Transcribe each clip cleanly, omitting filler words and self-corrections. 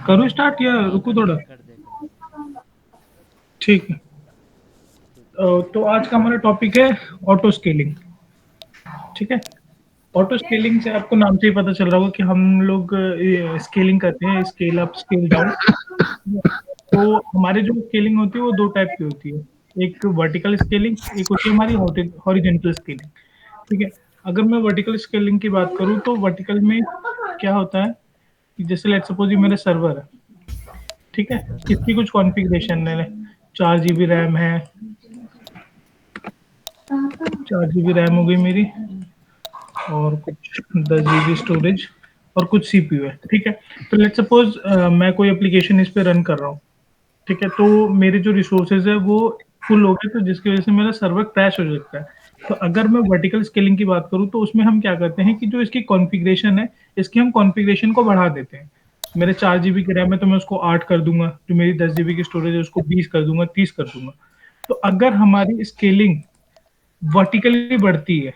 करूँ स्टार्ट या हाँ रुकूँ थोड़ा? कर दे कर दे। ठीक है। ठीक है। तो आज का हमारा टॉपिक है ऑटो स्केलिंग। ठीक है। ऑटो स्केलिंग से आपको नाम से ही पता चल रहा होगा कि हम लोग स्केलिंग करते हैं, स्केल अप स्केल डाउन। तो हमारी जो स्केलिंग होती है वो दो टाइप की होती है। एक वर्टिकल स्केलिंग, एक होती है हमारी हॉरिजॉन्टल स्केलिंग। ठीक है। अगर मैं वर्टिकल स्केलिंग की बात करूँ तो वर्टिकल में क्या होता है कि जैसे लेट्स सपोज ये मेरा सर्वर है। ठीक है। इसकी कुछ कॉन्फ़िगरेशन है, 4 जीबी रैम है, 4 जीबी रैम हो गई मेरी, और कुछ 10 जीबी स्टोरेज और कुछ सीपीयू है। ठीक है। तो लेट्स सपोज मैं कोई एप्लीकेशन इस पे रन कर रहा हूँ। ठीक है। तो मेरे जो रिसोर्सेज है वो फुल हो गए, तो जिसकी वजह से मेरा सर्वर क्रैश हो सकता है। तो अगर मैं वर्टिकल स्केलिंग की बात करूँ तो उसमें हम क्या करते हैं कि जो इसकी कॉन्फ़िगरेशन है, इसकी हम कॉन्फ़िगरेशन को बढ़ा देते हैं। मेरे 4 जीबी की रैम है तो मैं उसको 8 कर दूँगा, जो मेरी 10 जीबी की स्टोरेज है उसको 20 कर दूँगा, 30 कर दूँगा। तो अगर हमारी स्केलिंग वर्टिकली बढ़ती है,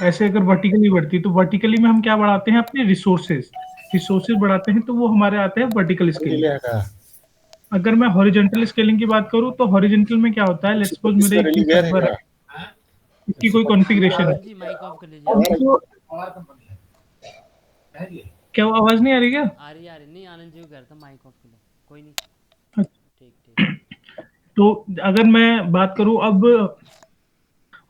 ऐसे अगर वर्टिकली बढ़ती है, तो वर्टिकली में हम क्या बढ़ाते हैं अपने रिसोर्सेज। रिसोर्सेज बढ़ाते हैं तो वो हमारे आते हैं वर्टिकल स्केलिंग। अगर मैं हॉरिजॉन्टल स्केलिंग की बात करूँ तो हॉरिजॉन्टल में क्या होता है, लेट्स सपोज मेरे एक ये सर्वर है, इसकी कोई कॉन्फ़िगरेशन है। आनंद जी माइक ऑफ कर लीजिए अब अपना। जो क्या वो आवाज़ नहीं आ रही क्या? आ रही नहीं, आनंद जी को कह रहा था माइक ऑफ के लिए। कोई नहीं। ठीक ठीक। तो अगर मैं बात करूँ अब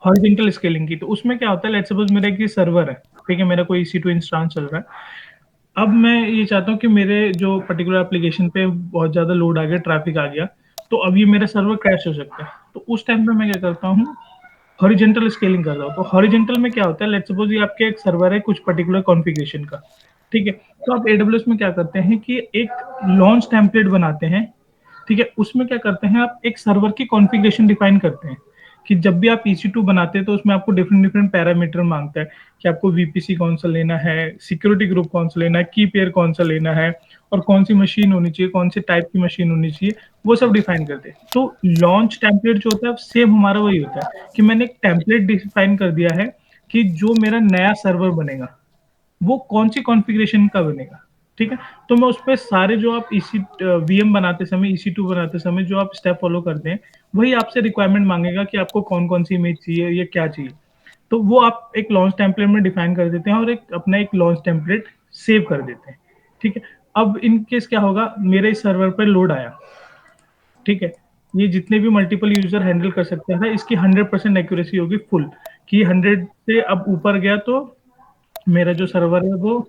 हॉरिजॉन्टल स्केलिंग की, तो उसमें क्या होता है, लेट्स सपोज मेरा एक ये सर्वर है। ठीक है। मेरा कोई EC2 इंस्टेंस चल रहा है। अब मैं ये चाहता हूँ कि मेरे जो पर्टिकुलर एप्लीकेशन पे बहुत ज़्यादा लोड आ गया, ट्रैफिक आ गया, तो अब ये मेरा सर्वर क्रैश हो सकता है। तो उस टाइम पे मैं क्या करता हूँ, हॉरिजॉन्टल स्केलिंग कर रहा हूँ। तो हॉरिजॉन्टल में क्या होता है, लेट्स सपोज ये आपके एक सर्वर है कुछ पर्टिकुलर कॉन्फ़िगरेशन का। ठीक है। तो आप AWS में क्या करते हैं कि एक लॉन्च टेम्पलेट बनाते हैं। ठीक है। उसमें क्या करते हैं, आप एक सर्वर की कॉन्फ़िगरेशन डिफाइन करते हैं कि जब भी आप EC2 बनाते हैं तो उसमें आपको डिफरेंट डिफरेंट पैरामीटर माँगता है कि आपको VPC कौन सा लेना है, सिक्योरिटी ग्रुप कौन सा लेना है, की पेयर कौन सा लेना है, और कौन सी मशीन होनी चाहिए, कौन से टाइप की मशीन होनी चाहिए, वो सब डिफाइन करते हैं। तो लॉन्च टेम्पलेट जो होता है सेम हमारा वही होता है कि मैंने एक टेम्पलेट डिफाइन कर दिया है कि जो मेरा नया सर्वर बनेगा वो कौन सी कॉन्फ़िगरेशन का बनेगा। ठीक है। तो मैं उसपे सारे जो आप VM बनाते समय, EC2 बनाते समय जो आप स्टेप फॉलो करते हैं, वही आपसे रिक्वायरमेंट माँगेगा कि आपको कौन-कौन सी इमेज चाहिए या क्या चाहिए। तो वो आप एक लॉन्च टेम्पलेट में डिफाइन कर देते हैं और एक अपना एक लॉन्च टेम्पलेट सेव कर देते हैं। ठीक है। अब इन केस क्या होगा, मेरे इस सर्वर पे लोड आया। ठीक है। ये जितने भी मल्टीपल यूज़र हैंडल कर सकते हैं, इसकी 100% एक्यूरेसी होगी फुल, कि 100 से अब ऊपर गया तो मेरा जो सर्वर है वो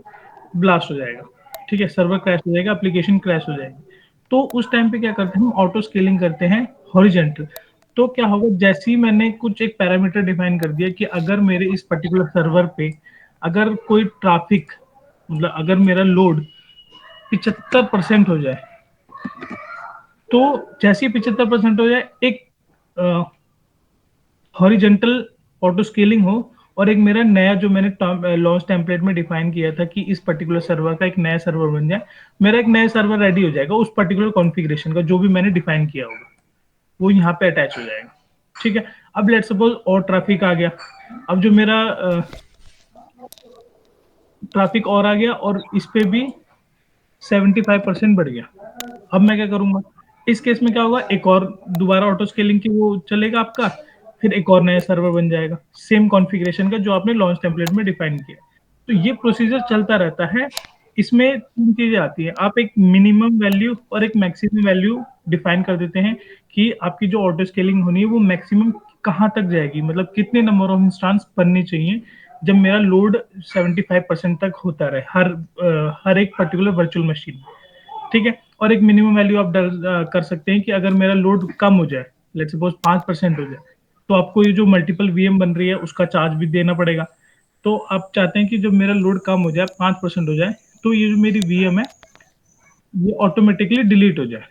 ब्लास्ट हो जाएगा। ठीक है। सर्वर क्रैश हो जाएगा, एप्लीकेशन क्रैश हो जाएगी। तो उस टाइम पे क्या करते हैं, हम ऑटो स्केलिंग करते हैं हॉरिजॉन्टल। तो क्या होगा, जैसे ही मैंने कुछ एक पैरामीटर डिफाइन कर दिया कि अगर मेरे इस पर्टिकुलर सर्वर पे अगर कोई ट्रैफिक, मतलब अगर मेरा लोड 75% हो जाए, तो जैसे ही 75% हो जाए, एक हॉरिजॉन्टल ऑटो स्केलिंग हो, और एक मेरा नया जो मैंने लॉन्च टेम्पलेट में डिफाइन किया था कि इस पर्टिकुलर सर्वर का एक नया सर्वर बन जाए, मेरा एक नया सर्वर रेडी हो जाएगा उस पर्टिकुलर कॉन्फ़िगरेशन का जो भी मैंने डिफाइन किया होगा, वो यहाँ पे अटैच हो जाएगा। ठीक है। अब लेट्स सपोज और ट्रैफिक आ गया। अब जो मेरा ट्रैफिक और आ गया और इस पे भी 75% बढ़ गया। अब मैं क्या करूँगा? इस केस में क्या होगा, एक और दोबारा ऑटो स्केलिंग की वो चलेगा आपका, फिर एक और नया सर्वर बन जाएगा, सेम कॉन्फ़िगरेशन का जो आपने लॉन्च टेम्पलेट में डिफाइन किया। तो ये प्रोसीजर चलता रहता है। इसमें 3 चीज़ें आती हैं। आप एक मिनिमम वैल्यू और एक मैक्सिमम वैल्यू डिफाइन कर देते हैं कि आपकी जो ऑटो स्केलिंग होनी है वो मैक्सिमम कहाँ तक जाएगी, मतलब कितने नंबर ऑफ इंस्टेंस बनने चाहिए जब मेरा लोड 75% तक होता रहे हर एक पर्टिकुलर वर्चुअल मशीन में। ठीक है। और एक मिनिमम वैल्यू आप कर सकते हैं कि अगर मेरा लोड कम हो जाए, लेट्स सपोज 5% हो जाए, तो आपको ये जो मल्टीपल VM बन रही है उसका चार्ज भी देना पड़ेगा। तो आप चाहते हैं कि जब मेरा लोड कम हो जाए, 5% हो जाए, तो ये जो मेरी VM है ये ऑटोमेटिकली डिलीट हो जाए।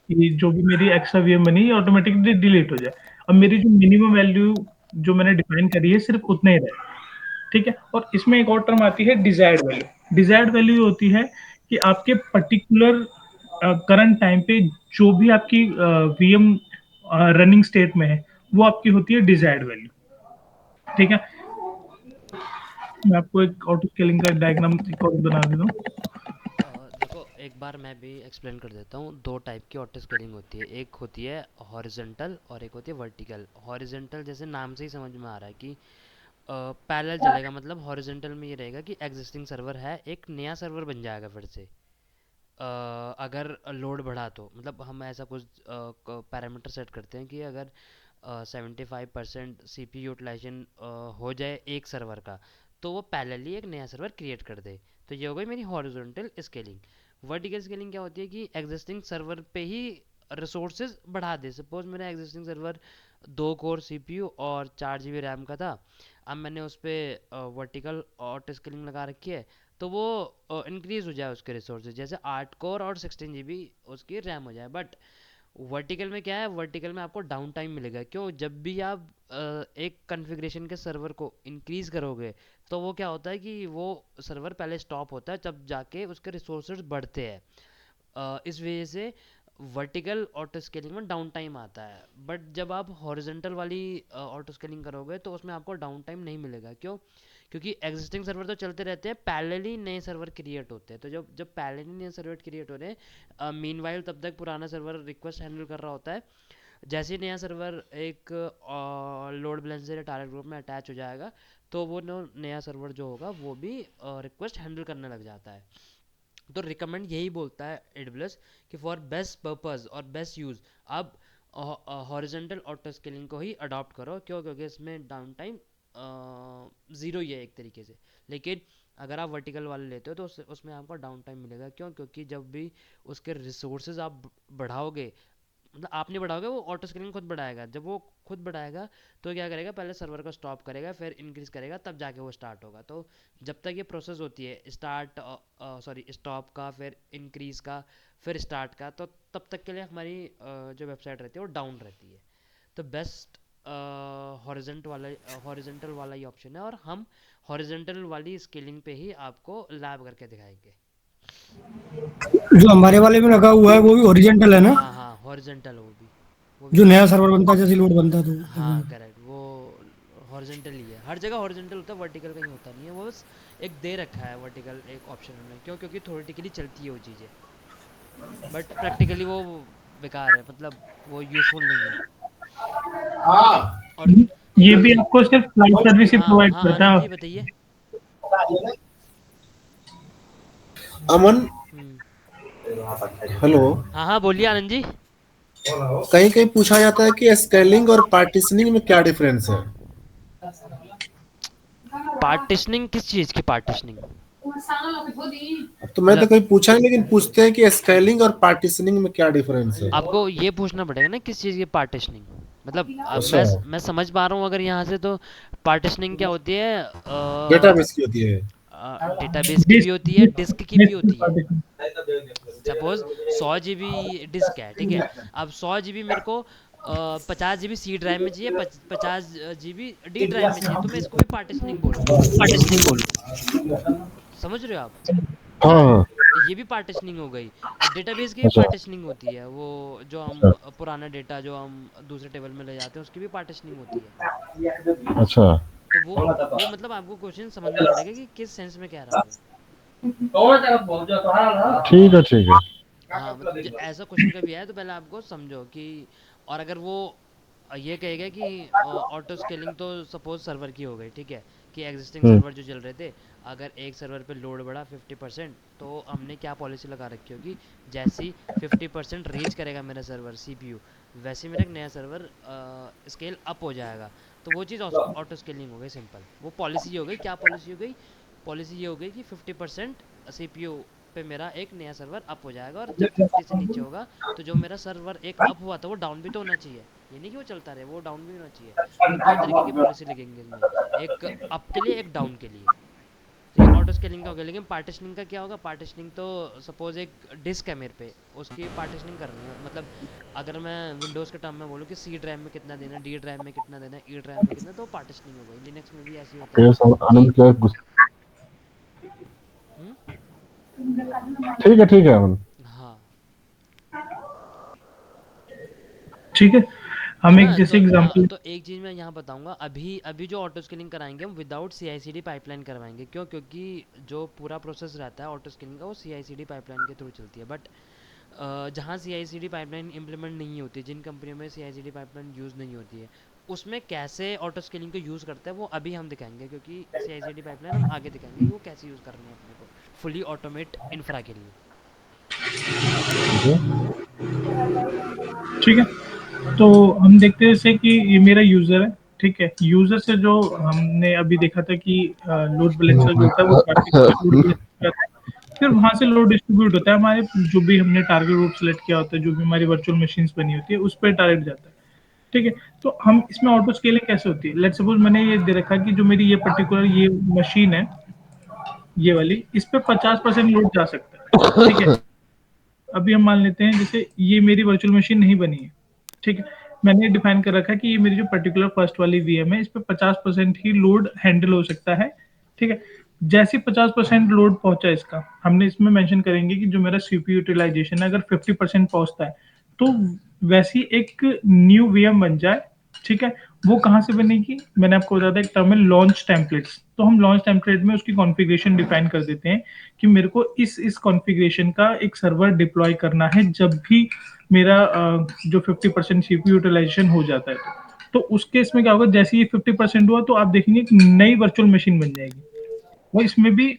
ये जो भी मेरी एक्स्ट्रा VM बनी है ऑटोमेटिकली डिलीट हो जाए। अब मेरी जो मिनिमम वैल्यू जो मैंने डिफाइन करी है सिर्फ उतना ही रहे। ठीक है। और इसमें एक और टर्म आती है डिजायर्ड वैल्यू। डिजायर्ड वैल्यू होती है कि आपके पर्टिकुलर करंट टाइम पे जो भी आपकी VM रनिंग स्टेट में है वो आपकी होती है डिजायर्ड वैल्यू। ठीक है। मैं आपको एक ऑटो स्केलिंग का डायग्राम एक और बना देता हूँ। देखो एक बार मैं भी एक्सप्लेन कर देता हूँ। दो टाइप की ऑटो स्केलिंग होती है, एक होती है हॉरिजॉन्टल और एक होती है वर्टिकल। हॉरिजॉन्टल जैसे नाम से ही समझ में आ रहा है कि पैरेलल चलेगा, मतलब हॉरिजॉन्टल में ये रहेगा कि एग्जिस्टिंग सर्वर है, एक नया सर्वर बन जाएगा फिर से। अगर लोड बढ़ा तो मतलब हम ऐसा कुछ पैरामीटर सेट करते हैं कि अगर 75% सी पी यूटिलाइजेशन हो जाए एक सर्वर का, तो वो पैरेलली एक नया सर्वर क्रिएट कर दे। तो ये हो गई मेरी हॉरिजॉन्टल स्केलिंग। वर्टिकल स्केलिंग क्या होती है कि एग्जिस्टिंग सर्वर पे ही रिसोर्सेज बढ़ा दे। सपोज मेरा एग्जिस्टिंग सर्वर 2 कोर CPU और 4 GB रैम का था, अब मैंने उस पर वर्टिकल ऑटो स्केलिंग लगा रखी है, तो वो इंक्रीज हो जाए उसके रिसोर्सेज, जैसे 8 कोर और 16 GB उसकी रैम हो जाए। बट वर्टिकल में क्या है, वर्टिकल में आपको डाउन टाइम मिलेगा। क्यों? जब भी आप एक कॉन्फ़िगरेशन के सर्वर को इंक्रीज करोगे, तो वो क्या होता है कि वो सर्वर पहले स्टॉप होता है, तब जाके उसके रिसोर्सेज बढ़ते हैं। इस वजह से वर्टिकल ऑटो स्केलिंग में डाउन टाइम आता है। बट जब आप हॉरिजॉन्टल वाली ऑटो स्केलिंग करोगे, तो उसमें आपको डाउन टाइम नहीं मिलेगा। क्यों? क्योंकि एग्जिस्टिंग सर्वर तो चलते रहते हैं, पैरेलली नए सर्वर क्रिएट होते हैं। तो जब जब पैरेलली नए सर्वर क्रिएट हो रहे हैं, मीनवाइल तब तक पुराना सर्वर रिक्वेस्ट हैंडल कर रहा होता है। जैसे ही नया सर्वर एक लोड बैलेंसर या टारगेट ग्रुप में अटैच हो जाएगा, तो वो नया सर्वर जो होगा वो भी रिक्वेस्ट हैंडल करने लग जाता है। तो रिकमेंड यही बोलता है AWS कि फॉर बेस्ट पर्पस और बेस्ट यूज़ आप हॉरिजॉन्टल ऑटो स्केलिंग को ही अडॉप्ट करो। क्यों? क्योंकि इसमें डाउन टाइम ज़ीरो ही है एक तरीके से। लेकिन अगर आप वर्टिकल वाले लेते हो तो उसमें आपको डाउन टाइम मिलेगा। क्यों? क्योंकि जब भी उसके रिसोर्सेज आप बढ़ाओगे, मतलब आप नहीं बढ़ाओगे, वो ऑटो स्केलिंग खुद बढ़ाएगा। जब वो खुद बढ़ाएगा, तो क्या करेगा, पहले सर्वर को स्टॉप करेगा, फिर इंक्रीज करेगा, तब जाके वो स्टार्ट होगा। तो जब तक ये प्रोसेस होती है स्टार्ट सॉरी स्टॉप का, फिर इंक्रीज का, फिर स्टार्ट का, तो तब तक के लिए हमारी जो वेबसाइट रहती है वो डाउन रहती है। तो बेस्ट हॉरिजेंटल वाला ही ऑप्शन है, और हम हॉरिजेंटल वाली स्केलिंग पे ही आपको लैब करके दिखाएंगे। जो हमारे वाले में लगा हुआ है वो भी ओरिजेंटल है ना? हाँ हाँ, हॉरिजेंटल वो भी जो नया हॉरिजेंटल। सर्वर बनता है जैसे लोड बनता है तो हाँ करेक्ट, वो हॉरिजेंटल ही है। हर जगह हॉरिजेंटल होता है, वर्टिकल कहीं होता नहीं है। वो बस एक दे रखा है वर्टिकल एक ऑप्शन में। क्यों? क्योंकि थोड़ेटिकली चलती है वो चीज़ें, बट प्रैक्टिकली वो बेकार है, मतलब वो यूज़फुल नहीं है। और ये जो भी आपको सिर्फ क्लाउड सर्विस ही हाँ प्रोवाइड हाँ, करता आनंद है। जी बताइए। अमन, हम्म। हेलो। हाँ हाँ, बोलिए आनंद जी। कहीं कहीं पूछा जाता है कि स्केलिंग और पार्टीशनिंग में क्या डिफरेंस है? पार्टिशनिंग किस चीज़ की पार्टिशनिंग? तो मैं तो मतलब कहीं पूछा नहीं, लेकिन पूछते हैं कि स्केलिंग और पार्टीशनिंग में क्या डिफरेंस है। आपको ये पूछना पड़ेगा ना किस चीज़ की पार्टिशनिंग। मतलब अब अच्छा, मैं समझ पा रहा हूँ अगर यहाँ से, तो पार्टिशनिंग क्या होती है? डेटाबेस की होती है। डेटाबेस की भी डिस्क होती है, डिस्क की भी डिस्क होती है। पार्टीशन। सपोज 100 GB डिस्क है, ठीक है। अब 100 GB मेरे को 50 GB सी ड्राइव में चाहिए, 50 GB डी ड्राइव में चाहिए, तो मैं इसको भी पार्टिशनिंग बोलूँगा। समझ रहे हो आप? है ना? हाँ। तो ये भी पार्टिशनिंग हो गई। डेटाबेस की भी अच्छा। पार्टिशनिंग होती है, वो जो हम अच्छा। पुराना डेटा जो हम दूसरे टेबल में ले जाते हैं, उसकी भी पार्टिशनिंग होती है। अच्छा। तो वो मतलब आपको क्वेश्चन समझना पड़ेगा कि किस सेंस में कह रहा हूँ मैं। ठीक है, ठीक है। हाँ मतलब ऐसा क्वेश्चन कभी आया तो पहले आपको समझो कि, और अगर वो ये कहेगा कि ऑटो स्केलिंग तो सपोज सर्वर की हो गई, ठीक है, कि एग्जिस्टिंग हम्म। सर्वर जो चल रहे थे, अगर एक सर्वर पे लोड बढ़ा 50%, तो हमने क्या पॉलिसी लगा रखी होगी, जैसी 50% रीच करेगा मेरा सर्वर CPU, वैसे मेरा एक नया सर्वर स्केल अप हो जाएगा। तो वो चीज़ ऑटो स्केलिंग हो गई, सिंपल। वो पॉलिसी हो गई। क्या पॉलिसी हो गई? पॉलिसी ये हो गई कि 50% CPU पे मेरा एक नया सर्वर अप हो जाएगा, और जब 50 से नीचे होगा, तो जो मेरा सर्वर एक अप हुआ था वो डाउन भी तो होना चाहिए। ये नहीं कि वो चलता रहे, वो डाउन भी होना चाहिए। तो दो तरीके की पॉलिसी लगेंगे इसमें, एक अप के लिए, एक डाउन के लिए। तो ये ऑटो स्केलिंग का हो गया। लेकिन पार्टिशनिंग का क्या होगा? पार्टिशनिंग तो सपोज एक डिस्क है मेरे पे, उसकी पार्टिशनिंग कर रही है। मतलब अगर मैं विंडोज़ के टर्म में बोलूँ कि सी ड्राइव में कितना देना है, डी ड्राइव में कितना देना है, ई ड्राइव में कितना, तो पार्टिशनिंग हो गई। लिनक्स में भी ऐसे ही होता है ये सब कि आनंद क्या गुस्सा। हम्म, ठीक है, ठीक है अमन। हाँ ठीक है। हम है एक ना? जैसे तो हाँ, एग्जांपल। तो एक चीज़ मैं यहाँ बताऊंगा, अभी अभी जो ऑटो स्केलिंग कराएंगे हम विदाउट CI/CD पाइपलाइन करवाएंगे। क्यों? क्योंकि जो पूरा प्रोसेस रहता है ऑटो स्केलिंग का वो CI/CD पाइपलाइन के थ्रू चलती है। बट जहाँ CI/CD पाइपलाइन इम्प्लीमेंट नहीं होती, जिन कंपनियों में CI/CD पाइपलाइन यूज़ नहीं होती है, उसमें कैसे ऑटो स्केलिंग को यूज़ करते हैं वो अभी हम दिखाएंगे। क्योंकि CI/CD पाइपलाइन हम आगे दिखाएंगे कि वो कैसे यूज़ करनी है अपने को फुली ऑटोमेट इंफ्रा के लिए। ठीक है, तो हम देखते हैं जैसे कि ये मेरा यूजर है। ठीक है, यूजर से जो हमने अभी देखा था कि लोड बैलेंसर जो होता है वो ट्रैफिक से लोड बैलेंस करता है, फिर वहां से लोड डिस्ट्रीब्यूट होता है हमारे जो भी हमने टारगेट ग्रुप सेलेक्ट किया होता है, जो भी हमारी वर्चुअल मशीन्स बनी होती है उस पर टारगेट जाता है। ठीक है, तो हम इसमें ऑटो स्केलिंग कैसे होती है, लेट सपोज मैंने ये दे रखा कि जो मेरी ये पर्टिकुलर ये मशीन है, ये वाली, इस पे 50% लोड जा सकता है। ठीक है, अभी हम मान लेते हैं जैसे ये मेरी वर्चुअल मशीन नहीं बनी है। ठीक है, मैंने डिफाइन कर रखा है कि ये मेरी जो पर्टिकुलर फर्स्ट वाली वीएम है, इस पे 50% ही लोड हैंडल हो सकता है। ठीक है, जैसे 50% लोड पहुंचा इसका, हमने इसमें मेंशन करेंगे कि जो मेरा सीपीयू यूटिलाइजेशन है अगर 50% पहुंचता है, तो वैसी एक न्यू वीएम बन जाए। ठीक है, वो कहाँ से बनेगी, मैंने आपको बताया था एक टर्म है लॉन्च टेम्पलेट्स। तो हम लॉन्च टेम्पलेट में उसकी कॉन्फ़िगरेशन डिफाइन कर देते हैं कि मेरे को इस कॉन्फ़िगरेशन का एक सर्वर डिप्लॉय करना है जब भी मेरा जो 50% सीपीयू यूटिलाइजेशन हो जाता है। तो उस केस में क्या होगा, जैसे ही 50% हुआ तो आप देखेंगे एक नई वर्चुअल मशीन बन जाएगी। वो इसमें भी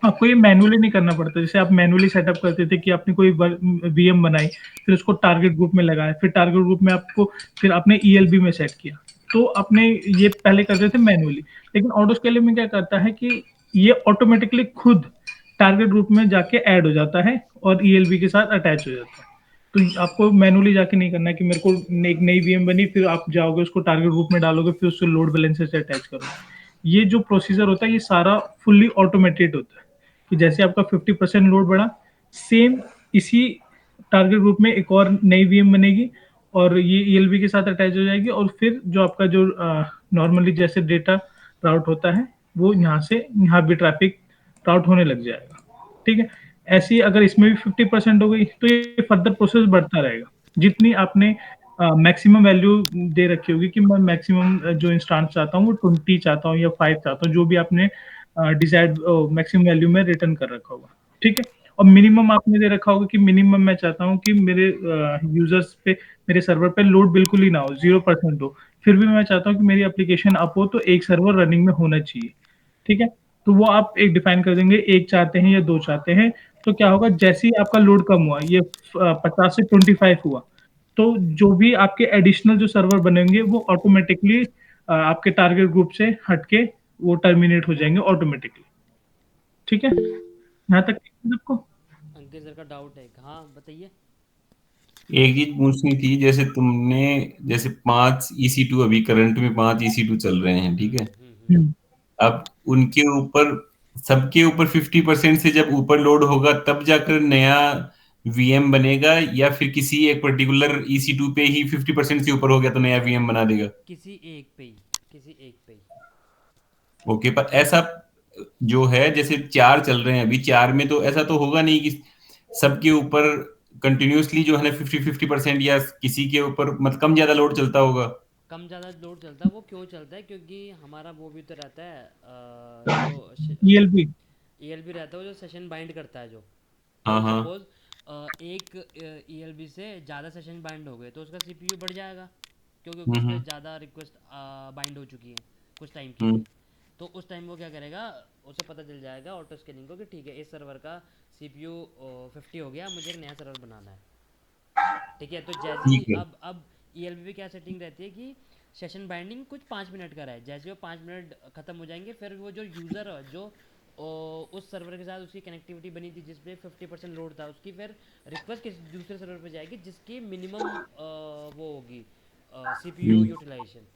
आपको ये मैनुअली नहीं करना पड़ता। जैसे आप मैनुअली सेटअप करते थे कि आपने कोई वीएम बनाई, फिर उसको टारगेट ग्रुप में लगाया, फिर टारगेट ग्रुप में आपको फिर आपने ईएलबी में सेट किया, तो आपने ये पहले करते थे मैनुअली। लेकिन ऑटो स्केलिंग में क्या करता है कि ये ऑटोमेटिकली खुद टारगेट ग्रुप में जाके ऐड हो जाता है और ईएलबी के साथ अटैच हो जाता है। तो आपको मैनुअली जाके नहीं करना है कि मेरे को एक नई वीएम बनी, फिर आप जाओगे उसको टारगेट ग्रुप में डालोगे, फिर उसको लोड बैलेंसर से अटैच करोगे। ये जो प्रोसीजर होता है ये सारा फुल्ली ऑटोमेटेड होता है कि जैसे आपका 50% लोड बढ़ा, सेम इसी टारगेट ग्रुप में एक और नई वीएम बनेगी और ये ईएलबी के साथ अटैच हो जाएगी, और फिर जो आपका जो नॉर्मली जैसे डेटा राउट होता है वो यहाँ से यहाँ भी ट्रैफिक राउट होने लग जाएगा। ठीक है, ऐसे ही अगर इसमें भी 50% हो गई तो ये फर्दर प्रोसेस बढ़ता रहेगा। जितनी आपने मैक्सिमम वैल्यू दे रखी होगी कि मैं मैक्सिमम जो इंस्टांस चाहता हूँ वो 20 चाहता हूँ या 5 चाहता हूँ, जो भी आपने डिजायर्ड मैक्सिमम वैल्यू में रिटर्न कर रखा होगा। ठीक है, और मिनिमम आपने दे रखा होगा कि मिनिमम मैं चाहता हूँ कि मेरे यूजर्स पे, मेरे सर्वर पे लोड बिल्कुल ही ना हो, 0% हो। फिर भी मैं चाहता हूँ कि मेरी एप्लीकेशन अप हो तो एक सर्वर रनिंग में होना चाहिए। ठीक है, तो वो आप एक डिफाइन कर देंगे, एक चाहते हैं या दो चाहते हैं। तो क्या होगा, जैसे ही आपका लोड कम हुआ, ये 50 से 25 हुआ, तो जो भी आपके एडिशनल जो सर्वर बनेंगे वो ऑटोमेटिकली आपके टारगेट ग्रुप से हटके वो टर्मिनेट हो जाएंगे ऑटोमेटिकली। ठीक है, यहाँ तक ठीक है सबको। अंकित सर का डाउट है, हाँ बताइए। एक चीज पूछनी थी, जैसे तुमने, जैसे 5 EC2 अभी करंट में 5 EC2 चल रहे हैं, ठीक है। हम्म, अब उनके ऊपर, सबके ऊपर 50% से जब ऊपर लोड होगा तब जाकर नया वीएम बनेगा, या फिर किसी एक पर्टिकुलर EC2 पे ही 50% से ऊपर हो गया तो नया वीएम बना देगा? किसी एक पे ही, किसी एक पे ही। ओके, पर ऐसा जो है, जैसे 4 चल रहे हैं अभी, 4 में तो ऐसा तो होगा नहीं कि सबके ऊपर कंटिन्यूअसली जो है ना 50-50%, या किसी के ऊपर मतलब कम ज्यादा लोड चलता होगा। कम ज़्यादा लोड चलता है, वो क्यों चलता है? क्योंकि हमारा वो भी तो रहता है जो ईएलपी। ELB रहता है, वो जो सेशन बाइंड करता है जो, हाँ हाँ। सपोज एक ELB से ज़्यादा सेशन बाइंड हो गए तो उसका CPU बढ़ जाएगा, क्योंकि उस पर हम्म ज़्यादा रिक्वेस्ट बाइंड हो चुकी हैं कुछ टाइम के हम्म लिए। तो उस टाइम वो क्या करेगा, उसे पता चल जाएगा ऑटो स्केलिंग को कि ठीक है, इस सर्वर का CPU 50 हो गया, मुझे एक नया सर्वर बनाना है। ठीक है, तो जैसे ही ठीक है। अब ELB में क्या सेटिंग रहती है कि सेशन बाइंडिंग कुछ 5 मिनट का रहे, जैसे वो 5 मिनट खत्म हो जाएंगे, फिर वो जो यूज़र जो उस सर्वर के साथ उसकी कनेक्टिविटी बनी थी जिसपे 50% लोड था, उसकी फिर रिक्वेस्ट किसी दूसरे सर्वर पे जाएगी जिसकी मिनिमम वो होगी CPU हम्म, यूटिलाइजेशन।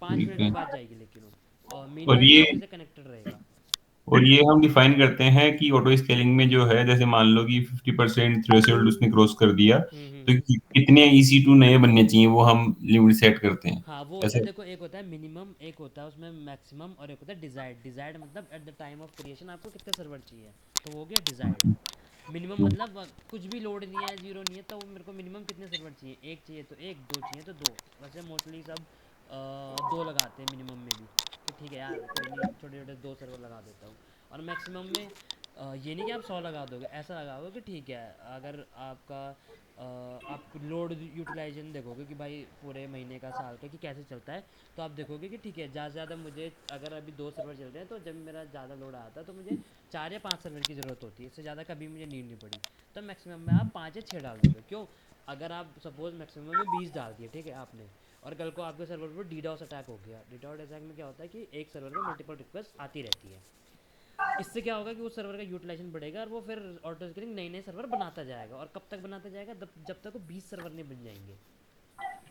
पाँच ठीक मिनट के है। बाद जाएगी लेकिन वो, और और मीनवाइल वो ये उसी से कनेक्टेड रहेगा। हम डिफाइन करते हैं कि ऑटो स्केलिंग में जो है, जैसे मान लो कि 50% थ्रेशोल्ड उसने क्रॉस कर दिया, तो कितने EC2 नए बनने चाहिए वो हम लिमिट सेट करते हैं, हाँ, वो होता है, ऐसा? देखो एक होता है मिनिमम, एक होता है उसमें मैक्सिमम, और एक होता है डिजायर्ड। डिजायर्ड मतलब at the time of creation आपको कितने सर्वर चाहिए, तो वो हो गया डिजायर्ड। मिनिमम मतलब कुछ भी लोड नहीं है, जीरो नहीं है, तो मेरे को मिनिमम कितने सर्वर चाहिए, एक चाहिए तो एक, दो चाहिए तो दो। वैसे मोस्टली सब दो लगाते हैं मिनिमम में भी, कि ठीक है यार कोई नहीं, छोटे छोटे दो सर्वर लगा देता हूँ। और मैक्सिमम में ये नहीं कि आप 100 लगा दोगे, ऐसा लगाओगे कि ठीक है अगर आपका आप लोड यूटिलाइजेशन देखोगे कि भाई पूरे महीने का, साल का, कि कैसे चलता है, तो आप देखोगे कि ठीक है ज़्यादा से ज़्यादा मुझे, अगर अभी 2 सर्वर चल रहे हैं तो जब मेरा ज़्यादा लोड आया था तो मुझे 4 या 5 सर्वर की ज़रूरत होती है, इससे ज़्यादा कभी मुझे नीड नहीं पड़ी। तो मैक्सिमम में आप 5 या 6 डाल दोगे। क्यों? अगर आप सपोज मैक्सिमम में 20 डाल दिए, ठीक है आपने, और कल को आपके सर्वर पर डीडॉस अटैक हो गया। डीडॉस अटैक में क्या होता है कि एक सर्वर पे मल्टीपल रिक्वेस्ट आती रहती है। इससे क्या होगा कि उस सर्वर का यूटिलाइजेशन बढ़ेगा और वो फिर ऑटो स्केलिंग नए नए सर्वर बनाता जाएगा। और कब तक बनाता जाएगा? जब तक वो 20 सर्वर नहीं बन जाएंगे।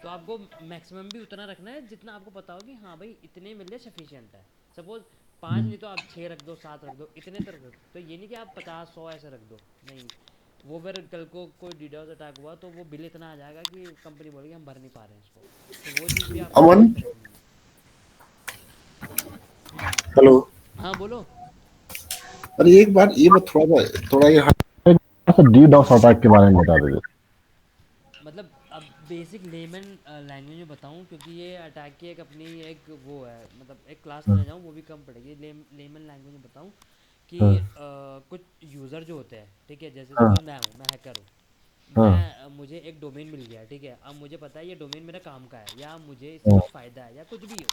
तो आपको मैक्सिमम भी उतना रखना है जितना आपको पता हो कि हाँ भाई इतने मिले सफिशिएंट है। सपोज 5 नहीं तो आप 6 रख दो, 7 रख दो, इतने तक रख दो। तो ये नहीं कि आप 50 100 ऐसे रख दो, नहीं। वो फिर कल को कोई डीडोस अटैक हुआ तो वो बिल इतना आ जाएगा कि कंपनी बोलेगी हम भर नहीं पा रहे हैं इसको। तो वो चीज़ भी आपको अमन, ध्यान पे रखनी है। हेलो। हाँ बोलो। अरे एक बार ये मैं थोड़ा ये डी डॉस अटैक के बारे में बता दीजिए। मतलब अब बेसिक लेमन लैंग्वेज में बताऊं, क्योंकि ये अटैक की एक अपनी एक वो है, मतलब एक क्लास में ना जाऊं वो भी कम पड़ेगी। लेमन लैंग्वेज में बताऊं कि कुछ यूज़र जो होते हैं, ठीक है, जैसे सपोज मैं हैकर हूँ। मुझे एक डोमेन मिल गया, ठीक है। अब मुझे पता है ये डोमेन मेरा काम का है, या मुझे इससे कुछ फ़ायदा है, या कुछ भी हो,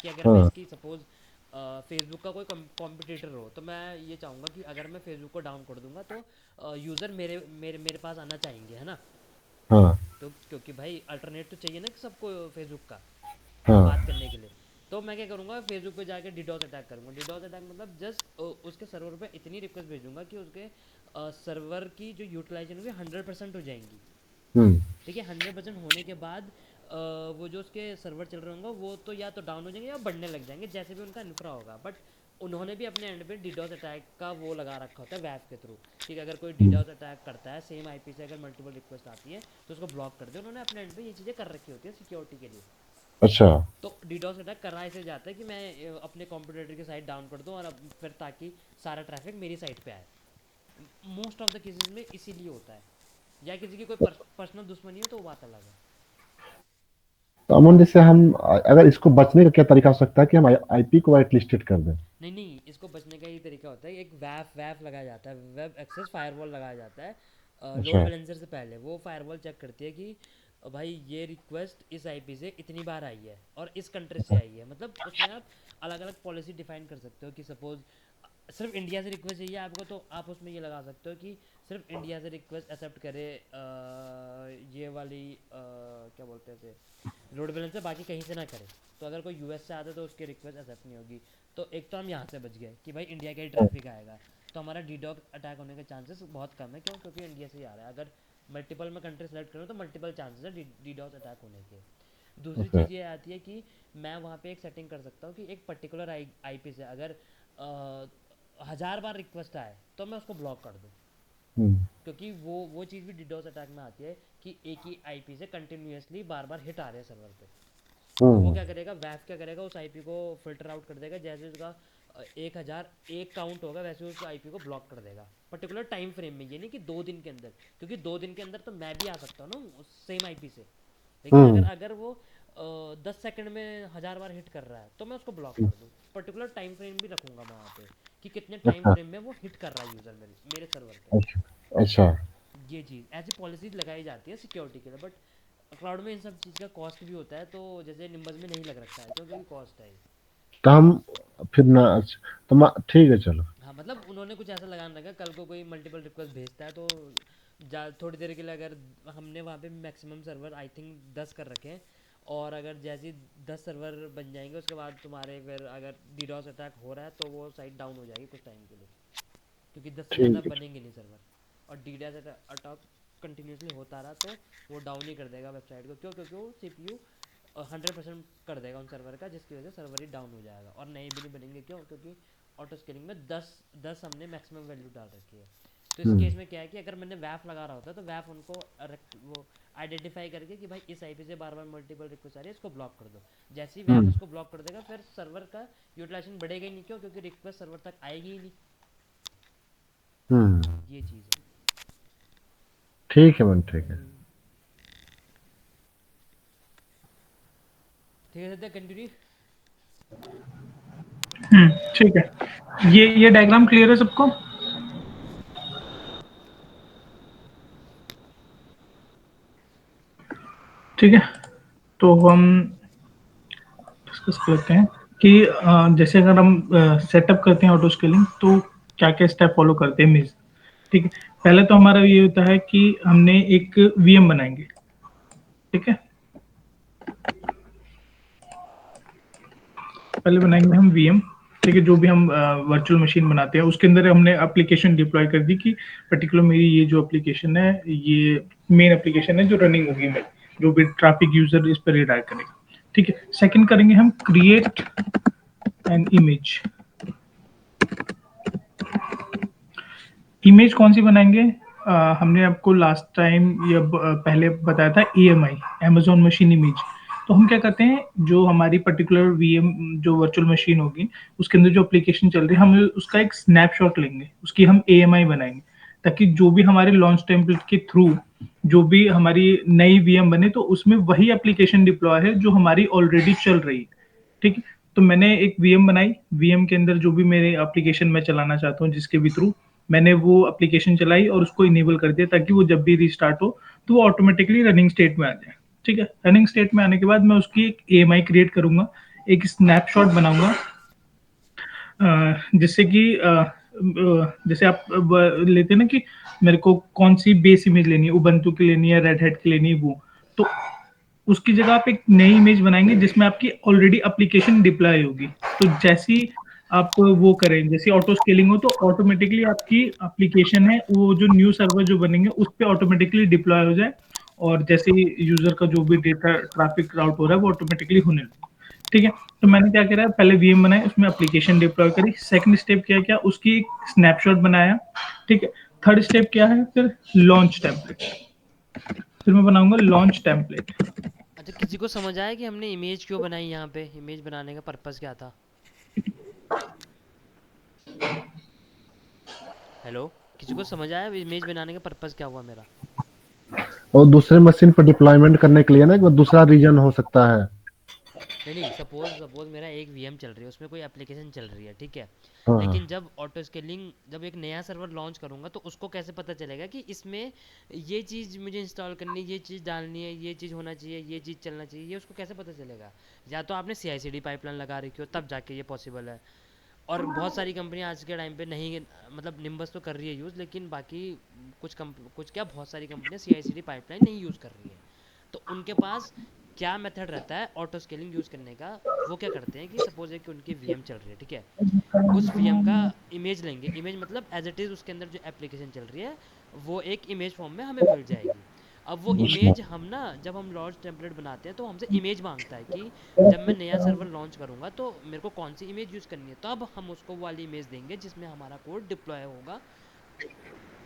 कि अगर मैं इसकी सपोज फेसबुक का कोई कॉम्पिटिटर हो, तो मैं ये चाहूँगा कि अगर मैं फेसबुक को डाउन कर दूंगा तो यूज़र मेरे मेरे मेरे पास आना चाहेंगे, है ना। तो क्योंकि भाई अल्टरनेट तो चाहिए ना कि सबको फेसबुक का बात करने के लिए। तो मैं क्या करूँगा, फेसबुक पे जाके डीडोस अटैक करूँगा। डीडोस अटैक मतलब जस्ट उसके सर्वर पे इतनी रिक्वेस्ट भेजूंगा कि उसके सर्वर की जो यूटिलाइजेशन होगी 100% हो जाएंगी। ठीक है, 100% होने के बाद वो जो उसके सर्वर चल रहे होंगे वो तो या तो डाउन हो जाएंगे या बढ़ने लग जाएंगे, जैसे भी उनका इंफ्रा होगा। बट उन्होंने भी अपने एंड पे डीडोस अटैक का वो लगा रखा होता है वैप के थ्रू। ठीक है, अगर कोई डीडोस अटैक करता है सेम आईपी से, अगर मल्टीपल रिक्वेस्ट आती है तो उसको ब्लॉक कर दे। उन्होंने अपने एंड पे ये चीज़ें कर रखी होती है सिक्योरिटी के लिए। अच्छा। तो डीडोस अटैक कर रहा ऐसे जाता है कि मैं अपने कॉम्पिटिटर की साइट डाउन कर दूं, और अब फिर ताकि सारा ट्रैफिक मेरी साइट पे आए। मोस्ट ऑफ द केसेस में इसीलिए होता है। या किसी की कोई पर्सनल दुश्मनी हो तो वो बात अलग है। तो अमन, जैसे हम अगर इसको बचने का क्या तरीका हो सकता है कि हम आईपी को वाइट लिस्टेड कर दें? नहीं नहीं, इसको बचने का ही तरीका होता है, एक वैफ लगाया जाता है, वेब एक्सेस फायरवॉल लगाया जाता है लोड अच्छा। बैलेंसर से पहले। वो फायरवॉल चेक करती है कि भाई ये रिक्वेस्ट इस आईपी से इतनी बार आई है और इस कंट्री से आई है। मतलब उसमें आप अलग अलग पॉलिसी डिफाइन कर सकते हो कि सपोज सिर्फ इंडिया से रिक्वेस्ट चाहिए आपको, तो आप उसमें ये लगा सकते हो कि सिर्फ इंडिया से रिक्वेस्ट एक्सेप्ट करे ये वाली क्या बोलते हैं इसे, लोड बैलेंसर, बाकी कहीं से ना करे। तो अगर कोई यूएस से आता है तो उसकी रिक्वेस्ट एक्सेप्ट नहीं होगी। तो एक तो हम यहाँ से बच गए कि भाई इंडिया का ही ट्रैफिक आएगा, तो हमारा डीडॉक अटैक होने के चांसेस बहुत कम है। क्यों? क्योंकि इंडिया से ही आ रहा है। अगर मल्टीपल में कंट्री सेलेक्ट करूँ तो मल्टीपल चांसेस है डीडॉस अटैक होने के। दूसरी ओके। चीज़ ये आती है कि मैं वहाँ पे एक सेटिंग कर सकता हूँ कि एक पर्टिकुलर आईपी से अगर 1000 बार रिक्वेस्ट आए तो मैं उसको ब्लॉक कर दूँ। क्योंकि वो चीज़ भी डीडोस अटैक में आती है कि एक ही आईपी से कंटिन्यूसली बार बार हिट आ रहे हैं सर्वर पे। तो वो क्या करेगा, वैफ क्या करेगा, उस आईपी को फिल्टर आउट कर देगा। जैसे उसका 1001 काउंट होगा वैसे उस आईपी को ब्लॉक कर देगा पर्टिकुलर टाइम फ्रेम में। ये नहीं कि 2 दिन के अंदर, क्योंकि 2 दिन के अंदर तो मैं भी आ सकता हूँ ना सेम आईपी से। लेकिन अगर अगर वो 10 सेकंड में 1000 बार हिट कर रहा है तो मैं उसको ब्लॉक कर दूँ। पर्टिकुलर टाइम फ्रेम भी रखूंगा मैं वहाँ पे कि कितने टाइम अच्छा। फ्रेम में वो हिट कर रहा है यूज़र मेरे सर्वर पे। अच्छा। अच्छा। ये चीज़ ऐसी पॉलिसी लगाई जाती है सिक्योरिटी के लिए। बट क्लाउड में इन सब चीज़ का कॉस्ट भी होता है, तो जैसे निम्बस में नहीं लग रखा है क्योंकि कॉस्ट है। तो हम फिर ना, अच्छा, तो ठीक है, चलो। हाँ मतलब उन्होंने कुछ ऐसा लगाना रखा, कल को कोई मल्टीपल रिक्वेस्ट भेजता है तो थोड़ी देर के लिए, अगर हमने वहाँ पे मैक्सिमम सर्वर आई थिंक 10 कर रखे हैं, और अगर जैसे 10 सर्वर बन जाएंगे उसके बाद तुम्हारे फिर अगर डीडोस अटैक हो रहा है तो वो साइट डाउन हो जाएगी कुछ टाइम के लिए, क्योंकि 10 से ज़्यादा ठीक है। बनेंगे नहीं सर्वर। और डीडोस अटैक कंटिन्यूसली होता रहा तो वो डाउन ही कर देगा वेबसाइट को। क्यों? क्योंकि वो सीपीयू 100% कर देगा उन सर्वर का, जिसकी वजह से सर्वर ही डाउन हो जाएगा और नए भी नहीं बनेंगे। क्यों? क्योंकि ऑटो स्केलिंग में 10 हमने मैक्सिमम वैल्यू डाल रखी है। तो इस केस में क्या है कि अगर मैंने वैफ लगा रहा होता तो वैफ उनको वो आइडेंटिफाई करके कि भाई इस आईपी से बार बार मल्टीपल रिक्वेस्ट आ रही है, इसको ब्लॉक कर दो। जैसे ही वैफ उसको ब्लॉक कर देगा फिर सर्वर का यूटिलाइजेशन बढ़ेगा ही नहीं। क्यों? क्योंकि रिक्वेस्ट सर्वर तक आएगी ही नहीं। हम्म। ये चीज़ है। ठीक है मैम, ठीक है। ठीक है सत्या, कंटिन्यू। ठीक है। ये डायग्राम क्लियर है सबको? ठीक है, तो हम डिस्कस करते हैं कि जैसे अगर हम सेटअप करते हैं ऑटो स्केलिंग तो क्या क्या स्टेप फॉलो करते हैं मेज। ठीक है, पहले तो हमारा ये होता है कि हमने एक वीएम बनाएंगे। ठीक है, पहले बनाएंगे हम वीएम। ठीक है, जो भी हम वर्चुअल मशीन बनाते हैं उसके अंदर हमने एप्लीकेशन डिप्लॉय कर दी कि पर्टिकुलर मेरी ये जो एप्लीकेशन है ये मेन एप्लीकेशन है जो रनिंग होगी, मेरी जो भी ट्रैफिक यूजर इस पर रिडायरेक्ट करेगा। ठीक है, सेकंड करेंगे हम क्रिएट एन इमेज। इमेज कौन सी बनाएंगे? हमने आपको लास्ट टाइम या पहले बताया था AMI, Amazon मशीन इमेज। तो हम क्या करते हैं, जो हमारी पर्टिकुलर वीएम जो वर्चुअल मशीन होगी उसके अंदर जो एप्लीकेशन चल रही है हम उसका एक स्नैपशॉट लेंगे, उसकी हम AMI बनाएंगे, ताकि जो भी हमारे लॉन्च टेम्पलेट के थ्रू जो भी हमारी नई वीएम बने तो उसमें वही एप्लीकेशन डिप्लॉय है जो हमारी ऑलरेडी चल रही है। ठीक है, तो मैंने एक वीएम बनाई, वीएम के अंदर जो भी मेरे एप्लीकेशन मैं चलाना चाहता हूँ जिसके भी थ्रू मैंने वो एप्लीकेशन चलाई और उसको इनेबल कर दिया ताकि वो जब भी रिस्टार्ट हो तो वो ऑटोमेटिकली रनिंग स्टेट में आ जाए। ठीक है, रनिंग स्टेट में आने के बाद मैं उसकी एक AMI क्रिएट करूंगा, एक स्नैपशॉट बनाऊंगा, जिससे कि जैसे आप लेते हैं ना कि मेरे को कौन सी बेस इमेज लेनी है, उबंटू की लेनी है, रेड हैट की लेनी है, वो तो उसकी जगह आप एक नई इमेज बनाएंगे जिसमें आपकी ऑलरेडी एप्लीकेशन डिप्लॉय होगी। तो जैसी आप वो करें, जैसे ऑटो स्केलिंग हो तो ऑटोमेटिकली आपकी एप्लीकेशन है वो जो न्यू सर्वर जो बनेंगे उस पर ऑटोमेटिकली डिप्लॉय हो जाए, और जैसे ही यूजर का जो भी डेटा ट्रैफिक राउट हो रहा है वो ऑटोमेटिकली होने लगे। ठीक है, तो मैंने क्या करा, पहले वीएम बनाया, उसमें एप्लीकेशन डिप्लॉय करी। सेकंड स्टेप क्या क्या, उसकी एक स्नैपशॉट बनाया। ठीक है, थर्ड स्टेप क्या है, फिर लॉन्च टेम्पलेट। फिर मैं बनाऊंगा लॉन्च टेम्पलेट। अच्छा, किसी को समझ आया कि हमने इमेज क्यों बनाई? यहाँ पे इमेज बनाने का पर्पस क्या था? हेलो, किसी को समझ आया इमेज बनाने का पर्पस क्या हुआ मेरा? और दूसरे मशीन पर डिप्लॉयमेंट करने के लिए ना, एक दूसरा रीजन हो सकता है। नहीं नहीं, सपोज सपोज मेरा एक वीएम चल रही है, उसमें कोई एप्लीकेशन चल रही है, ठीक है। हाँ हाँ। लेकिन जब ऑटो स्केलिंग, जब एक नया सर्वर लॉन्च करूंगा तो उसको कैसे पता चलेगा कि इसमें ये चीज़ मुझे इंस्टॉल करनी है, ये चीज़ डालनी है, ये चीज़ होना चाहिए, ये चीज़ चलना चाहिए, ये उसको कैसे पता चलेगा? या तो आपने CI/CD पाइपलाइन लगा रखी हो तब जाके ये पॉसिबल है। और बहुत सारी कंपनियां आज के टाइम पे नहीं, मतलब निम्बस तो कर रही है यूज़, लेकिन बाकी कुछ क्या, बहुत सारी कंपनियां CI/CD पाइपलाइन नहीं यूज़ कर रही है। तो उनके पास क्या मेथड रहता है ऑटो स्केलिंग यूज़ करने का? वो क्या करते हैं कि सपोज है कि उनकी वीएम चल रही है, ठीक है। उस वीएम का इमेज लेंगे, इमेज मतलब एज इट इज़ उसके अंदर जो एप्लीकेशन चल रही है वो एक इमेज फॉर्म में हमें मिल जाएगी। अब वो इमेज हम ना, जब हम लॉन्च टेम्पलेट बनाते हैं तो हमसे इमेज मांगता है कि जब मैं नया सर्वर लॉन्च करूंगा तो मेरे को कौन सी इमेज यूज़ करनी है, तो अब हम उसको वो वाली इमेज देंगे जिसमें हमारा कोड डिप्लॉय होगा।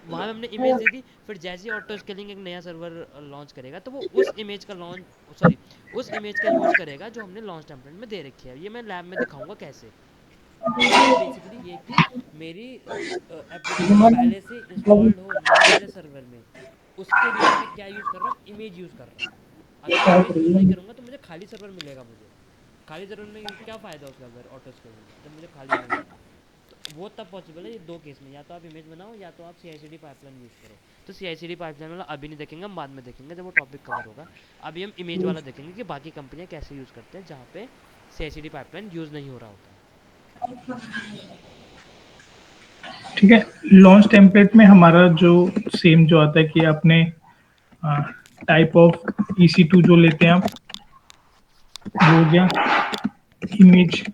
वहाँ पे हमने इमेज दे दी, फिर जैसे ही ऑटो स्केलिंग एक नया सर्वर लॉन्च करेगा तो वो उस इमेज का उस इमेज का यूज़ करेगा जो हमने लॉन्च टेम्पलेट में दे रखी है। ये मैं लैब में दिखाऊंगा कैसे। तो बेसिकली ये कि मेरी एप्लीकेशन पहले से इंस्टॉल्ड हो नए वाले सर्वर में, उसके लिए मैं क्या यूज़ कर रहा हूँ, इमेज यूज़ कर रहा हूँ। अगर मैं इमेज यूज़ नहीं करूँगा तो मुझे खाली सर्वर मिलेगा। मुझे खाली सर्वर में क्या फ़ायदा उसका अगर ऑटो स्केलिंग में, जब मुझे खाली इमेज मिलेगा। तो वो तब पॉसिबल है ये दो केस में, या तो आप इमेज बनाओ या तो आप CI/CD पाइपलाइन यूज़ करो। तो CI/CD पाइपलाइन वाला अभी नहीं देखेंगे, हम बाद में देखेंगे जब वो टॉपिक कवर होगा। अभी हम इमेज वाला देखेंगे कि बाकी कंपनियाँ कैसे यूज़ करते हैं जहाँ पे CI/CD पाइपलाइन यूज़ नहीं हो रहा होता है। ठीक है, लॉन्च टेम्पलेट में हमारा जो सेम जो आता है कि आपने टाइप ऑफ EC2 जो लेते हैं आप, वो हो गया।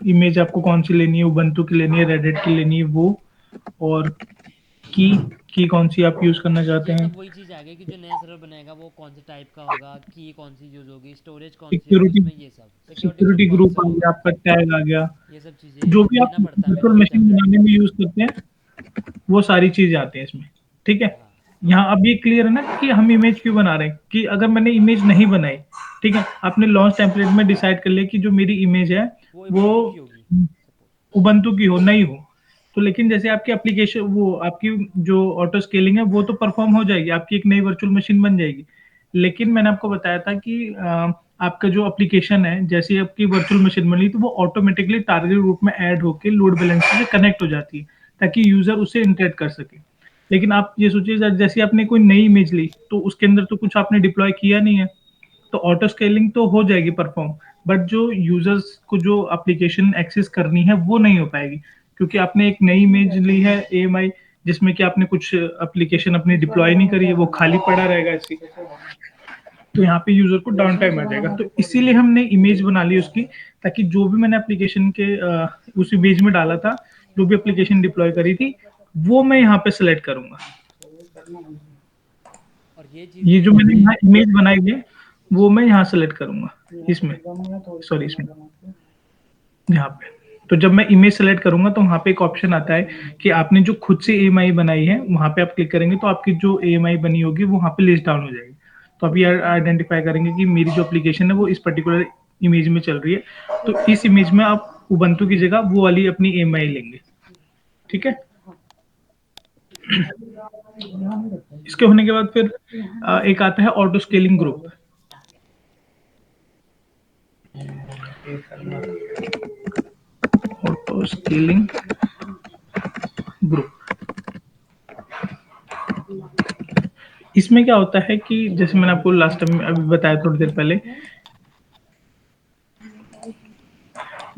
इमेज आपको कौन सी लेनी है, उबंटू की लेनी है, रेड हैट की लेनी है, वो। और की की कौन सी आप यूज करना चाहते ये हैं। सब वही चीज़ आ गई कि जो नया सर्वर बनाएगा वो कौन से टाइप का होगा, की कौन सी यूज़ होगी, स्टोरेज कौन सी होगी सिक्योरिटी उसमें, ये सब सिक्योरिटी ग्रुप सिक्योरिटी कौन ग्रुप सा आ गया, होगा, आपका टैग आ गया, ये सब चीज़ें, ये जो सब भी आप देना पड़ता है मेरे वर्चुअल को मशीन टेम्पलेट बनाने में। में यूज करते हैं वो सारी चीजें आती हैं इसमें। ठीक है, हाँ, यहाँ अब ये क्लियर है ना कि हम इमेज क्यों बना रहे हैं, कि अगर मैंने इमेज नहीं बनाई, ठीक है, आपने लॉन्च टेम्पलेट में डिसाइड कर लिया कि जो मेरी इमेज है वो वो उबंटू की होगी सपोज। उबंटू की हो, नहीं हो, तो लेकिन जैसे आपकी एप्लीकेशन वो आपकी जो ऑटो स्केलिंग है वो तो परफॉर्म हो जाएगी, आपकी एक नई वर्चुअल मशीन बन जाएगी। लेकिन मैंने आपको बताया था कि आपका जो एप्लीकेशन है, जैसे ही आपकी वर्चुअल मशीन बनी तो वो ऑटोमेटिकली टारगेट ग्रुप में ऐड होके लोड बैलेंसर से कनेक्ट हो जाती है, ताकि यूजर उसे इंटरेक्ट कर सके। लेकिन आप ये सोचिए, जैसे आपने कोई नई इमेज ली तो उसके अंदर तो कुछ आपने डिप्लॉय किया नहीं है, तो ऑटो स्केलिंग तो हो जाएगी परफॉर्म, बट जो यूजर्स को जो एप्लीकेशन एक्सेस करनी है वो नहीं हो पाएगी, क्योंकि आपने एक नई इमेज ली है AMI जिसमें कि आपने कुछ एप्लीकेशन अपनी डिप्लॉय नहीं करी है, वो खाली पड़ा रहेगा ऐसी। तो यहाँ पे यूजर को डाउन टाइम आ जाएगा, तो इसीलिए हमने इमेज बना ली उसकी, ताकि जो भी मैंने एप्लीकेशन के उस इमेज में डाला था, जो भी एप्लीकेशन डिप्लॉय करी थी, वो मैं यहाँ पे सिलेक्ट करूंगा। और ये ये जो मैंने चीज़ यहाँ इमेज बनाई है वो मैं यहाँ सेलेक्ट करूंगा, इसमें, सॉरी इसमें, यहाँ पे। तो जब मैं इमेज सेलेक्ट करूंगा तो वहाँ पे एक ऑप्शन आता है कि आपने जो खुद से AMI बनाई है, वहाँ पे आप क्लिक करेंगे तो आपकी जो AMI बनी होगी वो वहाँ पे लिस्ट डाउन हो जाएगी। तो आप ये आइडेंटिफाई करेंगे कि मेरी जो एप्लीकेशन है वो इस पर्टिकुलर इमेज में चल रही है, तो इस इमेज में आप उबंटू की जगह वो वाली अपनी AMI लेंगे। ठीक है, इसके होने के बाद फिर एक आता है auto scaling group. Auto scaling group, इसमें क्या होता है कि जैसे मैंने आपको लास्ट टाइम अभी बताया थोड़ी देर पहले,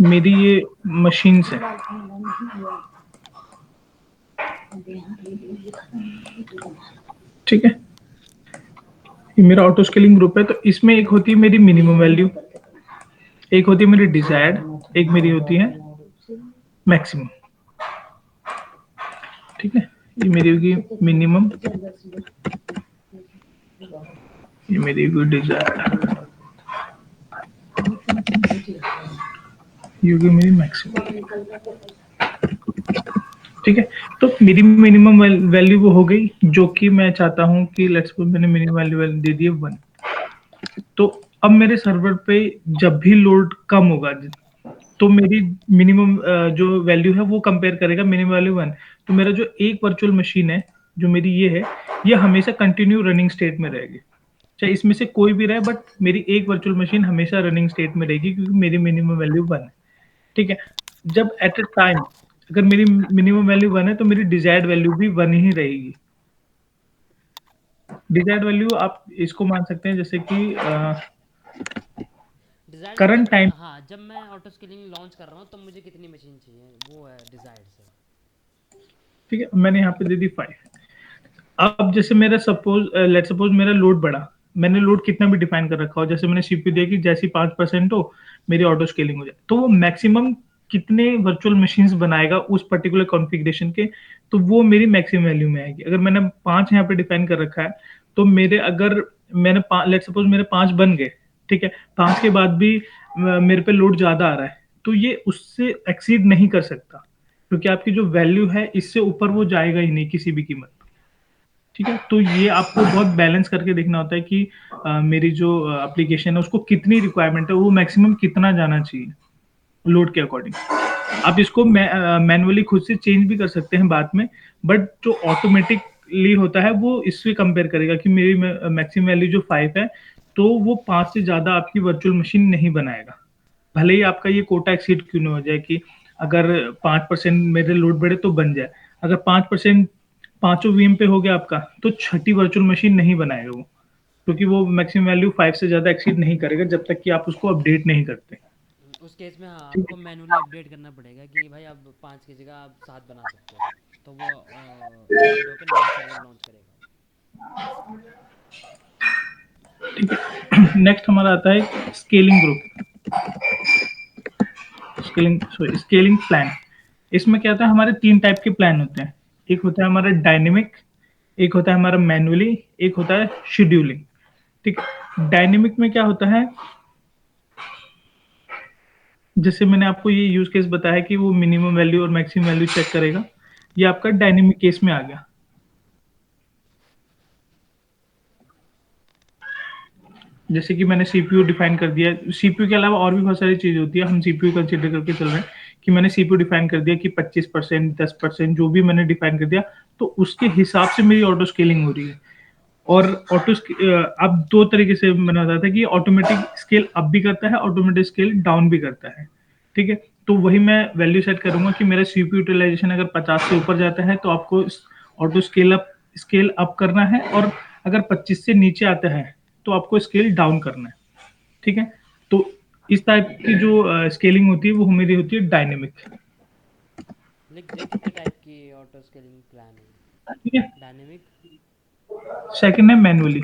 मेरी ये मशीन्स है, ठीक है, ये मेरा ऑटो स्केलिंग ग्रुप है। तो इसमें एक होती है मेरी मिनिमम वैल्यू, एक होती है मेरी डिजायर्ड, एक मेरी होती है मैक्सिमम। ठीक है, ये मेरी होगी मिनिमम, ये मेरी होगी डिजायर्ड, ये होगी मेरी मैक्सिमम। ठीक है, तो मेरी मिनिमम वैल्यू वो हो गई जो कि मैं चाहता हूं कि लेट्स सपोज मैंने मिनिमम वैल्यू दे दी है 1। तो अब मेरे सर्वर पे जब भी लोड कम होगा तो मेरी मिनिमम जो वैल्यू है वो कंपेयर करेगा मिनिमम वैल्यू 1। तो मेरा जो एक वर्चुअल मशीन है जो मेरी ये है, ये हमेशा कंटिन्यू रनिंग स्टेट में रहेगी, चाहे इसमें से कोई भी रहे, बट मेरी एक वर्चुअल मशीन हमेशा रनिंग स्टेट में रहेगी क्योंकि मेरी मिनिमम वैल्यू 1 है। ठीक है, जब एट अ टाइम अगर मेरी मिनिमम वैल्यू 1 है तो मेरी डिजायर्ड वैल्यू भी 1 ही रहेगी। डिजायर्ड वैल्यू आप इसको मान सकते हैं जैसे कि डिजायर्ड करंट टाइम। हाँ, जब मैं ऑटो स्केलिंग लॉन्च कर रहा हूँ तो मुझे कितनी मशीन चाहिए, वो है डिजायर्ड से। ठीक है, मैंने यहाँ पे दे दी 5। अब जैसे मेरा सपोज लेट सपोज मेरा लोड बढ़ा, मैंने लोड कितना भी डिफाइन कर रखा हो, जैसे मैंने CPU दिया कि जैसी 5% हो मेरी ऑटो स्केलिंग हो जाए, तो वो मैक्सिमम कितने वर्चुअल मशीन्स बनाएगा उस पर्टिकुलर कॉन्फ़िगरेशन के, तो वो मेरी मैक्सिमम वैल्यू में आएगी। अगर मैंने 5 यहाँ पे डिफाइन कर रखा है, तो मेरे अगर मैंने लेट सपोज मेरे 5 बन गए, ठीक है, 5 के बाद भी मेरे पे लोड ज्यादा आ रहा है, तो ये उससे एक्सीड नहीं कर सकता, क्योंकि आपकी जो वैल्यू है इससे ऊपर वो जाएगा ही नहीं किसी भी कीमत। ठीक है, तो ये आपको बहुत बैलेंस करके देखना होता है कि मेरी जो एप्लीकेशन है उसको कितनी रिक्वायरमेंट है, वो मैक्सिमम कितना जाना चाहिए लोड के अकॉर्डिंग। आप इसको मैनुअली खुद से चेंज भी कर सकते हैं बाद में, बट जो ऑटोमेटिकली होता है वो इससे कंपेयर करेगा कि मेरी मैक्सिमम वैल्यू जो 5 है, तो वो 5 से ज्यादा आपकी वर्चुअल मशीन नहीं बनाएगा, भले ही आपका ये कोटा एक्सीड क्यों ना हो जाए कि अगर 5% मेरे लोड बढ़े तो बन जाए। अगर 5% पांचों VM पे हो गया आपका, तो छठी वर्चुअल मशीन नहीं बनाएगा वो, क्योंकि वो मैक्सिमम वैल्यू 5 से ज्यादा एक्सीड नहीं करेगा जब तक कि आप उसको अपडेट नहीं करते। उस केस में हाँ, ठीक आपको मैनुअली अपडेट करना पड़ेगा कि भाई अब 5 की जगह आप 7 बना सकते हो, तो वो अपडेट होकर नया सर्वर लॉन्च करेगा। है, ठीक है। नेक्स्ट हमारा आता है स्केलिंग ग्रुप, स्केलिंग प्लान। इसमें क्या होता है, हमारे 3 टाइप के प्लान होते हैं। एक होता है हमारा डायनेमिक, एक होता है हमारा मैनुअली, एक होता है शेड्यूलिंग। ठीक, डायनेमिक में क्या होता है, जैसे मैंने आपको ये यूज केस बताया कि वो मिनिमम वैल्यू और मैक्सिमम वैल्यू चेक करेगा, ये आपका डायनेमिक केस में आ गया। जैसे कि मैंने CPU डिफाइन कर दिया, CPU के अलावा और भी बहुत सारी चीज होती है, हम CPU कंसिडर करके चल रहे हैं कि मैंने सीपीयू डिफाइन कर दिया कि 25%, 10% जो भी मैंने डिफाइन कर दिया, तो उसके हिसाब से मेरी ऑटो स्केलिंग हो रही है। और अब 2 तरीके से मैंने बताया था कि ऑटोमेटिक स्केल अप भी करता है, ऑटोमेटिक स्केल डाउन भी करता है, ठीक है? तो वही मैं वैल्यू सेट करूँगा कि मेरा सीपीयू यूटिलाइजेशन अगर 50 से ऊपर जाता है, तो आपको ऑटो स्केल अप करना है, और अगर 25 से नीचे आता है, तो आपको स्केल डाउन करना है, ठीक है? तो इस टाइप की जो स्केलिंग होती है, वो मेरी होती है डायनेमिक, लिख दे कितने टाइप की ऑटो स्केलिंग प्लान है। ठीक है? डायनेमिक, सेकंड है मैनुअली।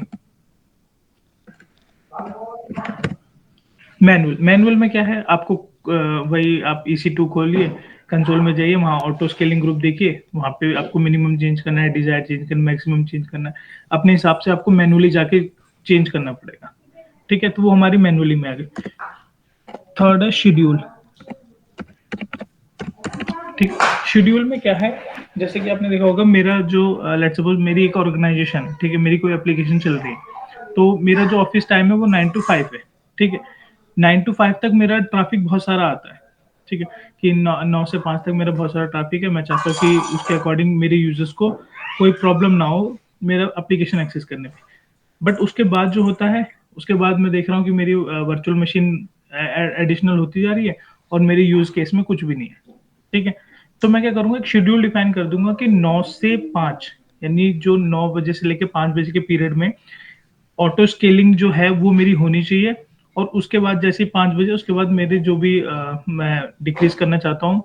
मैनुअल में क्या है, आपको वही आप EC2 खोलिए, कंसोल में जाइए, वहाँ ऑटो स्केलिंग ग्रुप देखिए, वहाँ पे आपको मिनिमम चेंज करना है, डिजायर चेंज करना है, मैक्सिमम चेंज करना है, अपने हिसाब से आपको मैनुअली जाके चेंज करना पड़ेगा, ठीक है? तो वो हमारी मैनुअली में आ गई। थर्ड है शेड्यूल, ठीक। शेड्यूल में क्या है, जैसे कि आपने देखा होगा, मेरा जो लेट्स सपोज मेरी एक ऑर्गेनाइजेशन, ठीक है, मेरी कोई एप्लीकेशन चल रही है, तो मेरा जो ऑफिस टाइम है वो 9 to 5 है, ठीक है? 9 to 5 तक मेरा ट्रैफिक बहुत सारा आता है, ठीक है? कि 9 से 5 तक मेरा बहुत सारा ट्रैफिक है, मैं चाहता हूँ कि उसके अकॉर्डिंग मेरे यूजर्स को कोई प्रॉब्लम ना हो मेरा एप्लीकेशन एक्सेस करने में। बट उसके बाद जो होता है, उसके बाद मैं देख रहा हूँ कि मेरी वर्चुअल मशीन एडिशनल होती जा रही है, और मेरे यूज केस में कुछ भी नहीं है, ठीक है? तो मैं क्या करूंगा, एक शेड्यूल डिफाइन कर दूंगा कि 9 से 5, यानी जो 9 बजे से लेके 5 बजे के पीरियड में ऑटो स्केलिंग जो है वो मेरी होनी चाहिए, और उसके बाद जैसे ही 5 बजे, उसके बाद मेरे जो भी मैं डिक्रीज करना चाहता हूँ,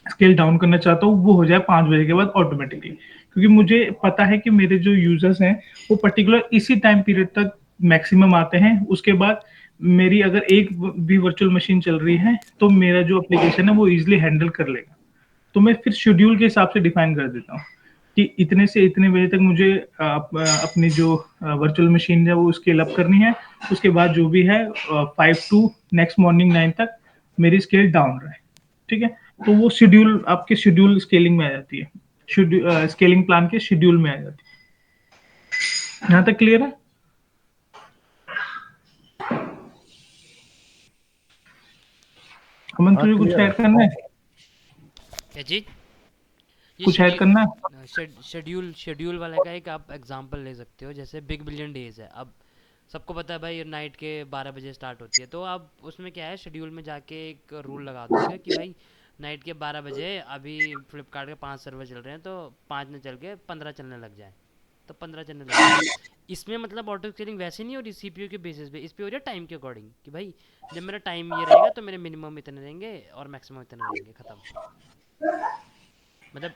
स्केल डाउन करना चाहता हूँ, वो हो जाए 5 बजे के बाद ऑटोमेटिकली, क्योंकि मुझे पता है कि मेरे जो यूजर्स हैं वो पर्टिकुलर इसी टाइम पीरियड तक मैक्सिमम आते हैं। उसके बाद मेरी अगर एक भी वर्चुअल मशीन चल रही है, तो मेरा जो एप्लीकेशन है वो इजिली हैंडल कर लेगा। तो मैं फिर शेड्यूल के हिसाब से डिफाइन कर देता हूँ कि इतने से इतने बजे तक मुझे अपनी जो वर्चुअल मशीन है वो स्केल अप करनी है, उसके बाद जो भी है 5 टू नेक्स्ट मॉर्निंग 9 तक मेरी स्केल डाउन रहे, ठीक है? तो वो शेड्यूल आपके शेड्यूल स्केलिंग में आ जाती है, स्केलिंग प्लान के शेड्यूल में आ जाती है। यहाँ तक क्लियर है? अमन, हाँ तुझे कुछ क्लियर है। ऐड करना है? क्या चीज? ये कुछ ऐड करना है? शेड्यूल शेड्यूल वाले का एक आप एग्जांपल ले सकते हो, जैसे बिग बिलियन डेज है। अब सबको पता है भाई नाइट के 12 बजे स्टार्ट होती है, तो आप उसमें क्या है, शेड्यूल में जाके एक रूल लगा दोगे कि भाई नाइट के 12 बजे अभी फ्लिपकार्ट के 5 सर्वर चल रहे हैं, तो 5 में चल के 15 चलने लग जाए, तो 15 चलने लग जाए। इसमें मतलब ऑटो स्केलिंग वैसे नहीं हो रही सीपीयू के बेसिस पे, इस पे हो रही है टाइम के अकॉर्डिंग, कि भाई जब मेरा टाइम ये रहेगा तो मेरे मिनिमम इतने रहेंगे और मैक्सिमम इतने रहेंगे, खत्म। मतलब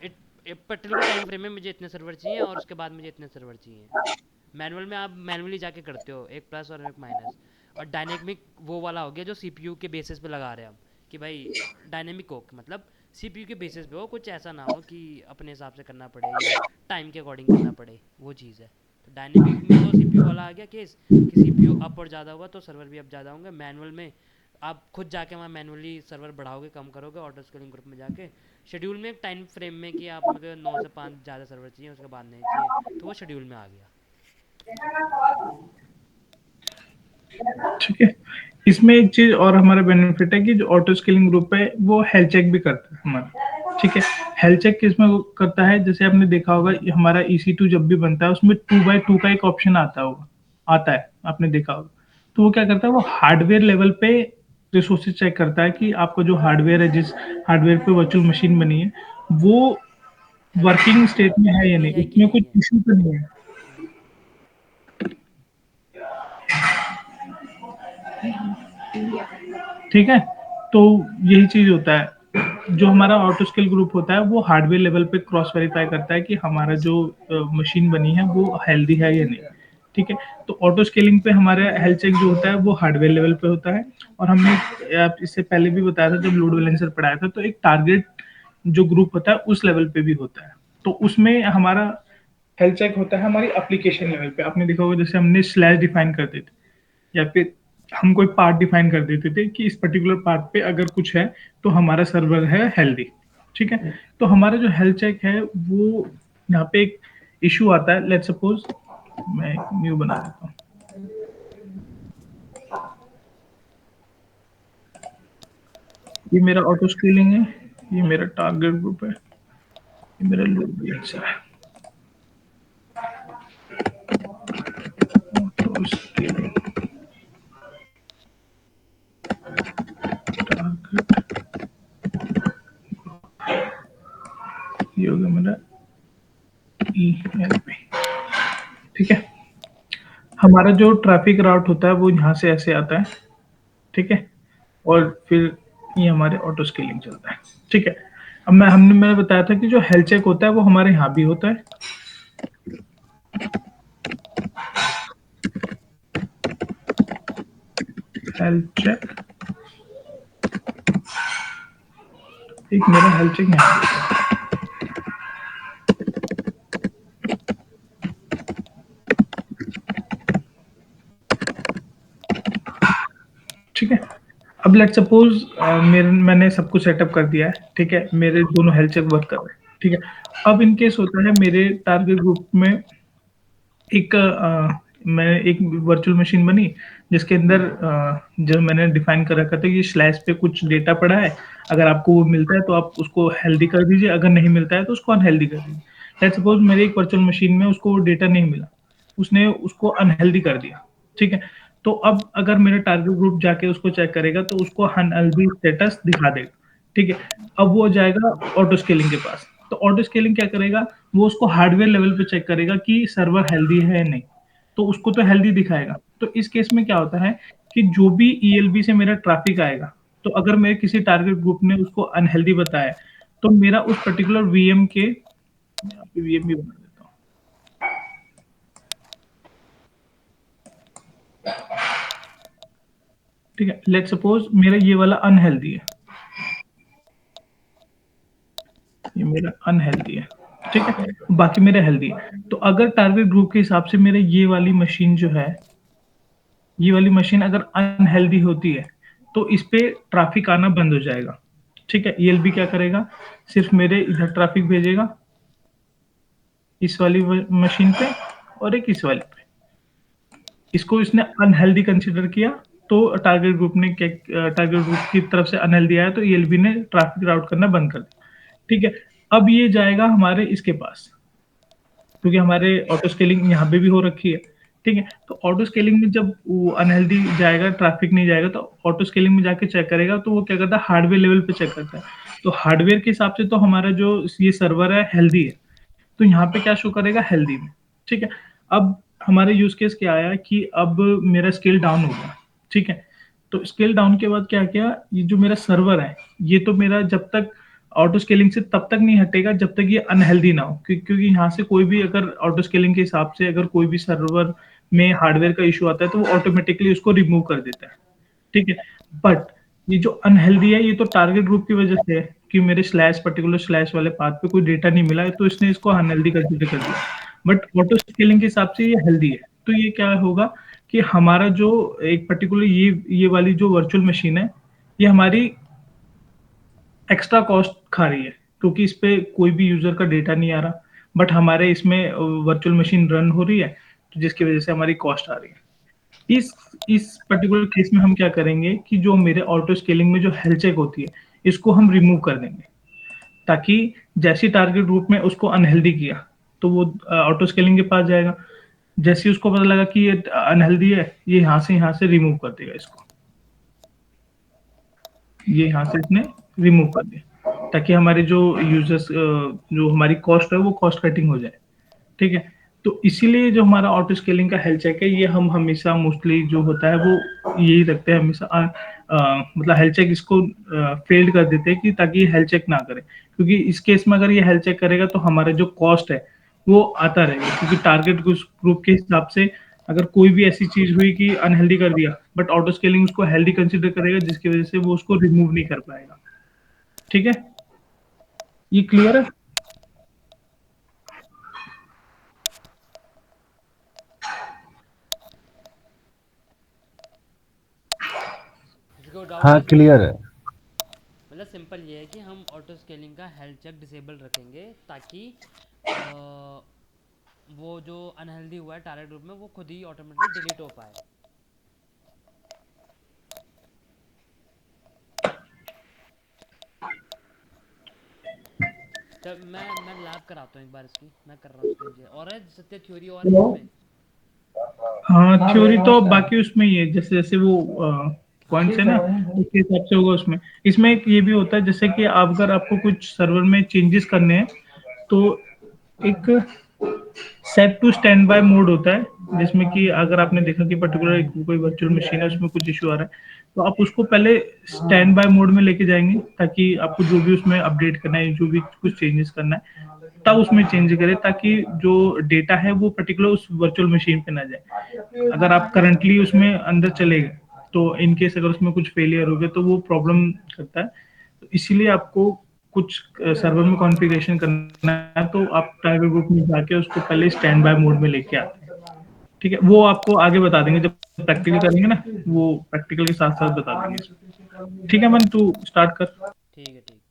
एक पर्टिकुलर टाइम फ्रेम में मुझे इतने सर्वर चाहिए और उसके बाद मुझे इतने सर्वर चाहिए। मैनुअल में आप मैनुअली जाके करते हो, एक प्लस और एक माइनस। और डायनेमिक वो वाला हो गया जो सीपीयू के बेसिस पे लगा रहे हैं हम, कि भाई डायनेमिक हो मतलब सीपीयू के बेसिस पे हो, कुछ ऐसा ना हो कि अपने हिसाब से करना पड़े या टाइम के अकॉर्डिंग करना पड़े, वो चीज़ है। तो डायनेमिक में तो सीपीयू वाला आ गया केस कि सीपीयू अप और ज़्यादा हुआ तो सर्वर भी अप ज़्यादा होंगे। मैनुअल में आप खुद जाके वहाँ मैनुअली सर्वर बढ़ाओगे कम करोगे ऑटो स्केलिंग ग्रुप में जाके। शेड्यूल में एक टाइम फ्रेम में कि आप मुझे 9 से 5 ज़्यादा सर्वर चाहिए, उसके बाद नहीं चाहिए, तो वो शेड्यूल में आ गया। ठीक है। इसमें एक चीज और हमारा बेनिफिट है कि जो ऑटो स्केलिंग ग्रुप है वो हेल्थ चेक भी करता है हमारा, ठीक है? हेल्थ चेक किसमें वो करता है, जैसे आपने देखा होगा हमारा EC2 जब भी बनता है उसमें 2x2 का एक ऑप्शन आता है, आपने देखा होगा। तो वो क्या करता है, वो हार्डवेयर लेवल पे रिसोर्सेज चेक करता है कि आपका जो हार्डवेयर है, जिस हार्डवेयर पे वर्चुअल मशीन बनी है, वो वर्किंग स्टेट में है या हेल्दी नहीं, है कि उसमें कुछ नहीं है। इशू तो नहीं है, हम्म, ठीक है? तो यही चीज होता है, जो हमारा ऑटो स्केल ग्रुप होता है वो हार्डवेयर लेवल पे क्रॉस वेरीफाई करता है कि हमारा जो मशीन बनी है वो हेल्दी है या नहीं, ठीक है? तो ऑटो स्केलिंग पे हमारा हेल्थ चेक जो होता है वो हार्डवेयर लेवल पे होता है। और हमने आप इससे पहले भी बताया था जब लोड बैलेंसर पढ़ाया था, तो एक टारगेट जो ग्रुप होता है उस लेवल पे भी होता है। तो उसमें हमारा हेल्थ चेक होता है हमारी एप्लीकेशन लेवल पे। आपने देखा होगा जैसे हमने स्लैश डिफाइन करते थे, या फिर हम कोई पार्ट डिफाइन कर देते थे कि इस पर्टिकुलर पार्ट पे अगर कुछ है तो हमारा सर्वर है हेल्दी, ठीक है? तो हमारा जो हेल्थ चेक है वो यहाँ पे एक इशू आता है। लेट्स सपोज मैं एक न्यू बना देता हूँ, ये मेरा ऑटो स्केलिंग है, ये मेरा टारगेट ग्रुप है, ये मेरा लोड बैलेंसर है। ऑटो स्केलिंग टारगेट, ये हो गया मेरा ELP। ठीक है, हमारा जो ट्रैफिक राउट होता है वो यहाँ से ऐसे आता है, ठीक है, और फिर ये हमारे ऑटो स्केलिंग चलता है। ठीक है, अब मैंने बताया था कि जो हेल्थ चेक होता है वो हमारे यहाँ भी होता है। हेल्थ चेक, एक मेरा हेल्थ चेक यहाँ पे होता है। ठीक है, अब लेट सपोज मैंने सब कुछ सेटअप कर दिया है, ठीक है, मेरे दोनों हेल्थ चेक वर्क कर रहे हैं, ठीक है। अब इन केस होता है मेरे टारगेट ग्रुप में एक मैं एक वर्चुअल मशीन बनी जिसके अंदर जो मैंने डिफाइन कर रखा था कि स्लैश पे कुछ डेटा पड़ा है, अगर आपको वो मिलता है तो आप उसको हेल्दी कर दीजिए, अगर नहीं मिलता है तो उसको अनहेल्दी कर दीजिए। लेट सपोज मेरे एक वर्चुअल मशीन में उसको वो डेटा नहीं मिला, उसने उसको अनहेल्दी कर दिया, ठीक है। तो अब अगर मेरा टारगेट ग्रुप जाके उसको चेक करेगा तो उसको अनहेल्दी स्टेटस दिखा देगा, ठीक है। अब वो जाएगा ऑटो स्केलिंग के पास, तो ऑटो स्केलिंग क्या करेगा, वो उसको हार्डवेयर लेवल पे चेक करेगा कि सर्वर हेल्दी है या नहीं, तो उसको तो हेल्दी दिखाएगा। तो इस केस में क्या होता है कि जो भी ELB से मेरा ट्रैफिक आएगा, तो अगर मेरे किसी टारगेट ग्रुप ने उसको अनहेल्दी बताया, तो मेरा उस पर्टिकुलर VM के, यहाँ पे VM भी बना देता हूँ, ठीक है। लेट सपोज मेरा ये वाला अनहेल्दी है, ये मेरा अनहेल्दी है, ठीक है, बाकी मेरा हेल्दी है। तो अगर टारगेट ग्रुप के हिसाब से मेरे ये वाली मशीन जो है, ये वाली मशीन अगर अनहेल्दी होती है तो इस पे ट्रैफिक आना बंद हो जाएगा, ठीक है। ELB क्या करेगा, सिर्फ मेरे इधर ट्रैफिक भेजेगा, इस वाली मशीन पे और एक इस वाली पे। इसको इसने अनहेल्दी कंसीडर किया, तो टारगेट ग्रुप की तरफ से अनहेल्दी आया तो ELB ने ट्रैफिक राउट करना बंद कर दिया, ठीक है। अब ये जाएगा हमारे इसके पास, क्योंकि हमारे ऑटो स्केलिंग यहाँ पे भी हो रखी है, ठीक है। तो ऑटो स्केलिंग में जब वो अनहेल्दी जाएगा, ट्रैफिक नहीं जाएगा, तो ऑटो स्केलिंग में जाके चेक करेगा, तो वो क्या करता है, हार्डवेयर लेवल पे चेक करता है। तो हार्डवेयर के हिसाब से तो हमारा जो ये सर्वर है हेल्दी है, तो यहाँ पे क्या शो करेगा, हेल्दी में, ठीक है। अब हमारे यूज केस क्या आया कि अब मेरा स्केल डाउन हो गया, ठीक है। तो स्केल डाउन के बाद क्या किया, ये जो मेरा सर्वर है, ये तो मेरा जब तक ऑटो स्केलिंग से तब तक नहीं हटेगा जब तक ये अनहेल्दी ना हो, क्योंकि यहाँ से कोई भी अगर ऑटो स्केलिंग के हिसाब से अगर कोई भी सर्वर में हार्डवेयर का इशू आता है तो वो ऑटोमेटिकली उसको रिमूव कर देता है, ठीक है। बट ये जो अनहेल्दी है, ये तो टारगेट ग्रुप की वजह से है कि मेरे स्लैश पर्टिकुलर स्लैश वाले पाथ पे कोई डेटा नहीं मिला है, तो इसने इसको अनहेल्दी कंसीडर कर दिया। बट ऑटो स्केलिंग के हिसाब से ये हेल्दी है, तो ये क्या होगा कि हमारा जो एक पर्टिकुलर ये वाली जो वर्चुअल मशीन है, ये हमारी एक्स्ट्रा कॉस्ट खा रही है, क्योंकि इस पे कोई भी यूजर का डेटा नहीं आ रहा, बट हमारे इसमें वर्चुअल मशीन रन हो रही है, तो जिसकी वजह से हमारी कॉस्ट आ रही है। इस इस पर्टिकुलर केस में हम क्या करेंगे कि जो मेरे ऑटो स्केलिंग में जो हेल्थ चेक होती है, इसको हम रिमूव कर देंगे, ताकि जैसी टारगेट ग्रुप में उसको अनहेल्दी किया, तो वो ऑटो स्केलिंग के पास जाएगा, जैसे ही उसको पता लगा कि ये अनहेल्दी है, ये यहाँ से रिमूव कर देगा इसको, ये यहाँ से इसने रिमूव कर दिया, ताकि हमारे जो यूजर्स जो हमारी कॉस्ट है वो कॉस्ट कटिंग हो जाए, ठीक है। तो इसीलिए जो हमारा ऑटो स्केलिंग का हेल्थ चेक है, ये हम हमेशा मोस्टली जो होता है वो यही रखते हैं हमेशा, मतलब हेल्थ चेक इसको फेल्ड कर देते हैं कि ताकि ये हेल्थ चेक ना करे, क्योंकि इस केस में अगर ये हेल्थ चेक करेगा तो हमारा जो कॉस्ट है वो आता रहेगा, क्योंकि टारगेट ग्रुप के हिसाब से अगर कोई भी ऐसी चीज हुई कि अनहेल्दी कर दिया, बट ऑटो स्केलिंग उसको हेल्दी कंसिडर करेगा, जिसकी वजह से वो उसको रिमूव नहीं कर पाएगा, ठीक है। ये क्लियर है? किसी को डाउट हाँ है इसमें? क्लियर है। मतलब सिंपल ये है कि हम ऑटो स्केलिंग का हेल्थ चेक डिसेबल रखेंगे, ताकि वो जो अनहेल्दी हुआ है टारगेट ग्रुप में वो खुद ही ऑटोमेटिकली डिलीट हो पाए। तब मैं लैब कराता हूँ एक बार इसकी, मैं कर रहा हूँ स्क्रीन शेयर। और है सत्य थ्योरी और है इसमें? हाँ, थ्योरी तो बाकी उसमें ही है, जैसे जैसे वो पॉइंट्स है ना, उसके हिसाब से होगा उसमें। इसमें एक ये भी होता है, जैसे कि आप अगर आपको कुछ सर्वर में चेंजेस करने हैं, तो एक set to standby mode होता है, जिसमें कि अगर आपने देखा कि पर्टिकुलर कोई वर्चुअल मशीन है, उसमें कुछ इशू आ रहा है, तो आप उसको पहले स्टैंड बाय मोड में लेके जाएंगे, ताकि आपको जो भी उसमें अपडेट करना है, जो भी कुछ चेंजेस करना है, तब उसमें चेंज करें, ताकि जो डेटा है वो पर्टिकुलर उस वर्चुअल मशीन पे ना जाए। अगर आप करंटली उसमें अंदर चले गए, तो इन केस अगर उसमें कुछ फेलियर हो गया, तो वो प्रॉब्लम करता है। तो इसीलिए आपको कुछ सर्वर में कॉन्फ़िगरेशन करना है, तो आप टाइगर ग्रुप में जाके उसको पहले स्टैंड बाय मोड में लेके आते हैं। ठीक है, वो आपको आगे बता देंगे जब प्रैक्टिकल करेंगे ना, वो प्रैक्टिकल के साथ साथ बता देंगे। ठीक है मन, तू स्टार्ट कर। ठीक है, ठीक ठीक।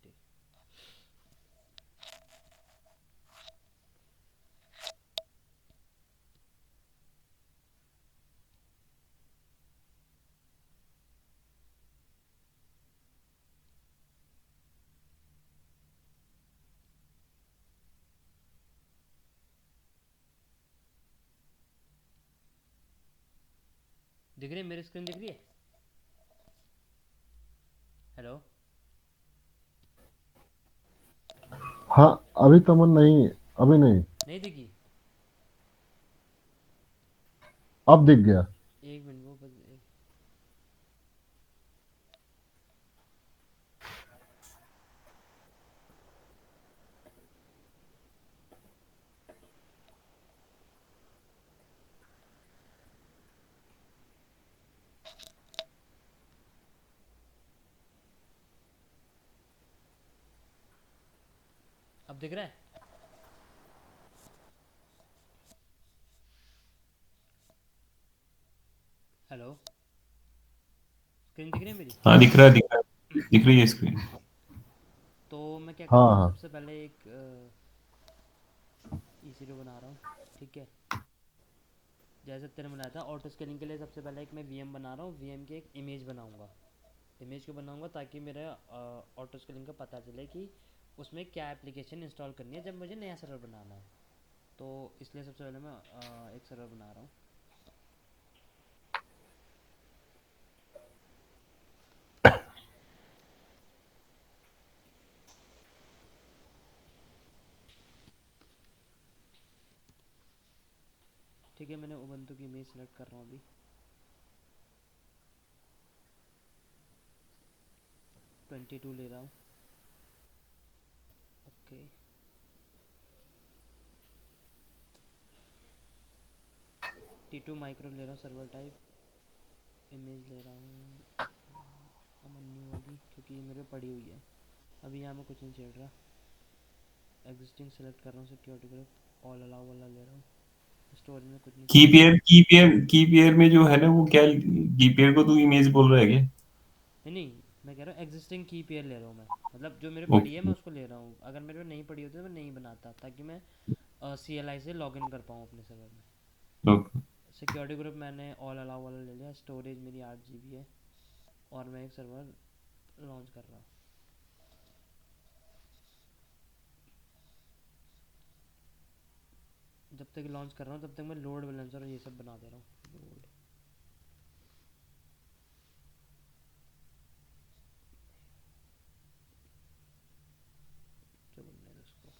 दिख रही है मेरी स्क्रीन, दिख रही है? हेलो? हाँ, अभी तो मन नहीं, अभी नहीं। नहीं दिखी? अब दिख गया। एक मिनट, वो बस एक। अब दिख रहा है? हेलो? स्क्रीन दिख रही है मेरी? हाँ, दिख रहा है, दिख रहा है, दिख रही है स्क्रीन। तो मैं क्या कर हाँ रहा हूँ, हाँ। सबसे पहले एक E0 बना रहा हूँ। ठीक है, जैसे तेरे बनाया था ऑटो स्केलिंग के लिए, सबसे पहले एक मैं वीएम बना रहा हूँ। वीएम की एक इमेज बनाऊंगा। इमेज को बनाऊंगा ताकि मेरा ऑटो स्केलिंग का पता चले कि उसमें क्या एप्लीकेशन इंस्टॉल करनी है जब मुझे नया सर्वर बनाना है। तो इसलिए सबसे पहले मैं एक सर्वर बना रहा हूँ। ठीक है, मैंने उबंटू की इमेज सेलेक्ट कर रहा हूँ अभी। ट्वेंटी टू ले रहा हूँ। ओके, T2 माइक्रो ले रहा हूँ। सर्वर टाइप इमेज ले रहा हूँ अमन्यू वाली, क्योंकि ये मेरे पे पड़ी हुई है। अभी यहाँ में कुछ नहीं चल रहा। एग्जिस्टिंग सेलेक्ट कर रहा हूँ। सिक्योरिटी ग्रुप ऑल अलाउ वाला ले रहा हूँ। स्टोरेज में कुछ नहीं की चल रहा। पेयर की पेयर की पेयर में जो है ना, वो क्या की पेयर को तू इमेज बोल रहा है क्या? नहीं नहीं, मैं कह रहा हूँ एग्जिस्टिंग की पेयर ले रहा हूँ मैं। मतलब जो मेरे पड़ी है मैं ओके, उसको ले रहा हूँ। अगर मेरे पे नहीं पड़ी होती तो मैं नहीं बनाता, ताकि मैं CLI से लॉगिन कर पाऊँ अपने सर्वर में। ओके। सिक्योरिटी ग्रुप मैंने ऑल अलाउ वाला ले लिया। स्टोरेज मेरी 8 GB है। और मैं एक सर्वर लॉन्च कर रहा हूँ। जब तक लॉन्च कर रहा हूँ तब तक मैं लोड बैलेंसर और ये सब बना दे रहा हूँ। लोड क्या बोलना है उसको,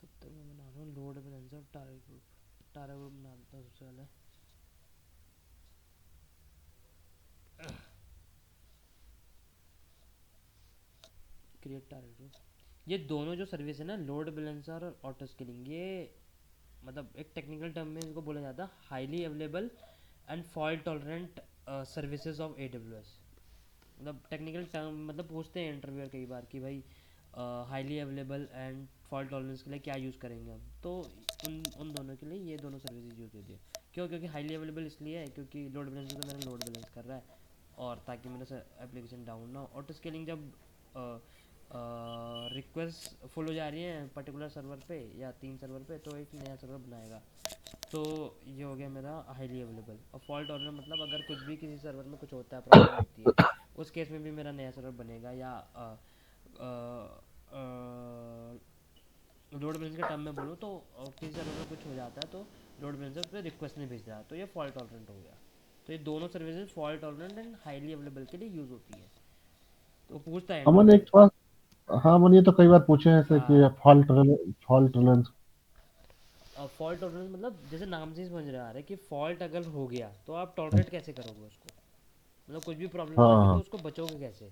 तब तक मैं बना रहा हूँ लोड बैलेंसर। टारगेट ग्रुप बना देता हूँ सबसे पहले। Create target group. ये दोनों जो सर्विस है ना, लोड बैलेंसर और ऑटो स्केलिंग, ये मतलब एक टेक्निकल टर्म में इसको बोला जाता है highly available and fault tolerant services of AWS। मतलब टेक्निकल टर्म, मतलब पूछते हैं इंटरव्यूअर कई बार कि भाई highly available and fault tolerance के लिए क्या यूज़ करेंगे हम। तो उन उन दोनों के लिए ये दोनों सर्विसेज यूज़ होती है। क्यों? क्योंकि हाईली अवेलेबल इसलिए है क्योंकि लोड बैलेंस तो मेरा लोड बैलेंस कर रहा है, और ताकि मेरा एप्लीकेशन डाउन ना हो। ऑटो स्केलिंग जब रिक्वेस्ट फुल हो जा रही है पर्टिकुलर सर्वर पे या 3 सर्वर पे, तो एक नया सर्वर बनाएगा। तो ये हो गया मेरा हाईली अवेलेबल। और फॉल्ट टॉलरेंट मतलब अगर कुछ भी किसी सर्वर में कुछ होता है, प्रॉब्लम होती है, उस केस में भी मेरा नया सर्वर बनेगा, या लोड बैलेंस के टर्म में बोलूँ तो किसी सर्वर में कुछ हो जाता है तो लोड बैलेंसर पे रिक्वेस्ट नहीं भेज रहा, तो ये फॉल्ट टॉलरेंट हो गया। तो ये दोनों services fault tolerant and highly available के लिए यूज़ होती है। तो पूछता है अमन एक थोड़ा, हाँ अमन ये तो कई बार पूछे हैं ऐसे कि हाँ, फॉल्ट टॉलरेंस। फॉल्ट टॉलरेंस मतलब जैसे नाम से ही समझ रहे आ रहा है कि फॉल्ट अगर हो गया तो आप टॉलरेट कैसे करोगे उसको, मतलब कुछ भी प्रॉब्लम आ गई तो हाँ उसको बचोगे कैसे।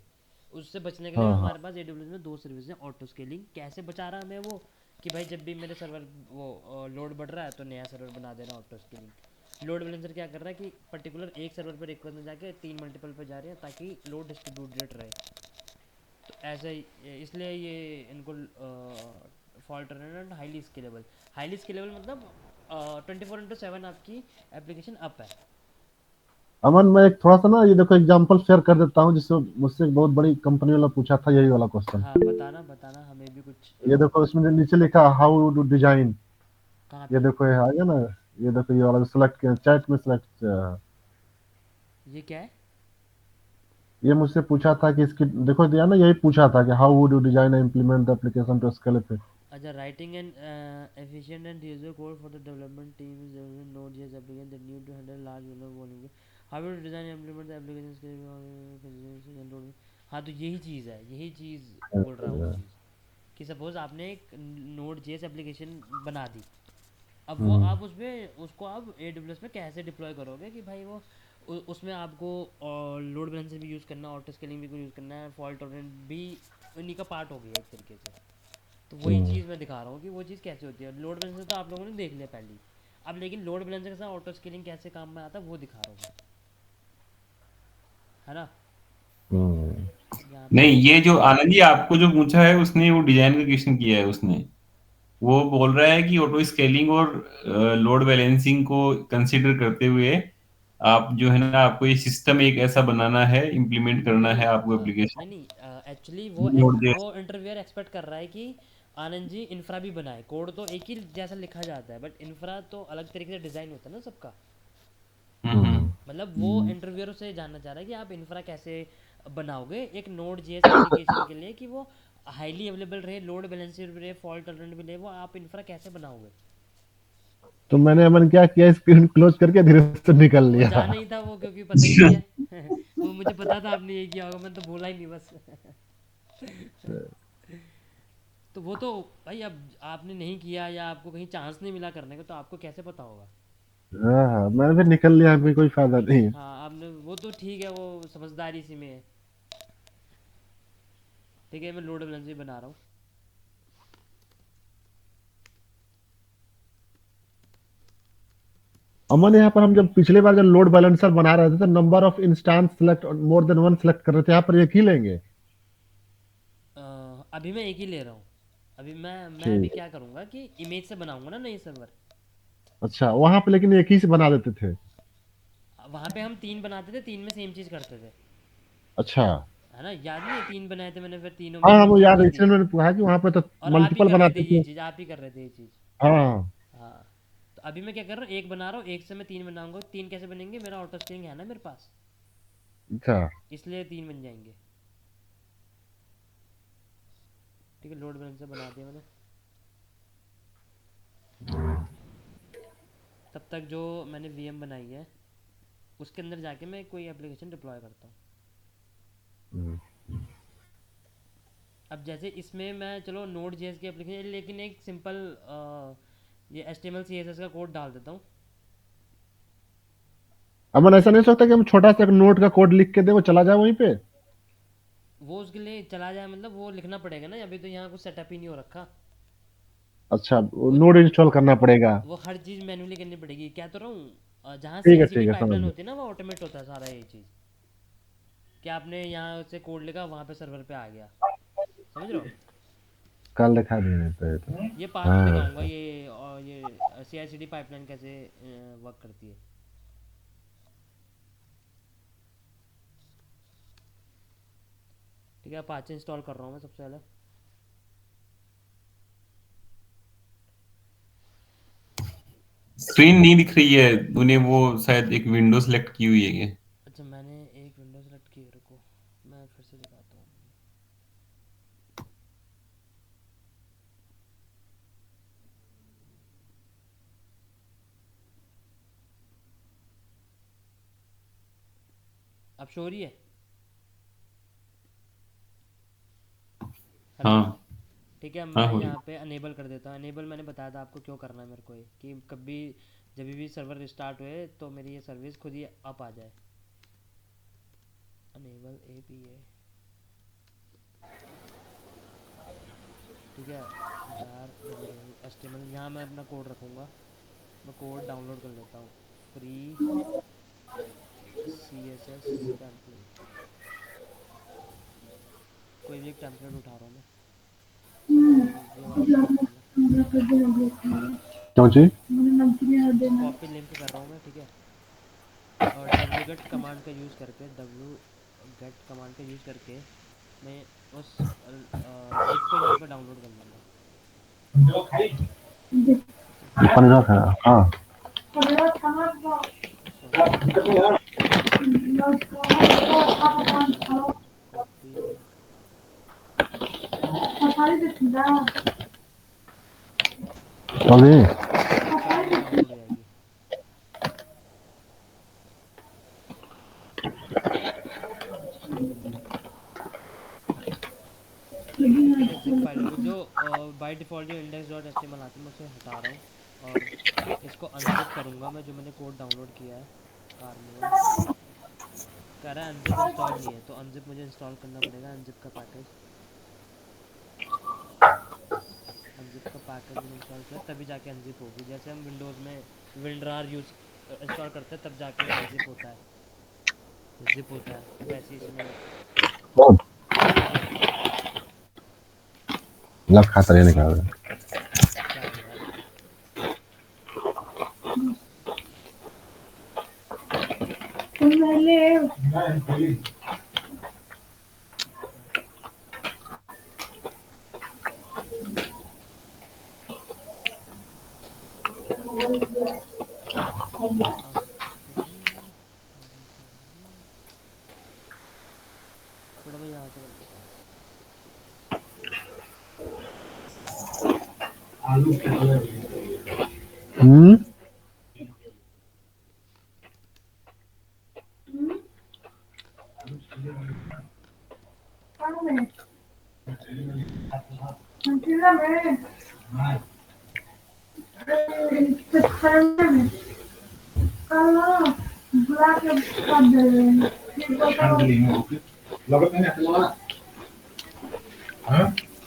उससे बचने के लिए हाँ हाँ हमारे पास AWS में दो सर्विस हैं। ऑटो स्केलिंग कैसे बचा रहा हमें वो, कि भाई जब भी मेरे सर्वर वो लोड बढ़ रहा है तो नया सर्वर बना देना ऑटो स्केलिंग। लोड बैलेंसर क्या कर रहा है कि पर्टिकुलर एक सर्वर पर रिक्वेस्ट में जाके 3 मल्टीपल पे जा रहे हैं ताकि लोड डिस्ट्रीब्यूटेड रहे। तो ऐसे ही इसलिए ये इनको फॉल्ट टॉलरेंट हाईली स्केलेबल मतलब 24/7 आपकी एप्लीकेशन अप है। अमन मैं एक थोड़ा सा ना ये देखो एग्जांपल शेयर कर देता हूँ, जिससे मुझसे एक बहुत बड़ी कंपनी वाला पूछा था यही वाला क्वेश्चन। हाँ, बताना बताना हमें भी कुछ। ये देखो इसमें जो नीचे लिखा हाउ टू डिजाइन, कहाँ ये पे? देखो ये आ गया ना, ये देखो ये वाला सिलेक्ट किया चैट में सिलेक्ट। ये क्या है? ये मुझसे पूछा था कि इसकी देखो दिया ना, यही पूछा था कि how would you design and implement the application to scale it. अच्छा, writing and efficient and user code for the development team is using Node.js application that need to handle large volume. How will you design and implement the applications के हाँ, तो यही चीज़ है, यही चीज़ बोल रहा हूँ मैं चीज़, कि सपोज आपने एक Node.js एप्लीकेशन बना दी। अब वो आप उसको आप AWS में कैसे डिप्लॉय करोगे कि भाई वो उसमें आपको लोड बैलेंसर भी यूज़ करना है, ऑटो स्केलिंग भी यूज़ करना है, फॉल्ट टॉलरेंट भी उन्हीं का पार्ट हो गया एक तरीके से। तो वही चीज़ मैं दिखा रहा हूँ कि वो चीज़ कैसे होती है। लोड बैलेंसर तो आप लोगों ने देख लिया पहले ही, अब लेकिन लोड बैलेंसर के साथ ऑटो स्केलिंग कैसे काम में आता है वो दिखा रहा हूँ मैं, है ना। यहाँ पे नहीं, ये जो आनंद जी आपको जो पूछा है उसने वो डिजाइन का क्वेश्चन किया है उसने। वो बोल रहा है कि ऑटो स्केलिंग और लोड बैलेंसिंग को कंसीडर करते हुए आप जो है ना, आपको ये सिस्टम एक ऐसा बनाना है, इम्प्लीमेंट करना है आपको नहीं एप्लीकेशन। नहीं, एक्चुअली नोड वो इंटरव्यूअर एक्सपेक्ट कर रहा है कि आनंद जी इंफ्रा भी बनाए। कोड तो एक ही जैसा लिखा जाता है, बट इंफ्रा तो अलग तरीके से डिज़ाइन होता है ना सबका। मतलब वो इंटरव्यूअर से जानना चाह रहा है कि आप इंफ्रा कैसे बनाओगे एक नोड जेएस एप्लीकेशन के लिए, कि वो हाईली अवेलेबल रहे, लोड बैलेंसर भी रहे, फॉल्ट टॉलरेंट भी रहे, वो आप इंफ्रा कैसे बनाओगे। तो मैंने अमन क्या किया, स्क्रीन क्लोज करके धीरे से निकल वो लिया। जाना ही था वो, क्योंकि पता ही नहीं है वो मुझे पता था आपने ये किया होगा, मैं तो बोला ही नहीं बस तो वो तो भाई अब आपने नहीं किया या आपको कहीं चांस नहीं मिला करने का, तो आपको कैसे पता होगा। हाँ हाँ, मैंने फिर निकल लिया, अभी कोई फायदा नहीं है। हाँ, आपने वो तो ठीक है, वो समझदारी सी में है। ठीक है, मैं लोड बैलेंसर बना रहा हूँ। अमन यहाँ पर हम जब पिछले बार जब लोड बैलेंसर बना रहे थे तो number of instance select more than one select कर रहे थे, यहाँ पर एक ही लेंगे। अभी मैं एक ही ले रहा हूँ। अभी मैं अभी ठीक। क्या करूँगा कि इमेज से बनाऊंगा ना नई सर्वर। अच्छा वहां पे लेकिन एक ही से बना देते थे। वहाँ पे हम 3 बनाते थे, 3 में सेम चीज़ करते थे, अच्छा। है ना। याद नहीं है, 3 बनाए थे मैंने, फिर तीनों में हाँ हाँ, सेम वो चीज़ याद कर है, दी। इसलिए मैंने पूछा कि वहां पे तो और आप ही मल्टीपल कर रहे थे बनाते ये थे। चीज़, आप ही कर रहे थे ये चीज़। हाँ। हाँ, तो अभी मैं क्या कर रहा हूँ, एक बना रहा हूँ, एक से मैं 3 बनाऊंगा। 3 कैसे बनेंगे, मेरा ऑटो स्केलिंग है ना मेरे पास, अच्छा। इसलिए 3 बन जाएंगे। ठीक है, लोड बैलेंसर बना दिया मैंने। तब तक जो मैंने VM बनाई है उसके अंदर जाके मैं कोई एप्लीकेशन डिप्लॉय करता हूँ। अब जैसे इसमें मैं चलो नोड जेएस की एप्लीकेशन, लेकिन एक सिंपल ये HTML CSS का कोड डाल देता हूँ। अमन ऐसा नहीं सोचता कि हम छोटा सा एक नोट का कोड लिख के दे वो चला जाए वहीं पे। वो उसके लिए चला जाए मतलब वो लिखना पड़ेगा ना, अभी तो यहाँ कुछ सेटअप ही नहीं हो रखा। अच्छा वो नोड इंस्टॉल करना पड़ेगा। वो हर चीज़ मैन्युअली करनी पड़ेगी। क्या तो रहा हूँ, जहाँ ठीक CI/CD है समझ पाइपलाइन गया। होती है ना, वो ऑटोमेट होता है सारा ये चीज़। कि आपने यहाँ से कोड लिखा, वहाँ पे सर्वर पे आ गया, समझ रहे हो। कल दिखा दिए तो ये तो। ये पाथ में दिखाऊंगा हाँ। ये, और ये CI/CD पाइपलाइन कैसे वर्क करती है। ठीक है, अपाचे इंस्टॉल कर रहा हूँ मैं सबसे पहले। स्क्रीन नहीं दिख रही है, उन्हें वो शायद एक विंडो सेलेक्ट की हुई है। अच्छा, मैंने एक विंडो सेलेक्ट की, रुको। अब शो हो रही है? हेलो। हाँ ठीक है, हाँ मैं हो रही। यहाँ पे अनेबल कर देता हूँ। अनेबल मैंने बताया था आपको क्यों करना है मेरे को, ये कि कभी जब भी सर्वर रिस्टार्ट हुए तो मेरी ये सर्विस खुद ही अप आ जाए। अनेबल APA, ठीक है। जार HTML, यहाँ मैं अपना कोड रखूँगा। मैं कोड डाउनलोड कर लेता हूँ, फ्री CSS टेम्पलेट। कोई भी एक टेम्पलेट उठा रहा हूँ मैं, ये वाला उठा लेता हूँ मैं। क्यों जी? कॉपी लिंक कर रहा हूँ मैं, ठीक है। और wget कमांड का यूज़ करके, wget कमांड का यूज़ करके मैं उस जिप को यहाँ पे डाउनलोड कर लूँगा। पानी रख है, हाँ। Sorry, copy link. चलिए। चलो ये डाउनलोड हो जाएगी। ठीक है, जिप फाइल होगी जो बाय डिफ़ॉल्ट जो index.html आती है, मैं उसे हटा रहा हूँ और इसको अनजिप करूँगा मैं, जो मैंने कोड डाउनलोड किया है। कार्निवल कह रहा है अनजिप इंस्टॉल नहीं है, तो अनजिप मुझे इंस्टॉल करना पड़ेगा। अनजिप का पैकेज, अनजिप का पैकेज मैंने इंस्टॉल किया तभी जाके अनजिप होगी। जैसे हम विंडोज़ में विंडरार यूज़ इंस्टॉल करते हैं तब जाके वो अनजिप होता है, जिप होता है, वैसे इसमें बहुत ये होगा। लग खाता रहने का। क्या है यार? थोड़ा मैं यहाँ से कर देता हूँ। हम्म।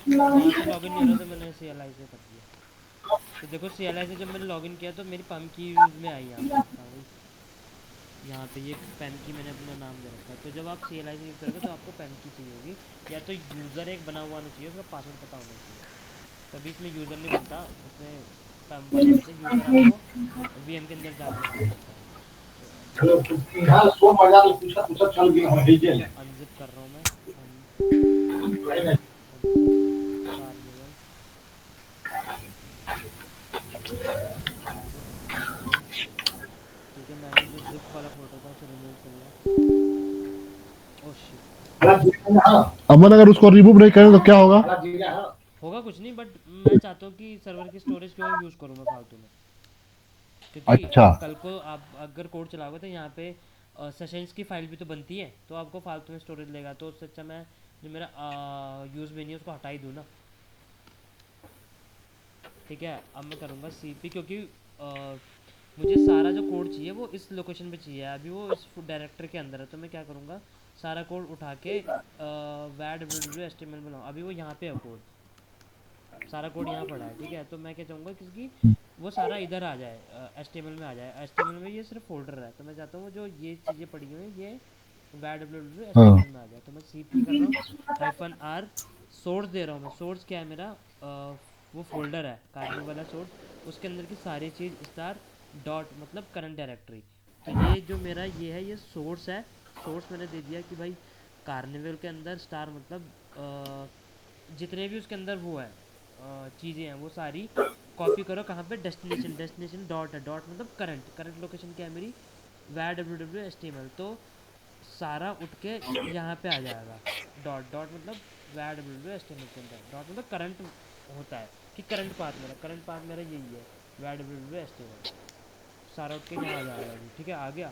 यहाँ से लॉगिन नहीं हो रहा तो मैंने CLI से कर दिया। तो देखो CLI से जब मैंने लॉगिन किया तो मेरी पम की यूज़ में आई यहाँ पे। हाँ भाई, यहाँ पे ये पैम की मैंने अपना नाम दे रखा है। तो जब आप CLI से यूज़ करोगे तो आपको पैम की चाहिए होगी, या तो यूज़र एक बना हुआ आना चाहिए, उसका पासवर्ड पता होना चाहिए। तभी इसमें यूज़र नहीं बनता, उसमें पैम वाले बनते हैं। यूज़र आपको VM के अंदर जाके बनाना पड़ता है। तो ठीक है, अनजिप कर रहा हूँ मैं। Unzip carnival, unzip carnival. ठीक है, मैंने जो जिप वाला फोल्डर था उसे रिमूव कर लिया। Oh shit. अमन अगर उसको रिमूव नहीं करें तो क्या होगा? होगा कुछ नहीं, बट मैं चाहता हूँ कि सर्वर की स्टोरेज क्यों यूज़ करूँ मैं फालतू में, क्योंकि अच्छा। कल को आप अगर कोड चलाओगे तो यहाँ पे सेशंस की फाइल भी तो बनती है, तो आपको फालतू में स्टोरेज लेगा। तो उससे अच्छा मैं जो मेरा यूज़ भी नहीं है उसको हटा ही दूँ ना। ठीक है, अब मैं करूँगा CP, क्योंकि मुझे सारा जो कोड चाहिए वो इस लोकेशन पे चाहिए। अभी वो इस डायरेक्टर के अंदर है, तो मैं क्या करूँगा, सारा कोड उठा के वैड HTML बनाऊँ। अभी वो यहाँ पे है कोड, सारा कोड यहाँ पड़ा है। ठीक है, तो मैं क्या चाहूँगा क्योंकि वो सारा इधर आ जाए, HTML में आ जाए। HTML में ये सिर्फ फोल्डर है, तो मैं चाहता हूँ जो ये चीज़ें पड़ी हुई हैं ये हाँ। HTML में आ जाए। तो मैं CP कर रहा हूँ -R, सोर्स दे रहा हूँ मैं। सोर्स क्या है मेरा, वो फोल्डर है कार्निवल वाला सोर्स, उसके अंदर की सारी चीज़ स्टार डॉट मतलब करंट डायरेक्टरी। तो ये जो मेरा ये है, ये सोर्स है। सोर्स मैंने दे दिया कि भाई कार्निवल के अंदर स्टार मतलब जितने भी उसके अंदर वो है चीज़ें हैं वो सारी कॉपी करो। कहाँ पे, डेस्टिनेशन, डेस्टिनेशन डॉट है, डॉट मतलब करंट, करंट लोकेशन क्या है मेरी, www.html। तो सारा उठ के यहाँ पे आ जाएगा। डॉट डॉट मतलब www.html के अंदर, डॉट मतलब करंट होता है कि करंट पाथ मेरा यही है, www.html। सारा उठ के यहाँ आ जाएगा अभी। ठीक है, आ गया।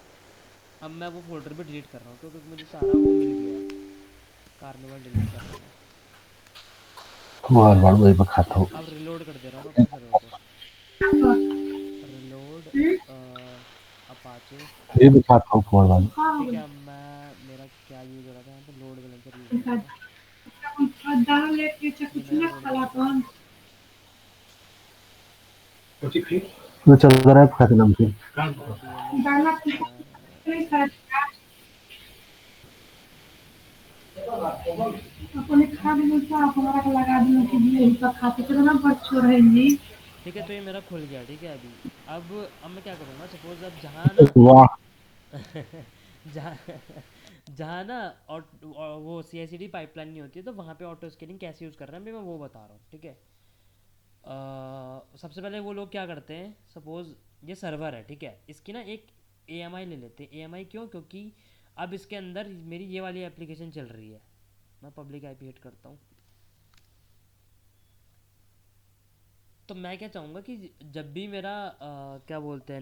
अब मैं वो फोल्डर भी डिलीट कर रहा हूँ क्योंकि मुझे सारा वो मिल गया है। कार्निवल डिलीट कर रहा हूँ बार बार वही मैं खाता हूँ। अब रिलोड कर दे रहा हूँ मैं अपने सर्वर को। Reload Apache. ये भी खाता हूँ बार बार। ठीक है, मैं मेरा क्या यूज़ हो रहा था यहाँ पे, लोड बैलेंसर यूज़ हो रहा था। ये मेरा लोड बैलेंसर है। मैं चल रहा है खाते नमकीन। इसका डीएनएस ठीक है, तो ये मेरा खुल गया। ठीक है, अब मैं क्या करूँगा, सपोज अब जहाँ ना वाह। जहाँ जहाँ ना और वो CI/CD पाइपलाइन नहीं होती है, तो वहाँ पे ऑटो स्केलिंग कैसे यूज़ कर रहे हैं अभी मैं वो बता रहा हूँ। ठीक है, सबसे पहले वो लोग क्या करते हैं, सपोज ये सर्वर है, ठीक है, इसकी ना एक AMI ले लेते हैं। AMI क्यों? क्योंकि अब इसके अंदर मेरी ये वाली एप्लीकेशन चल रही है। मैं पब्लिक IP हिट करता हूँ। तो मैं क्या चाहूँगा कि जब भी मेरा क्या बोलते हैं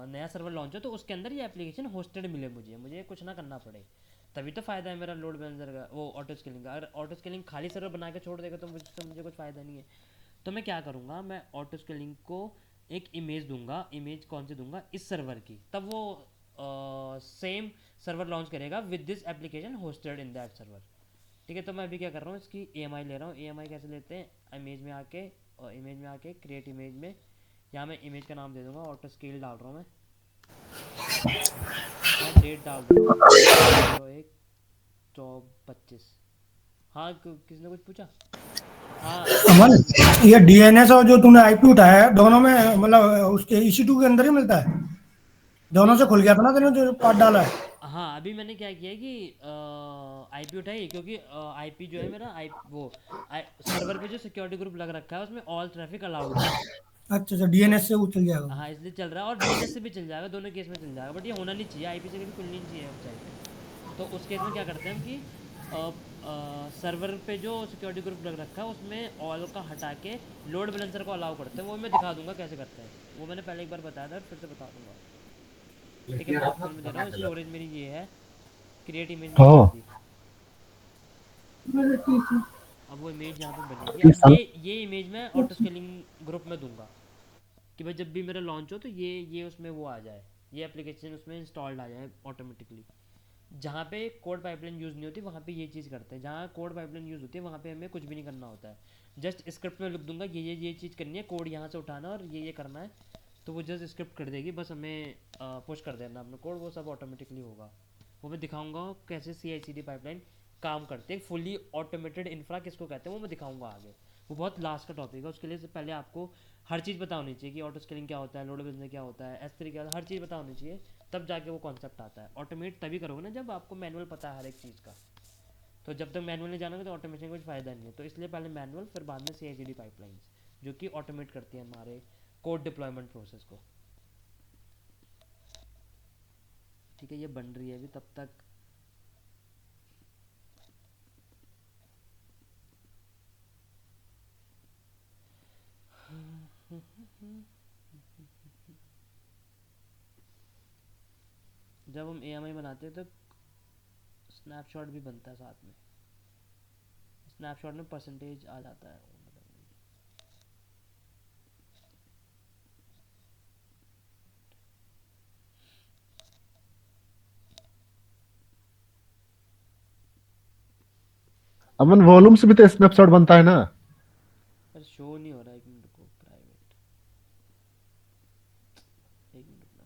नया सर्वर लॉन्च हो, तो उसके अंदर ये एप्लीकेशन होस्टेड मिले, मुझे कुछ ना करना पड़े। तभी तो फ़ायदा है मेरा लोड बैलेंसर का, वो ऑटो स्केलिंग का। अगर ऑटो स्केलिंग खाली सर्वर बना के छोड़ देगा तो मुझे कुछ फ़ायदा नहीं है। तो मैं क्या करूँगा, मैं ऑटो स्केलिंग को एक इमेज दूंगा। इमेज कौन सी दूंगा? इस सर्वर की। तब वो सेम सर्वर लॉन्च करेगा with this application hosted in that server. ठीक है, तो मैं अभी क्या कर रहा हूँ, इसकी AMI ले रहा हूँ। AMI कैसे लेते हैं, इमेज में आके क्रिएट इमेज में, यहाँ मैं इमेज का नाम दे दूंगा, ऑटो स्केल डाल रहा हूँ मैं। यहाँ डेट डाल दूंगा 01/04/25। हाँ, किसने कुछ पूछा? हाँ, अमन, ये DNS और जो तूने IP उठाया है दोनों में मतलब उसके EC2 के अंदर ही मिलता है? दोनों नहीं, से खुल गया था ना तेने जो पार्ट डाला है? हाँ, अभी मैंने क्या किया है कि IP उठाई, क्योंकि IP जो है मेरा सर्वर पे जो सिक्योरिटी ग्रुप लग रखा है उसमें ऑल ट्रैफिक अलाउड है। अच्छा अच्छा, तो DNS से वो चल जाएगा। हाँ, इसलिए चल रहा है, और DNS से भी चल जाएगा, दोनों केस में चल जाएगा। बट ये होना नहीं चाहिए, IP से कभी खुलनी नहीं चाहिए वेबसाइट। तो उस केस में क्या करते हैं हम कि सर्वर पे जो सिक्योरिटी ग्रुप लग रखा है उसमें ऑल का हटा के लोड बैलेंसर को अलाउ करते हैं। वो मैं दिखा दूंगा कैसे करते हैं, वो मैंने पहले एक बार बताया था, फिर से बता दूंगा। ठीक है, मैं एग्जाम्पल में दे रहा हूँ। स्टोरेज मेरी ये है, क्रिएट इमेज मैंने कर हाँ, दी। अब वो इमेज यहाँ पे बनेगी। ये अब साला ये इमेज मैं ऑटो स्केलिंग ग्रुप में दूंगा कि भाई जब भी मेरा लॉन्च हो तो ये उसमें वो आ जाए, ये एप्लीकेशन उसमें इंस्टॉल्ड आ जाए ऑटोमेटिकली। जहाँ पे कोड पाइपलाइन यूज़ नहीं होती वहाँ पे ये चीज़ करते हैं, जहाँ कोड पाइपलाइन यूज़ होती है वहाँ पे हमें कुछ भी नहीं करना होता है। जस्ट स्क्रिप्ट में लिख दूंगा ये चीज़ करनी है, कोड यहाँ से उठाना और ये करना है, तो वो जस्ट स्क्रिप्ट कर देगी। बस हमें पुश कर देना अपना कोड, वो सब ऑटोमेटिकली होगा। वो मैं दिखाऊंगा कैसे CI/CD पाइपलाइन काम करते हैं। फुली ऑटोमेटेड इंफ्रा किसको कहते हैं वो मैं दिखाऊंगा आगे, वो बहुत लास्ट का टॉपिक है। उसके लिए से पहले आपको हर चीज़ पता होनी चाहिए कि ऑटो स्केलिंग क्या होता है, लोड बैलेंसर क्या होता है, S3 क्या होता है, हर चीज़ पता होनी चाहिए। तब जाके वो कॉन्सेप्ट आता है। ऑटोमेट तभी करोगे ना जब आपको मैनुअल पता है हर एक चीज़ का। तो जब तक मैनुअल नहीं जानोगे तो ऑटोमेशन का कुछ फ़ायदा नहीं है। तो इसलिए पहले मैनुअल, फिर बाद में CI/CD पाइपलाइंस, जो कि ऑटोमेट करती है हमारे कोड डिप्लॉयमेंट प्रोसेस को। ठीक है, ये बन रही है अभी, तब तक जब हम AMI बनाते हैं तो स्नैपशॉट भी बनता है साथ में। स्नैपशॉट में परसेंटेज आ जाता है। अमन वॉल्यूम से भी तो स्नैपशॉट बनता है ना। पर शो नहीं हो रहा है, एक मिनट को, प्राइवेट, एक मिनट ना।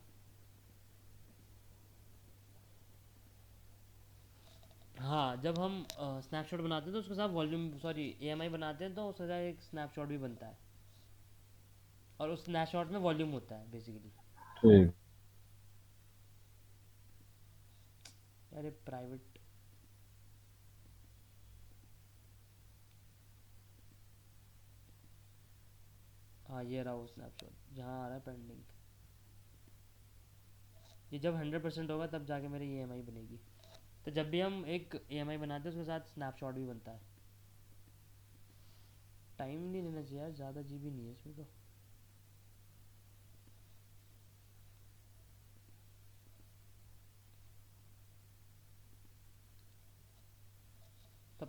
हाँ, जब हम स्नैपशॉट बनाते हैं तो उसके साथ AMI बनाते हैं तो उसके साथ एक स्नैपशॉट भी बनता है, और उस स्नैपशॉट में वॉल्यूम होता है बेसिकली। ठीक। अरे प्राइवेट, हाँ ये रहा वो स्नैपशॉट जहाँ आ रहा है पेंडिंग। ये जब 100% होगा तब जाके मेरी AMI बनेगी। तो जब भी हम एक AMI बनाते हैं उसके साथ स्नैपशॉट भी बनता है। टाइम नहीं लेना चाहिए यार, ज़्यादा GB नहीं है इसमें तो।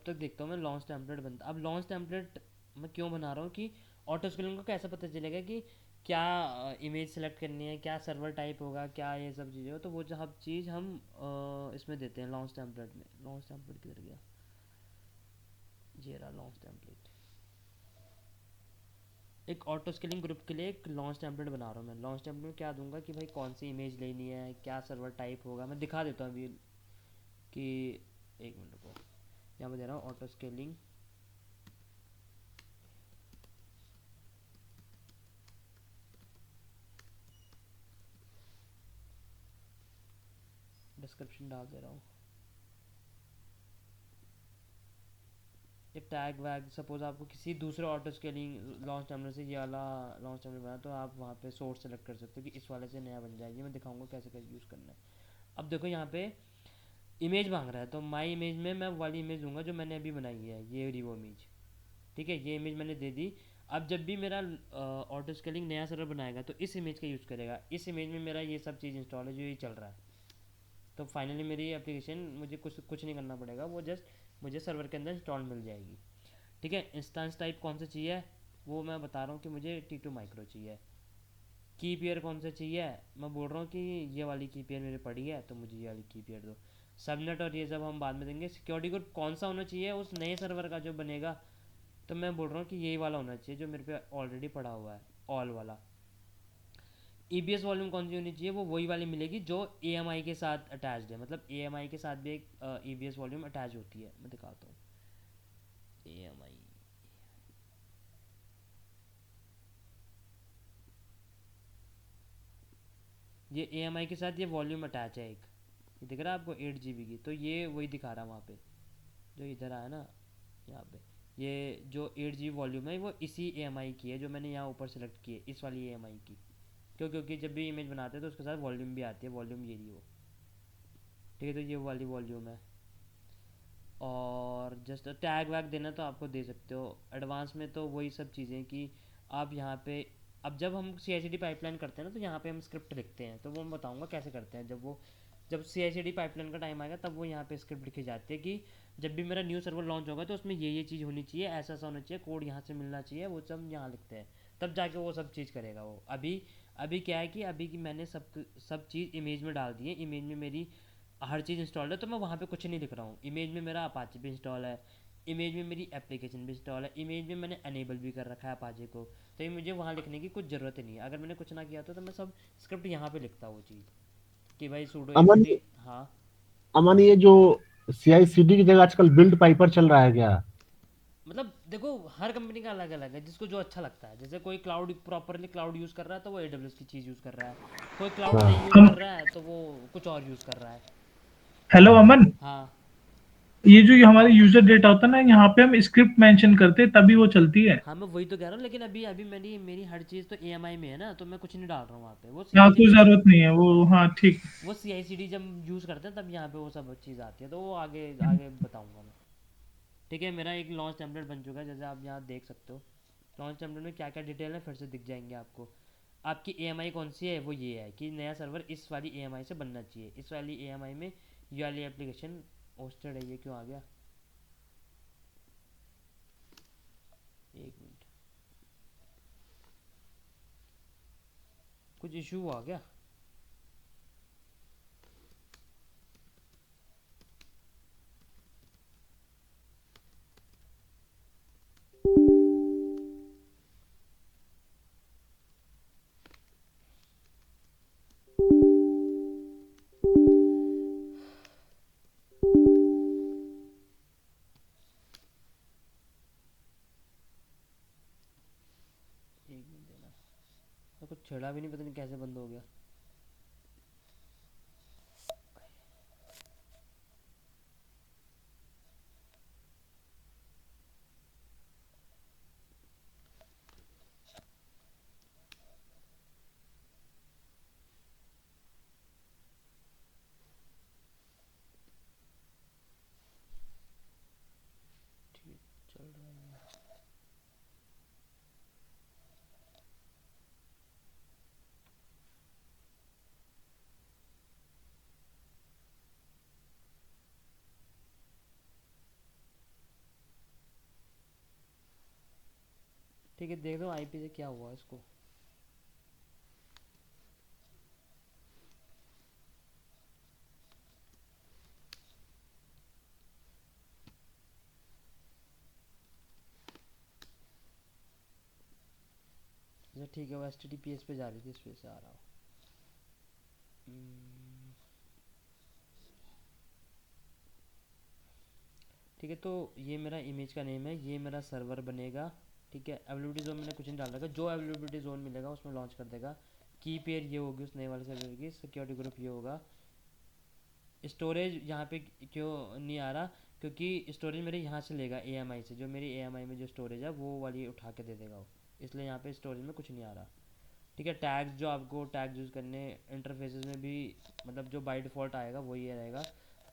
तक देखता हूँ मैं लॉन्च टेम्पलेट बनता। अब लॉन्च टेम्पलेट मैं क्यों बना रहा हूँ कि ऑटो स्केलिंग को कैसे पता चलेगा कि क्या इमेज सेलेक्ट करनी है, क्या सर्वर टाइप होगा, क्या ये सब चीज़ें हो, तो वो जो सब चीज़ हम इसमें देते हैं लॉन्च टेम्पलेट में। लॉन्च टेम्पलेट किधर गया, ये रहा लॉन्च टेम्पलेट। एक ऑटो स्केलिंग ग्रुप के लिए एक लॉन्च टेम्पलेट बना रहा हूँ मैं। लॉन्च टेम्पलेट में क्या दूंगा कि भाई कौन सी इमेज लेनी है, क्या सर्वर टाइप होगा, मैं दिखा देता हूँ अभी कि, एक मिनट को यहाँ पे दे रहा हूँ ऑटो स्केलिंग। डिस्क्रिप्शन डाल दे रहा हूँ। एक टैग वैग, सपोज आपको किसी दूसरे ऑटो स्केलिंग लॉन्च टेम्पलेट से ये वाला लॉन्च टेम्पलेट बना, तो आप वहाँ पे सोर्स सेलेक्ट कर सकते हो कि इस वाले से नया बन जाए। ये मैं दिखाऊंगा कैसे कैसे यूज़ करना है। अब देखो यहाँ पे इमेज मांग रहा है, तो माई इमेज में मैं वाली इमेज दूंगा जो मैंने अभी बनाई है, ये रही वो इमेज। ठीक है, ये इमेज मैंने दे दी। अब जब भी मेरा ऑटो स्केलिंग नया सर्वर बनाएगा तो इस इमेज का यूज़ करेगा। इस इमेज में मेरा ये सब चीज़ इंस्टॉल है जो ये चल रहा है। तो फाइनली मेरी एप्लीकेशन, मुझे कुछ नहीं करना पड़ेगा, वो जस्ट मुझे सर्वर के अंदर इंस्टॉल मिल जाएगी। ठीक है, इंस्टेंस टाइप कौन सा चाहिए वो मैं बता रहा हूँ कि मुझे T2 माइक्रो चाहिए। की पेयर कौन सा चाहिए, मैं बोल रहा हूँ कि ये वाली की पेयर मेरी पड़ी है तो मुझे ये वाली की पेयर दो। सबनेट और ये सब हम बाद में देंगे। सिक्योरिटी कोड कौन सा होना चाहिए उस नए सर्वर का जो बनेगा, तो मैं बोल रहा हूँ कि यही वाला होना चाहिए जो मेरे पे ऑलरेडी पड़ा हुआ है, ऑल वाला। EBS वॉल्यूम कौन सी होनी चाहिए, वो वही वाली मिलेगी जो AMI के साथ अटैच्ड है। मतलब AMI के साथ भी एक EBS वॉल्यूम अटैच होती है, मैं दिखाता हूँ। AMI, ये AMI के साथ ये वॉल्यूम अटैच है एक, ये दिख रहा है आपको 8 GB की, तो ये वही दिखा रहा है वहाँ पे जो इधर आया ना, यहाँ पे ये जो 8 GB वॉल्यूम है वो इसी AMI की है जो मैंने यहाँ ऊपर सेलेक्ट की है, इस वाली AMI की। क्यों, क्योंकि जब भी इमेज बनाते हैं तो उसके साथ वॉल्यूम भी आती है, वॉल्यूम ये रही वो। ठीक है, तो ये वाली वॉल्यूम है। और जस्ट टैग वैग देना तो आपको दे सकते हो। एडवांस में तो वही सब चीज़ें कि आप यहाँ पे, अब जब हम CI/CD पाइपलाइन करते हैं ना तो यहाँ पे हम स्क्रिप्ट लिखते हैं, तो वो मैं बताऊँगा कैसे करते हैं। जब CI/CD पाइपलाइन का टाइम आएगा तब वो यहाँ पे स्क्रिप्ट लिखी जाती है कि जब भी मेरा न्यू सर्वर लॉन्च होगा तो उसमें ये चीज़ होनी चाहिए, ऐसा ऐसा होना चाहिए, कोड यहाँ से मिलना चाहिए, वो सब यहाँ लिखते हैं। तब जाके वो सब चीज़ करेगा वो। अभी अभी क्या है कि अभी की मैंने सब चीज़ इमेज में डाल दी है। इमेज में मेरी हर चीज़ इंस्टॉल्ड है, तो मैं वहाँ पे कुछ नहीं लिख रहा हूँ। इमेज में मेरा अपाचे भी इंस्टॉल है, इमेज में मेरी एप्लीकेशन भी इंस्टॉल है, इमेज में मैंने अनेबल भी कर रखा है अपाचे को, तो ये मुझे वहाँ लिखने की कुछ ज़रूरत ही नहीं है। अगर मैंने कुछ ना किया तो मैं सब स्क्रिप्ट यहाँ पे लिखता वो चीज़ कि भाई सूडो अमन apt। हाँ, अमन, ये जो CI/CD की जगह आजकल बिल्ड पाइपर चल रहा है क्या? मतलब देखो हर कंपनी का अलग अलग है, जिसको जो अच्छा लगता है। जैसे कोई क्लाउड प्रॉपरली क्लाउड यूज़ कर रहा है तो वो AWS की चीज़ यूज़ कर रहा है, कोई क्लाउड हाँ। नहीं यूज़ हम कर रहा है तो वो कुछ और यूज़ कर रहा है। हेलो अमन, हाँ ये जो ये हमारे यूजर डेटा होता है ना, यहाँ पे हम स्क्रिप्ट मेंशन करते हैं तभी वो चलती है। हाँ, मैं वही तो कह रहा हूँ, लेकिन अभी अभी मेरी मेरी हर चीज़ तो AMI में है ना, तो मैं कुछ नहीं डाल रहा हूँ वहाँ पे। वो सी यहाँ आई सी कोई डी जरूरत नहीं है वो, हाँ ठीक। वो CI/CD जब यूज़ करते हैं तब यहाँ पे वो सब चीज़ आती है, तो वो आगे आगे बताऊँगा मैं। ठीक है, मेरा एक लॉन्च टेम्पलेट बन चुका है, जैसे आप यहाँ देख सकते हो। लॉन्च टेम्पलेट में क्या क्या डिटेल है फिर से दिख जाएंगे आपको। आपकी AMI कौन सी है, वो ये है कि नया सर्वर इस वाली AMI से बनना चाहिए। इस वाली AMI में ये वाली एप्लीकेशन होस्टेड है। ये क्यों आ गया, एक मिनट, कुछ इशू आ गया। एक मिनट देना, तो कुछ छेड़ा भी नहीं, पता नहीं कैसे बंद हो गया। ठीक चल रहा है। ठीक है, देख दो आईपी से क्या हुआ इसको। अच्छा ठीक है, वो HTTPS पे जा रही थी, इस वजह से आ रहा हो। ठीक है, तो ये मेरा इमेज का नेम है, ये मेरा सर्वर बनेगा। ठीक है, अवेलेबिलिटी जोन मैंने कुछ नहीं डाल रखा, जो अवेलेबिलिटी जोन मिलेगा उसमें लॉन्च कर देगा। की पेयर ये होगी उस नए वाले सर्वर की, सिक्योरिटी ग्रुप ये होगा। स्टोरेज यहाँ पे क्यों नहीं आ रहा, क्योंकि स्टोरेज मेरे यहाँ से लेगा AMI से, जो मेरी AMI में जो स्टोरेज है वो वाली उठा के दे देगा वो, इसलिए यहाँ पे स्टोरेज में कुछ नहीं आ रहा। ठीक है, टैग्स जो आपको टैग्स यूज़ करने इंटरफेसेस में भी, मतलब जो बाय डिफ़ॉल्ट आएगा वो ये रहेगा।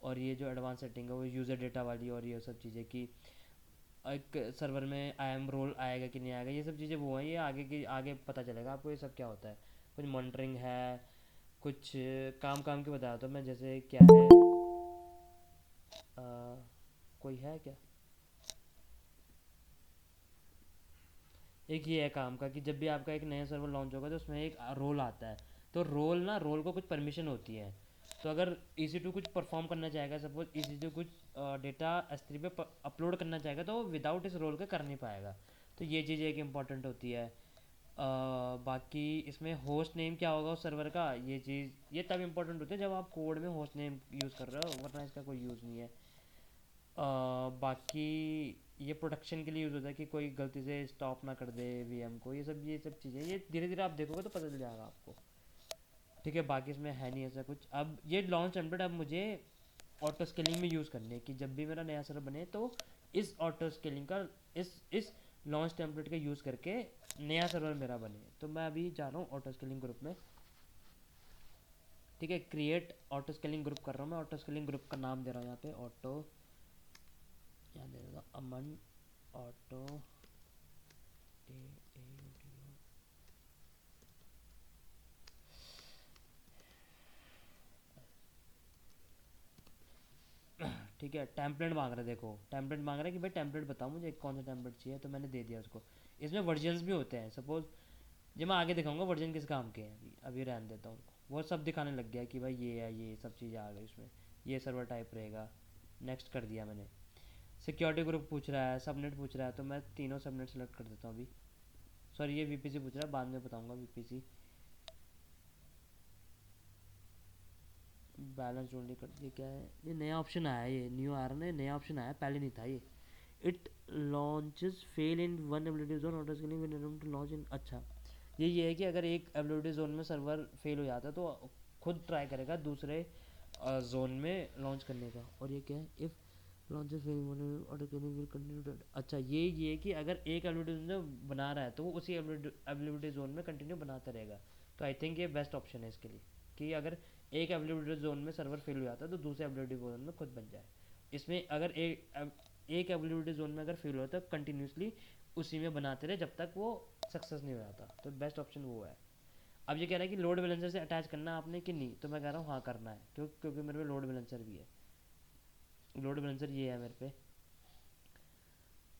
और ये जो एडवांस सेटिंग है वो यूज़र डेटा वाली और ये सब चीज़ें कि एक सर्वर में IAM रोल आएगा कि नहीं आएगा, ये सब चीज़ें वो हैं, ये आगे की आगे पता चलेगा आपको ये सब क्या होता है। कुछ मॉनिटरिंग है, कुछ काम काम के बताया तो मैं, जैसे क्या है, कोई है क्या, एक ये है काम का कि जब भी आपका एक नया सर्वर लॉन्च होगा तो उसमें एक रोल आता है, तो रोल को कुछ परमिशन होती है। तो अगर EC2 कुछ परफॉर्म करना चाहेगा, सपोज EC2 कुछ डेटा S3 पे अपलोड करना चाहेगा, तो वो विदाउट इस रोल के कर नहीं पाएगा। तो ये चीज़ एक इम्पॉर्टेंट होती है। बाकी इसमें होस्ट नेम क्या होगा उस सर्वर का, ये चीज़ ये तब इम्पोर्टेंट होती है जब आप कोड में होस्ट नेम यूज़ कर रहे हो, वरना इसका कोई यूज़ नहीं है। बाकी ये प्रोटेक्शन के लिए यूज़ होता है कि कोई गलती से स्टॉप ना कर दे VM को, ये सब चीज़ें, ये धीरे धीरे आप देखोगे तो पता चल जाएगा आपको। ठीक है, बाकी इसमें है नहीं ऐसा कुछ। अब ये लॉन्च टेम्पलेट अब मुझे ऑटो स्केलिंग में यूज़ करनी है कि जब भी मेरा नया सर्वर बने तो इस ऑटो स्केलिंग का, इस लॉन्च टेम्पलेट का यूज़ करके नया सर्वर मेरा बने। तो मैं अभी जा रहा हूँ ऑटो स्केलिंग ग्रुप में। ठीक है, क्रिएट ऑटो स्केलिंग ग्रुप कर रहा हूँ मैं। ऑटो स्केलिंग ग्रुप का नाम दे रहा हूँ यहाँ पे ऑटो, यहाँ दे देगा अमन ऑटो ठीक है, टेम्पलेट मांग रहा है, देखो टेम्पलेट मांग रहा है कि भाई टेम्पलेट बताओ मुझे कौन सा टेम्पलेट चाहिए, तो मैंने दे दिया उसको। इसमें वर्जन्स भी होते हैं, सपोज जो मैं आगे दिखाऊंगा वर्जन किस काम के हैं, अभी अभी रहने देता हूँ उनको। वो सब दिखाने लग गया कि भाई ये है, ये सब चीज़ें आ गई इसमें, ये सर्वर टाइप रहेगा। नेक्स्ट कर दिया मैंने। सिक्योरिटी ग्रुप पूछ रहा है, सबनेट पूछ रहा है, तो मैं तीनों सबनेट सेलेक्ट कर देता हूँ अभी। सॉरी, ये VPC पूछ रहा है, बाद में बताऊँगा VPC। बैलेंस ओनली कर, ये क्या है, ये नया ऑप्शन आया है, ये न्यू आ रहा है, नया ऑप्शन आया, पहले नहीं था ये। It launches fail in one ability zone auto scaling when attempt to launch in. अच्छा, ये है कि अगर एक एबिलिटी जोन में सर्वर फेल हो जाता है तो खुद ट्राई करेगा दूसरे जोन में लॉन्च करने का। और ये क्या है, if launches fail one auto scaling will continue. अच्छा, ये है कि अगर एक एबिलिटी जोन बना रहा है तो वो उसी एबिलिटी जोन में कंटिन्यू बनाता रहेगा। तो आई थिंक ये बेस्ट ऑप्शन है इसके लिए, कि अगर एक एबिलिटी जोन में सर्वर फेल हो जाता है तो दूसरे एबिलिटी जोन में खुद बन जाए। इसमें अगर एक एबिलिटी जोन में अगर फेल होता है कंटिन्यूसली उसी में बनाते रहे जब तक वो सक्सेस नहीं हो जाता, तो बेस्ट ऑप्शन वो है। अब ये कह रहा है कि लोड बैलेंसर से अटैच करना है आपने कि नहीं, तो मैं कह रहा हूँ हाँ करना है, क्योंकि मेरे पे लोड बैलेंसर भी है। लोड बैलेंसर ये है मेरे पे।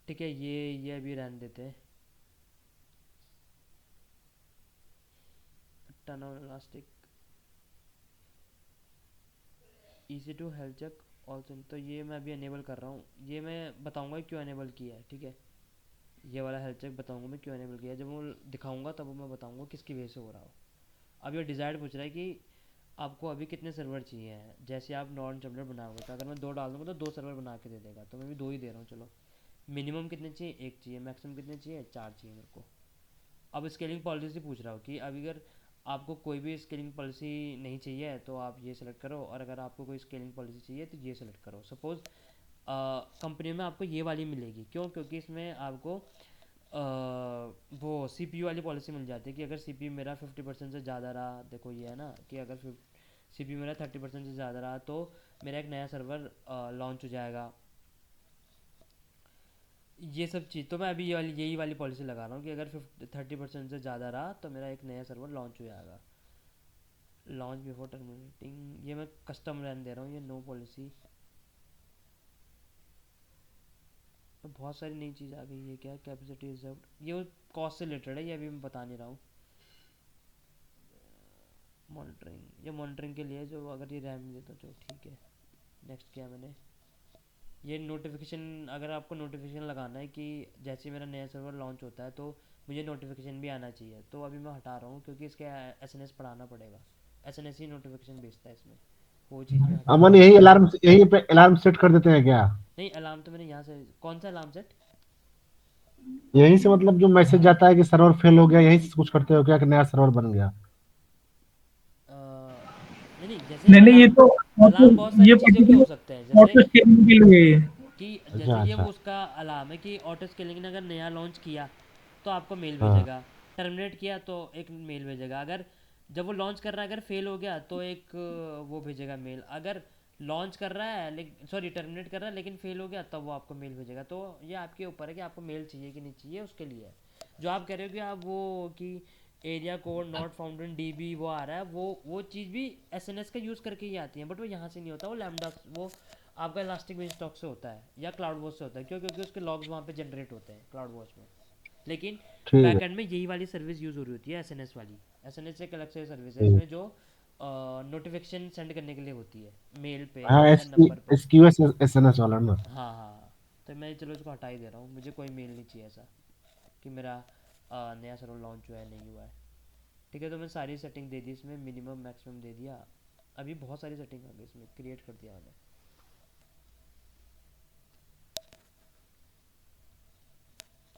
ठीक है, ये अभी रहने देते हैं। Turn on elastic EC2 health check also, तो ये मैं अभी अनेबल कर रहा हूँ। ये मैं बताऊँगा क्यों अनेबल किया है। ठीक है, ये वाला हेल्थ चेक बताऊँगा मैं क्यों अनेबल किया है, जब वो दिखाऊँगा तब वो मैं बताऊँगा किसकी वजह से हो रहा हो। अब ये डिज़ायर्ड पूछ रहा है कि आपको अभी कितने सर्वर चाहिए हैं, जैसे आप नॉन टेम्पलेट बनाओगे, तो अगर मैं 2 डाल दूँगा तो 2 सर्वर बना के दे देगा, तो मैं भी 2 ही दे रहा हूँ। चलो, मिनिमम कितने चाहिए, 1 चाहिए, मैक्सिमम कितने चाहिए, 4 चाहिए मेरे को। अब स्केलिंग पॉलिसी पूछ रहा हो कि अब अगर आपको कोई भी स्केलिंग पॉलिसी नहीं चाहिए तो आप ये सेलेक्ट करो, और अगर आपको कोई स्केलिंग पॉलिसी चाहिए तो ये सेलेक्ट करो। सपोज़ कंपनी में आपको ये वाली मिलेगी, क्यों, क्योंकि इसमें आपको वो CPU वाली पॉलिसी मिल जाती है कि अगर CPU मेरा 50% से ज़्यादा रहा, देखो ये है ना कि अगर CPU मेरा 30% से ज़्यादा रहा तो मेरा एक नया सर्वर लॉन्च हो जाएगा। ये सब चीज़ तो मैं अभी यही वाली पॉलिसी लगा रहा हूँ कि अगर 30% से ज़्यादा रहा तो मेरा एक नया सर्वर लॉन्च हो जाएगा। लॉन्च बिफोर टर्मिनेटिंग, ये मैं कस्टम रहने दे रहा हूँ, ये नो पॉलिसी। तो बहुत सारी नई चीज़ आ गई है। क्या कैपेसिटी रिजर्व, ये कॉस्ट से रिलेटेड है, ये अभी मैं बता नहीं रहा हूँ। मॉनिटरिंग, ये मॉनिटरिंग के लिए जो अगर ये रैम देता तो ठीक है। नेक्स्ट किया मैंने ये नोटिफिकेशन, अगर आपको नोटिफिकेशन लगाना है कि जैसे ही मेरा नया सर्वर लॉन्च होता है तो मुझे नोटिफिकेशन भी आना चाहिए, तो अभी मैं हटा रहा हूँ क्योंकि इसके एसएनएस पढ़ाना पड़ेगा। एसएनएस ही नोटिफिकेशन भेजता है इसमें, वो चीज़ मैं हटा अमन रहा हूँ। यही पे अलार्म सेट कर देते हैं क्या? नहीं, अलार्म तो मैंने यहाँ से, कौन सा अलार्म सेट? यहीं से मतलब जो मैसेज जाता है कि सर्वर फेल हो गया, यहीं से कुछ करते हो क्या कि नया सर्वर बन गया? नहीं नहीं, जैसे नहीं नहीं, ये अलार्म, तो ऑटो, अलार्म बहुत सारी ये चीज़ों के हो पर्टिकुलर सकते हैं। जैसे ऑटो स्केलिंग के लिए है। कि जैसे अच्छा ये वो अच्छा। उसका अलार्म है कि ऑटो स्केलिंग ने अगर नया लॉन्च किया तो आपको मेल हाँ भेजेगा, टर्मिनेट किया तो एक मेल भेजेगा। अगर जब वो लॉन्च कर रहा है अगर फेल हो गया तो एक वो भेजेगा मेल। अगर लॉन्च कर रहा है लेकिन सॉरी टर्मिनेट कर रहा है लेकिन फेल हो गया तब वो आपको मेल भेजेगा। तो ये आपके ऊपर है कि आपको मेल चाहिए कि नहीं चाहिए, उसके लिए है। जो आप कह रहे हो कि आप वो कि area code not found in dB वो आ रहा है, वो चीज़ भी एसएनएस का यूज़ करके ही आती है, बट वो यहाँ से नहीं होता, वो लैम्डा, वो आपका इलास्टिक बेंच स्टॉक से होता है या क्लाउड वॉच से होता है। क्यों? क्योंकि उसके लॉग्स वहाँ पे जनरेट होते हैं क्लाउड वॉच में। लेकिन ठीक है। बैकएंड में यही वाली सर्विस यूज़ हो रही होती है, एसएनएस वाली। एसएनएस एक अलग से सर्विस है ठीक इसमें जो नोटिफिकेशन सेंड करने के लिए होती है मेल पे है। हाँ या नंबर पे। S Q S S N S वाला ना? हाँ हाँ हाँ। तो मैं चलो इसको हटा ही दे रहा हूँ, मुझे कोई मेल नहीं चाहिए ऐसा कि मेरा नया सर्वर लॉन्च हुआ है नहीं हुआ है। ठीक है, तो मैं सारी सेटिंग दे दी इसमें, मिनिमम मैक्सिमम दे दिया। अभी बहुत सारी सेटिंग आ गई इसमें, क्रिएट कर दिया मैंने।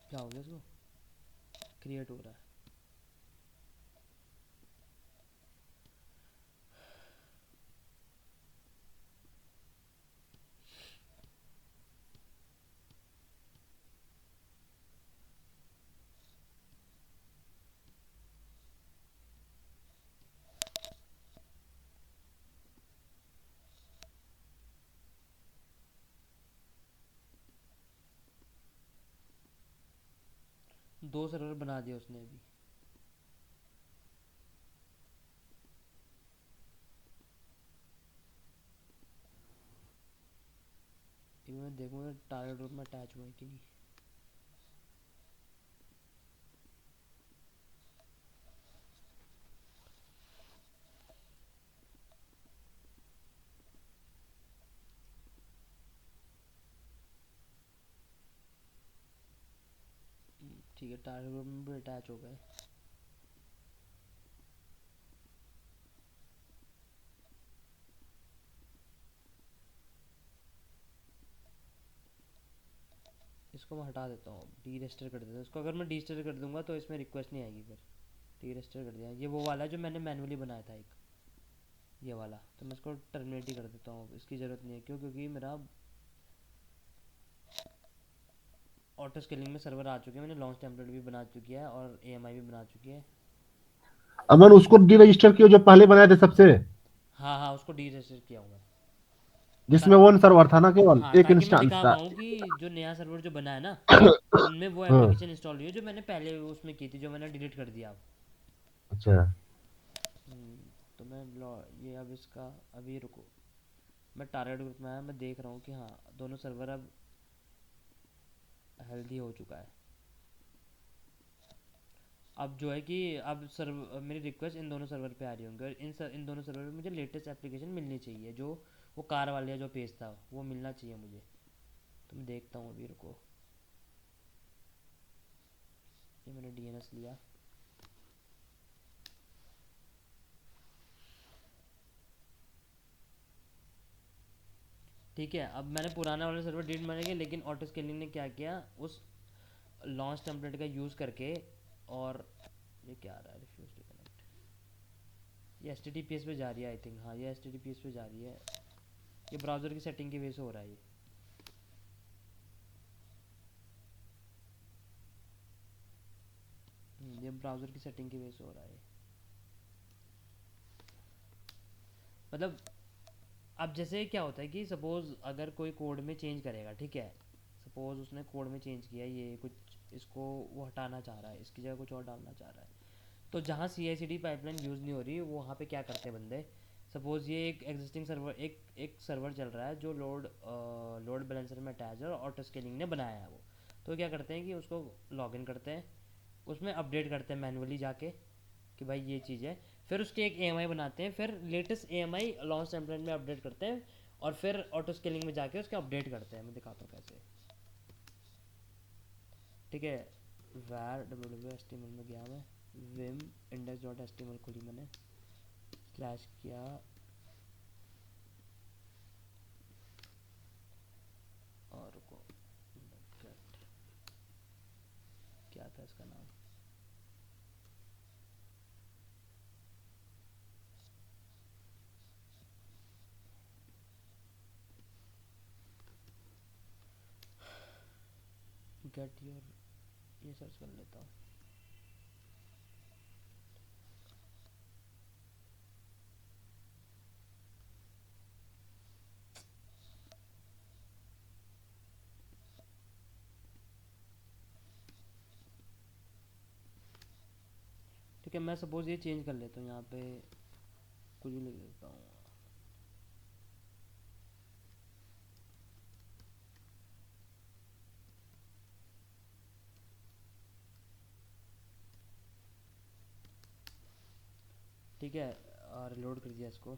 क्या हो गया इसको? क्रिएट हो रहा है। दो सर्वर बना दिया उसने अभी। एक मैं देखूँगा टारगेट ग्रुप में अटैच हुआ है कि नहीं। ठीक है, टारगेट ग्रुप में भी अटैच हो गए। इसको मैं हटा देता हूँ, डी रजिस्टर कर देता हूँ इसको। अगर मैं डी रजिस्टर कर दूंगा तो इसमें रिक्वेस्ट नहीं आएगी फिर। डी रजिस्टर कर दिया। ये वो वाला है जो मैंने मैनुअली बनाया था एक, ये वाला। तो मैं इसको टर्मिनेट ही कर देता हूँ, इसकी ज़रूरत नहीं है। क्यों? क्योंकि मेरा ऑटो स्केलिंग में सर्वर आ चुके हैं, मैंने लॉन्च टेम्पलेट भी बना चुकी है और एएमआई भी बना चुकी है। अमन उसको डी रजिस्टर किया जो पहले बनाए थे सबसे, हाँ हाँ, उसको डी रजिस्टर किया हूँ मैं, जिसमें ताकि वन सर्वर था ना, केवल हाँ एक ताकि मैं इंस्टांस दिखा था। पाऊँ कि जो नया सर्वर जो बना है ना उनमें वो हाँ। एप्लीकेशन इंस्टॉल हुई है जो मैंने पहले उसमें की थी, जो मैंने डिलीट कर दिया अब। अच्छा। तो मैं ये अब इसका अभी रुको, मैं टारगेट ग्रुप में आया, मैं देख रहा हूँ कि हाँ दोनों सर्वर अब हेल्दी हो चुका है। अब जो है कि अब सर्वर मेरी रिक्वेस्ट इन दोनों सर्वर पे आ रही होंगी और इन दोनों सर्वर पे मुझे लेटेस्ट एप्लीकेशन मिलनी चाहिए। जो वो कार वाले जो पेज था वो मिलना चाहिए मुझे। तो मैं देखता हूँ अभी, रुको। ये मैंने डीएनएस लिया। ठीक है, अब मैंने पुराना वाला सर्वर डिलीट मारेंगे, लेकिन ऑटो स्केलिंग ने क्या किया उस लॉन्च टेम्पलेट का यूज़ करके। और ये क्या आ रहा है, रिफ्यूज टू कनेक्ट, ये एच पे जा रही है आई थिंक। हाँ, ये एच पे जा रही है। ये ब्राउज़र की सेटिंग की वजह से हो रहा है ये। ये ब्राउज़र की सेटिंग की वजह से हो रहा है। मतलब अब जैसे क्या होता है कि सपोज़ अगर कोई कोड में चेंज करेगा, ठीक है, सपोज़ उसने कोड में चेंज किया, ये कुछ इसको वो हटाना चाह रहा है, इसकी जगह कुछ और डालना चाह रहा है, तो जहाँ CI/CD पाइपलाइन यूज़ नहीं हो रही वो वहाँ पे क्या करते हैं बंदे, सपोज़ ये एक एग्जिस्टिंग सर्वर, एक सर्वर चल रहा है जो लोड बैलेंसर में अटैच है और ऑटो स्केलिंग ने बनाया है वो। तो क्या करते हैं कि उसको लॉगिन करते हैं, उसमें अपडेट करते हैं मैनुअली जाके कि भाई ये चीज़ है, फिर उसके एक AMI बनाते हैं, फिर लेटेस्ट AMI लॉन्च टेम्पलेट में अपडेट करते हैं और फिर ऑटो स्केलिंग में जाके उसके अपडेट करते हैं। मैं दिखाता हूँ कैसे। ठीक है, var www.html में गया मैं, vim index.html खोली मैंने, स्लैश किया और रुको, get, क्या था इसका नाम, गेट योर, ये सर्च कर लेता हूँ। ठीक है, मैं सपोज ये चेंज कर लेता हूँ, यहाँ पे कुछ भी लिख देता हूँ। ठीक है, और लोड कर दिया इसको।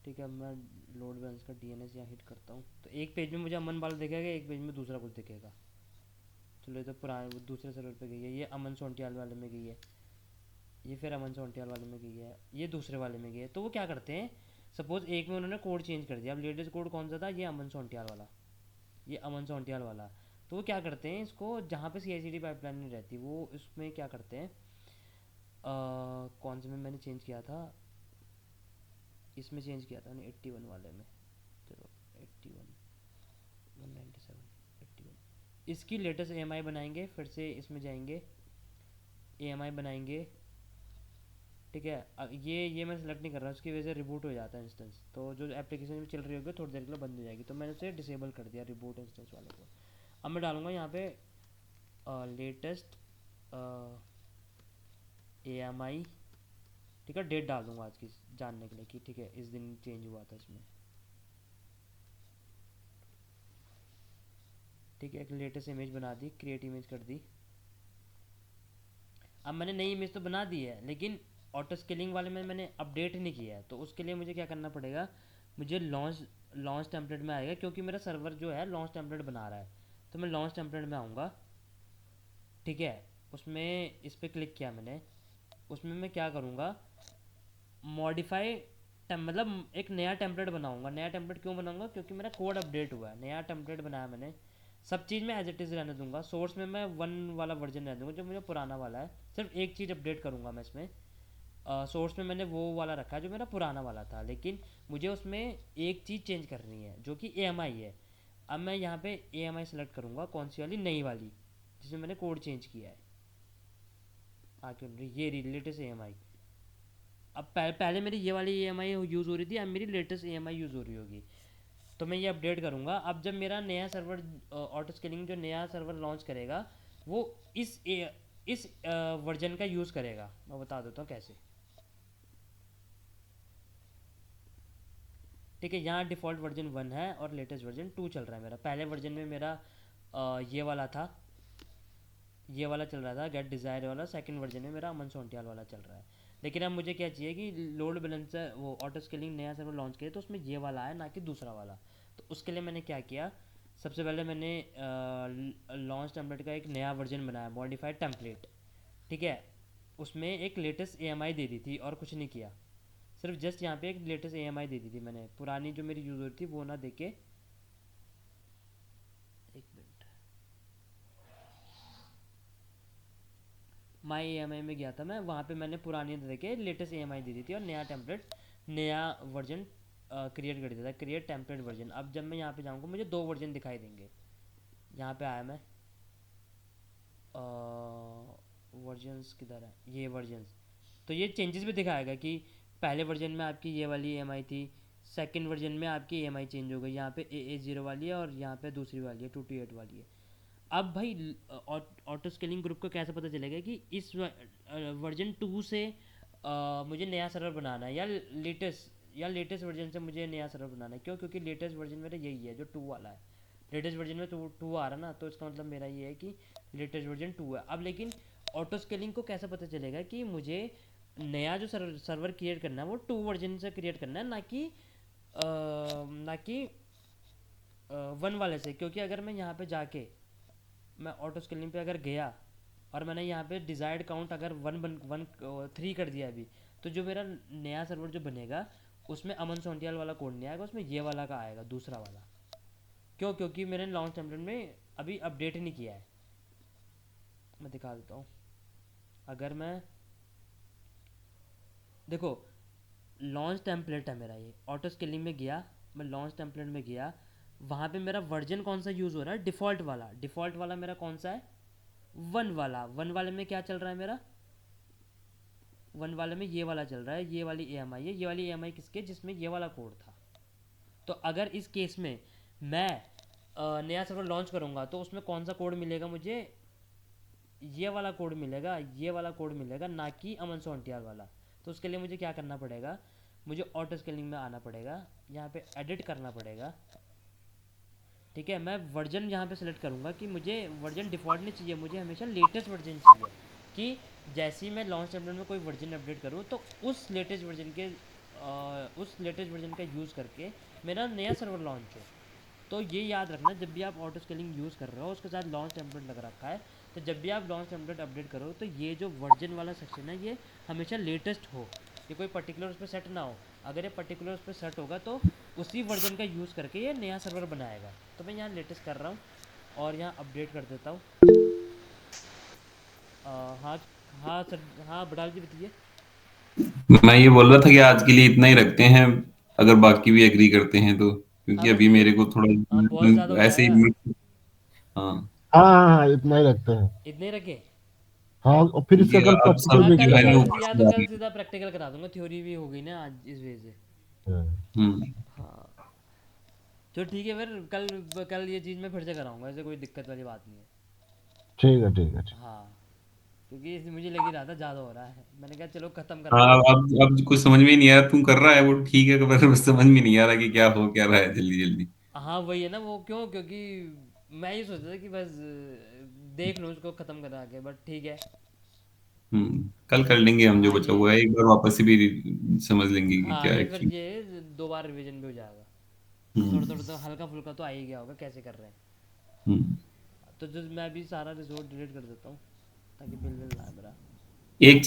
ठीक है, मैं लोड बैलेंस का DNS यहाँ हिट करता हूँ, तो एक पेज में मुझे अमन वाला दिखेगा, एक पेज में दूसरा कुछ दिखेगा। चलो ये तो पुराने वो दूसरे सर्वर पे गई है, ये अमन सोंटियाल वाले में गई है, ये फिर अमन सोंटियाल वाले में गई है, ये दूसरे वाले में गई है। तो वो क्या करते हैं, सपोज एक में उन्होंने कोड चेंज कर दिया, अब लेटेस्ट कोड कौन सा था, ये अमन सोंटियाल वाला, ये अमन सोंटियाल वाला। तो वो क्या करते हैं, इसको जहाँ पे CI/CD पाइपलाइन नहीं रहती वो इसमें क्या करते हैं, कौन से में मैंने चेंज किया था, इसमें चेंज किया था मैंने 81 वाले में। चलो 81 197 81, इसकी लेटेस्ट AMI बनाएंगे, फिर से इसमें जाएंगे AMI बनाएंगे। ठीक है, ये मैं सेलेक्ट नहीं कर रहा, उसकी वजह से रिबूट हो जाता है इंस्टेंस, तो जो एप्लीकेशन में चल रही होगी थोड़ी देर के लिए बंद हो जाएगी, तो मैंने उसे डिसेबल कर दिया रिबूट इंस्टेंस वाले को। अब मैं डालूंगा यहाँ पे लेटेस्ट AMI। ठीक है, डेट डाल दूंगा आज की जानने के लिए कि ठीक है इस दिन चेंज हुआ था इसमें। ठीक है, एक लेटेस्ट इमेज बना दी, क्रिएट इमेज कर दी। अब मैंने नई इमेज तो बना दी है, लेकिन ऑटो स्केलिंग वाले में मैंने अपडेट नहीं किया है, तो उसके लिए मुझे क्या करना पड़ेगा, मुझे लॉन्च टेम्पलेट में आएगा, क्योंकि मेरा सर्वर जो है लॉन्च टेम्पलेट बना रहा है, तो मैं लॉन्च टेम्पलेट में आऊँगा। ठीक है, उसमें इस पर क्लिक किया मैंने, उसमें मैं क्या करूँगा, मॉडिफाई मतलब एक नया टेम्पलेट बनाऊंगा। नया टेम्पलेट क्यों बनाऊंगा, क्योंकि मेरा कोड अपडेट हुआ है, नया टेम्पलेट बनाया मैंने। सब चीज़ में एज इट इज़ रहने दूंगा, सोर्स में मैं 1 वाला वर्जन रहने दूंगा जो मुझे पुराना वाला है, सिर्फ एक चीज़ अपडेट करूंगा मैं इसमें। सोर्स में मैंने वो वाला रखा है जो मेरा पुराना वाला था, लेकिन मुझे उसमें एक चीज़ चेंज करनी है जो कि AMI है। अब मैं यहाँ पे AMI सेलेक्ट करूँगा, कौन सी वाली, नई वाली जिसमें मैंने कोड चेंज किया है। आके ये लेटेस्ट AMI, अब पहले मेरी ये वाली AMI यूज़ हो रही थी, अब मेरी लेटेस्ट AMI यूज़ हो रही होगी, तो मैं ये अपडेट करूँगा। अब जब मेरा नया सर्वर ऑटो स्केलिंग जो नया सर्वर लॉन्च करेगा वो इस वर्जन का यूज़ करेगा। मैं बता देता हूँ कैसे। ठीक है, यहाँ डिफ़ॉल्ट वर्जन 1 है और लेटेस्ट वर्जन 2 चल रहा है मेरा। पहले वर्जन में मेरा ये वाला था, ये वाला चल रहा था गेट डिज़ायर वाला। सेकंड वर्जन में मेरा अमन सोंटियाल वाला चल रहा है। लेकिन अब मुझे क्या चाहिए कि लोड बैलेंसर वो ऑटो स्केलिंग नया सर्वर लॉन्च किया तो उसमें ये वाला है, ना कि दूसरा वाला। तो उसके लिए मैंने क्या किया, सबसे पहले मैंने लॉन्च टेम्पलेट का एक नया वर्जन बनाया, मॉडिफाइड टेम्पलेट। ठीक है, उसमें एक लेटेस्ट AMI दे दी थी और कुछ नहीं किया, सिर्फ जस्ट यहाँ पे एक लेटेस्ट AMI दे दी थी मैंने। पुरानी जो मेरी यूज़ हो रही थी वो ना दे के, एक मिनट, माई AMI में गया था मैं, वहाँ पे मैंने पुरानी दे के लेटेस्ट AMI दे दी थी और नया टेम्पलेट नया वर्जन क्रिएट कर दिया था, क्रिएट टेम्पलेट वर्जन। अब जब मैं यहाँ पे जाऊँगा मुझे 2 वर्जन दिखाई देंगे। यहाँ पे आया मैं, वर्जन्स किधर है, ये वर्जन्स, तो ये चेंजेस भी दिखाएगा कि पहले वर्जन में आपकी ये वाली AMI थी, सेकंड वर्जन में आपकी AMI चेंज हो गई, यहाँ पे AA0 वाली है और यहाँ पे दूसरी वाली है 228 वाली है। अब भाई ऑटो स्केलिंग ग्रुप को कैसे पता चलेगा कि इस वर्जन 2 से मुझे नया सर्वर बनाना है, या लेटेस्ट वर्जन से मुझे नया सर्वर बनाना है। क्यों? क्योंकि लेटेस्ट वर्जन मेरा यही है जो 2 वाला है। लेटेस्ट वर्जन में टू आ रहा है ना, तो इसका मतलब मेरा ये है कि लेटेस्ट वर्जन 2 है। अब लेकिन ऑटो स्केलिंग को कैसे पता चलेगा कि मुझे नया जो सर्वर क्रिएट करना है वो 2 वर्जन से क्रिएट करना है, ना कि 1 वाले से। क्योंकि अगर मैं यहाँ पे जाके मैं ऑटो स्केलिंग पे अगर गया और मैंने यहाँ पे डिजायर्ड काउंट अगर 3 कर दिया अभी, तो जो मेरा नया सर्वर जो बनेगा उसमें अमन सोंटियाल वाला कोड नहीं आएगा, उसमें ये वाला का आएगा, दूसरा वाला। क्यों? क्योंकि मैंने लॉन्च टेम्पलेट में अभी अपडेट नहीं किया है। मैं दिखा देता हूँ। अगर मैं देखो, लॉन्च टेम्पलेट है मेरा, ये ऑटो स्केलिंग में गया, मैं लॉन्च टेम्पलेट में गया, वहाँ पे मेरा वर्जन कौन सा यूज़ हो रहा है? डिफ़ॉल्ट वाला मेरा कौन सा है? 1 वाला। 1 वाले में क्या चल रहा है मेरा? 1 वाले में ये वाला चल रहा है, ये वाली EMI है। ये वाली EMI किसके? जिसमें ये वाला कोड था। तो अगर इस केस में मैं नया सर्वर लॉन्च करूँगा तो उसमें कौन सा कोड मिलेगा मुझे? ये वाला कोड मिलेगा, ये वाला कोड मिलेगा, ना कि अमन सोंटियाल वाला। तो उसके लिए मुझे क्या करना पड़ेगा? मुझे ऑटो स्केलिंग में आना पड़ेगा, यहाँ पे एडिट करना पड़ेगा। ठीक है, मैं वर्जन यहाँ पे सेलेक्ट करूँगा कि मुझे वर्जन डिफ़ॉल्ट नहीं चाहिए, मुझे हमेशा लेटेस्ट वर्जन चाहिए। कि जैसे ही मैं लॉन्च टेम्पलेट में कोई वर्जन अपडेट करूँ तो उस लेटेस्ट वर्जन का यूज़ करके मेरा नया सर्वर लॉन्च हो। तो ये याद रखना, जब भी आप ऑटो स्केलिंग यूज़ कर रहे हो उसके साथ लॉन्च टेम्पलेट लग रखा है, तो जब भी आप लॉन्च टेम्पलेट अपडेट करो तो ये जो वर्जन वाला सेक्शन है ये हमेशा लेटेस्ट हो, ये कोई पर्टिकुलर उस पर सेट ना हो। अगर ये पर्टिकुलर उस पर सेट होगा तो उसी वर्जन का यूज़ करके ये नया सर्वर बनाएगा। तो मैं यहाँ लेटेस्ट कर रहा हूँ और यहाँ अपडेट कर देता हूँ। हाँ, हाँ सर, हाँ बटाल जी बताइए। मैं ये बोल रहा था कि आज के लिए इतना ही रखते हैं, अगर बाकी भी एग्री करते हैं तो, हाँ क्योंकि बस अभी ये, मेरे को हाँ बहुत ज़्यादा हो थोड़ा ऐसे जाएगा, ही। हाँ, हाँ हाँ हाँ, इतना ही रखते हैं। इतने ही रखे। हाँ, और फिर इसका क्योंकि कल अब प्रैक्टिकल सब हाँ भी कल जो है किया ना कल जाएगा। ऊपर या से तो जा कल रही है। सीधा प्रैक्टिकल करा दूंगा, थ्योरी भी हो गई ना आज इस वजह से। हाँ, हम्म। हाँ तो ठीक है, फिर कल ये चीज़ मैं फिर से कराऊंगा, ऐसे कोई दिक्कत वाली बात नहीं है। ठीक है ठीक है ठीक। हाँ, क्योंकि मुझे लग ही रहा था ज़्यादा हो रहा है, मैंने कहा चलो ख़त्म हाँ, कराते हैं। अब कुछ समझ में ही नहीं आ रहा, तुम कर रहा है वो ठीक है, पर बस समझ में नहीं आ रहा कि क्या हो क्या रहा है जल्दी जल्दी। हाँ वही है ना वो, क्यों? क्योंकि मैं ये सोचा था कि बस देख लूँ उसको ख़त्म करा के, बट ठीक है। कल कर लेंगे हम, जो हाँ बचा ये, हुआ है एक बार वापस से भी समझ लेंगे कि हाँ क्या ये फिर एक्चुअली। ये 2 बार रिवीजन भी हो जाएगा। थोड़ा हम्म। थोड़ा तो हल्का फुल्का तो आ ही गया होगा कैसे कर रहे हैं। हम्म। तो जो मैं अभी सारा रिजोर्ट डिलीट कर देता हूँ ताकि बिल बिल ना आए मेरा। एक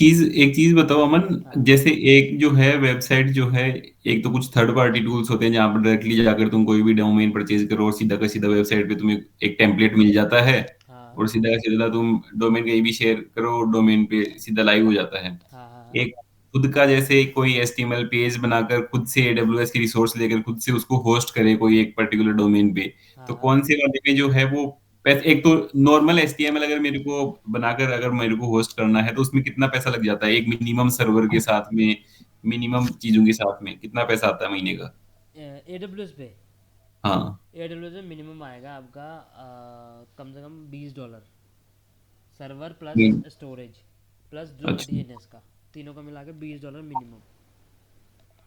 चीज बताओ अमन, हाँ जैसे एक जो है वेबसाइट जो है, एक तो कुछ थर्ड पार्टी टूल्स होते हैं जहां पर डायरेक्टली जाकर तुम कोई भी डोमेन परचेज करो और सीधा का सीधा वेबसाइट पे तुम्हें एक टेम्पलेट मिल जाता है, हाँ और सीधा का सीधा तुम डोमेन कहीं भी शेयर करो, डोमेन पे सीधा लाइव हो जाता है। हाँ हाँ हाँ एक खुद का जैसे कोई एचटीएमएल पेज बनाकर खुद से एडब्ल्यूएस की रिसोर्स लेकर खुद से उसको होस्ट करे कोई एक पर्टिकुलर डोमेन पे, हाँ तो हाँ। कौन से वाले में जो है वो एक तो नॉर्मल एचटीएमएल अगर मेरे को बनाकर अगर मेरे को होस्ट करना है तो उसमें कितना पैसा लग जाता है, एक मिनिमम सर्वर के साथ में, मिनिमम चीजों के साथ में कितना पैसा आता है महीने का? AWS पे, हाँ। AWS में मिनिमम आएगा आपका कम से कम $20, सर्वर प्लस स्टोरेज प्लस जो अच्छा, DNS का, तीनों का मिला के $20 मिनिमम।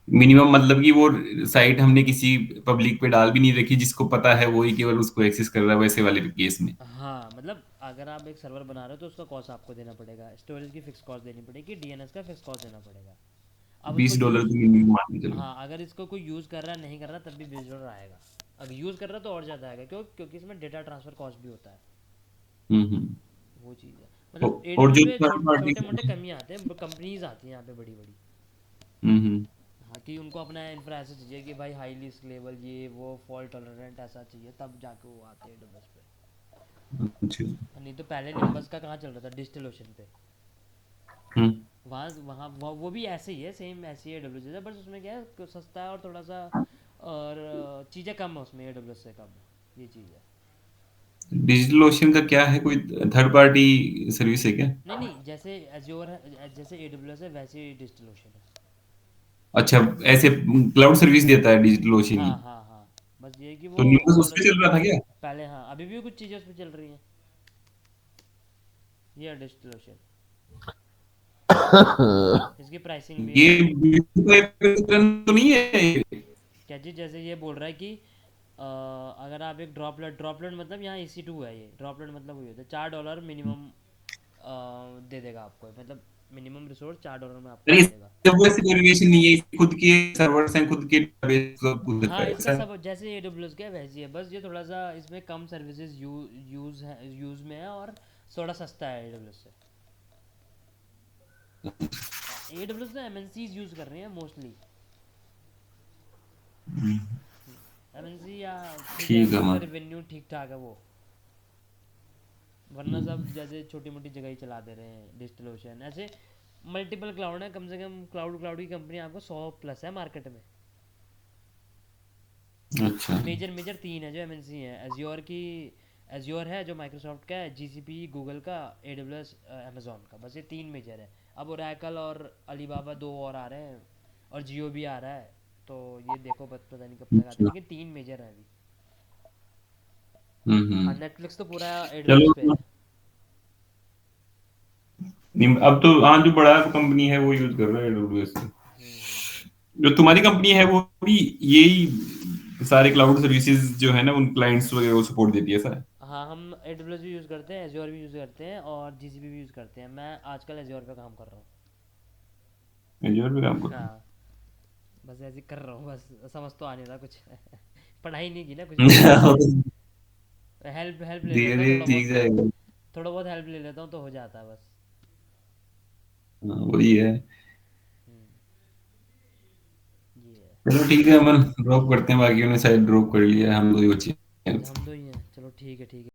मिनिमम मतलब कि वो साइट हमने किसी पब्लिक पे डाल भी नहीं रखी, जिसको पता है वही केवल उसको एक्सेस कर रहा है, वैसे वाले केस में हाँ मतलब अगर आप एक सर्वर बना रहे हो तो उसका कॉस्ट आपको देना पड़ेगा, स्टोरेज की फिक्स कॉस्ट देनी पड़ेगी, DNS का फिक्स कॉस्ट देना पड़ेगा। अब उसको $20 यूज़, तो मिनिमम मान के चलो। हाँ अगर इसको कोई यूज़ कर रहा है नहीं कर रहा तब भी $20 आएगा। अगर यूज़ कर रहा है तो और ज़्यादा आएगा, क्यों? क्योंकि इसमें डेटा ट्रांसफ़र कॉस्ट भी होता है। हम्म। वो चीज़ है, मतलब और AWS जो पे थर्ड पार्टी। छोटे मोटे कमी आते हैं, कंपनीज आती हैं यहाँ पे बड़ी बड़ी। हम्म। हाँ कि उनको अपना इंफ्रा ऐसा चाहिए कि भाई हाईली स्केलेबल, ये वो फॉल्ट टॉलरेंट ऐसा चाहिए, तब जाके वो आते हैं AWS पे। अच्छा। नहीं तो पहले निम्बस का कहाँ चल रहा था? डिजिटल ओशन पे। हम्म। वहाँ वहाँ वो भी ऐसे ही है, सेम ऐसी है AWS है, बस उसमें क्या है सस्ता है और थोड़ा सा, और चीज़ें कम है उसमें AWS से कम है, ये चीज़ है। डिजिटल ओशन का क्या है, कोई थर्ड पार्टी सर्विस है क्या? नहीं नहीं, जैसे एज्योर है, जैसे AWS है वैसे ही डिजिटल ओशन है। अच्छा, ऐसे क्लाउड सर्विस देता है डिजिटल ओशन ही? हाँ हाँ हाँ, बस ये है कि तो वो निम्बस उस थोड़ा पे सा चल रहा था क्या? पहले, हाँ अभी भी कुछ चीज़ें उस पर चल रही हैं। ये डिस्टिलेशन, इसकी प्राइसिंग भी ये है। तो नहीं है? क्या जी, जैसे ये बोल रहा है कि अगर आप एक ड्रॉपलेट मतलब यहाँ EC2 है, ये ड्रॉपलेट मतलब वही होता है, $4 मिनिमम दे देगा आपको, मतलब मिनिमम रिसोर्स $4 में आपको अरे दे देगा। जब वो ऐसी वेरिएशन नहीं है, खुद के सर्वर्स हैं, खुद के डेटाबेस सब कुछ हाँ, है इसका ऐसा। सब जैसे AWS का है वैसे ही है, बस ये थोड़ा सा इसमें कम सर्विसेज यूज़ में है और थोड़ा सस्ता है AWS से। AWS ना MNCs यूज़ कर रहे हैं मोस्टली, MNC या ठीक है, ठीक है जिनका man। रिवेन्यू ठीक ठाक है वो, वरना सब जैसे छोटी मोटी जगह ही चला दे रहे हैं। डिस्टिलेशन ऐसे मल्टीपल क्लाउड है, कम से कम क्लाउड की कंपनी आपको 100+ है मार्केट में। अच्छा। मेजर मेजर 3 है जो MNC है, एज्योर की, एज्योर है जो माइक्रोसॉफ्ट का है, GCP गूगल का, AWS अमेजोन का, बस ये 3 मेजर है। अब ओरेकल और अलीबाबा 2 और आ रहे हैं, और जियो भी आ रहा है, तो ये देखो पता नहीं कब तक आते हैं, अच्छा। लेकिन 3 मेजर है अभी। हम्म। हाँ, नेटफ्लिक्स तो पूरा AWS पे चलो, है। नहीं, अब तो हाँ जो बड़ा कंपनी है वो यूज कर रहा है AWS। हम्म। जो तुम्हारी कंपनी है वो भी यही सारे क्लाउड सर्विसेज जो है ना उन क्लाइंट्स वगैरह को सपोर्ट देती है सर? हाँ, हम AWS भी यूज़ करते हैं, एज्योर भी यूज़ करते हैं, और GCP भी यूज़ करते हैं। मैं आजकल एज्योर पे काम कर रहा हूँ। एज्योर पे काम करते हाँ, बस ऐसे ही कर रहा हूँ, बस समझ तो आ नहीं रहा कुछ। पढ़ाई नहीं की ना, कुछ भी नहीं किया। हैं। हेल्प हेल्प ले धीरे लेता हूँ धीरे थोड़ा बहुत, सीख जाएगा। थोड़ा बहुत हेल्प ले लेता हूँ तो हो जाता है बस। हाँ, वही है। हम्म, ये है। चलो ठीक है, अमन ड्रॉप करते हैं, बाकी उन्हें शायद ड्रॉप कर लिया, हम दो ही बचे हैं। अच्छा, हम दो ही हैं, चलो ठीक है ठीक है।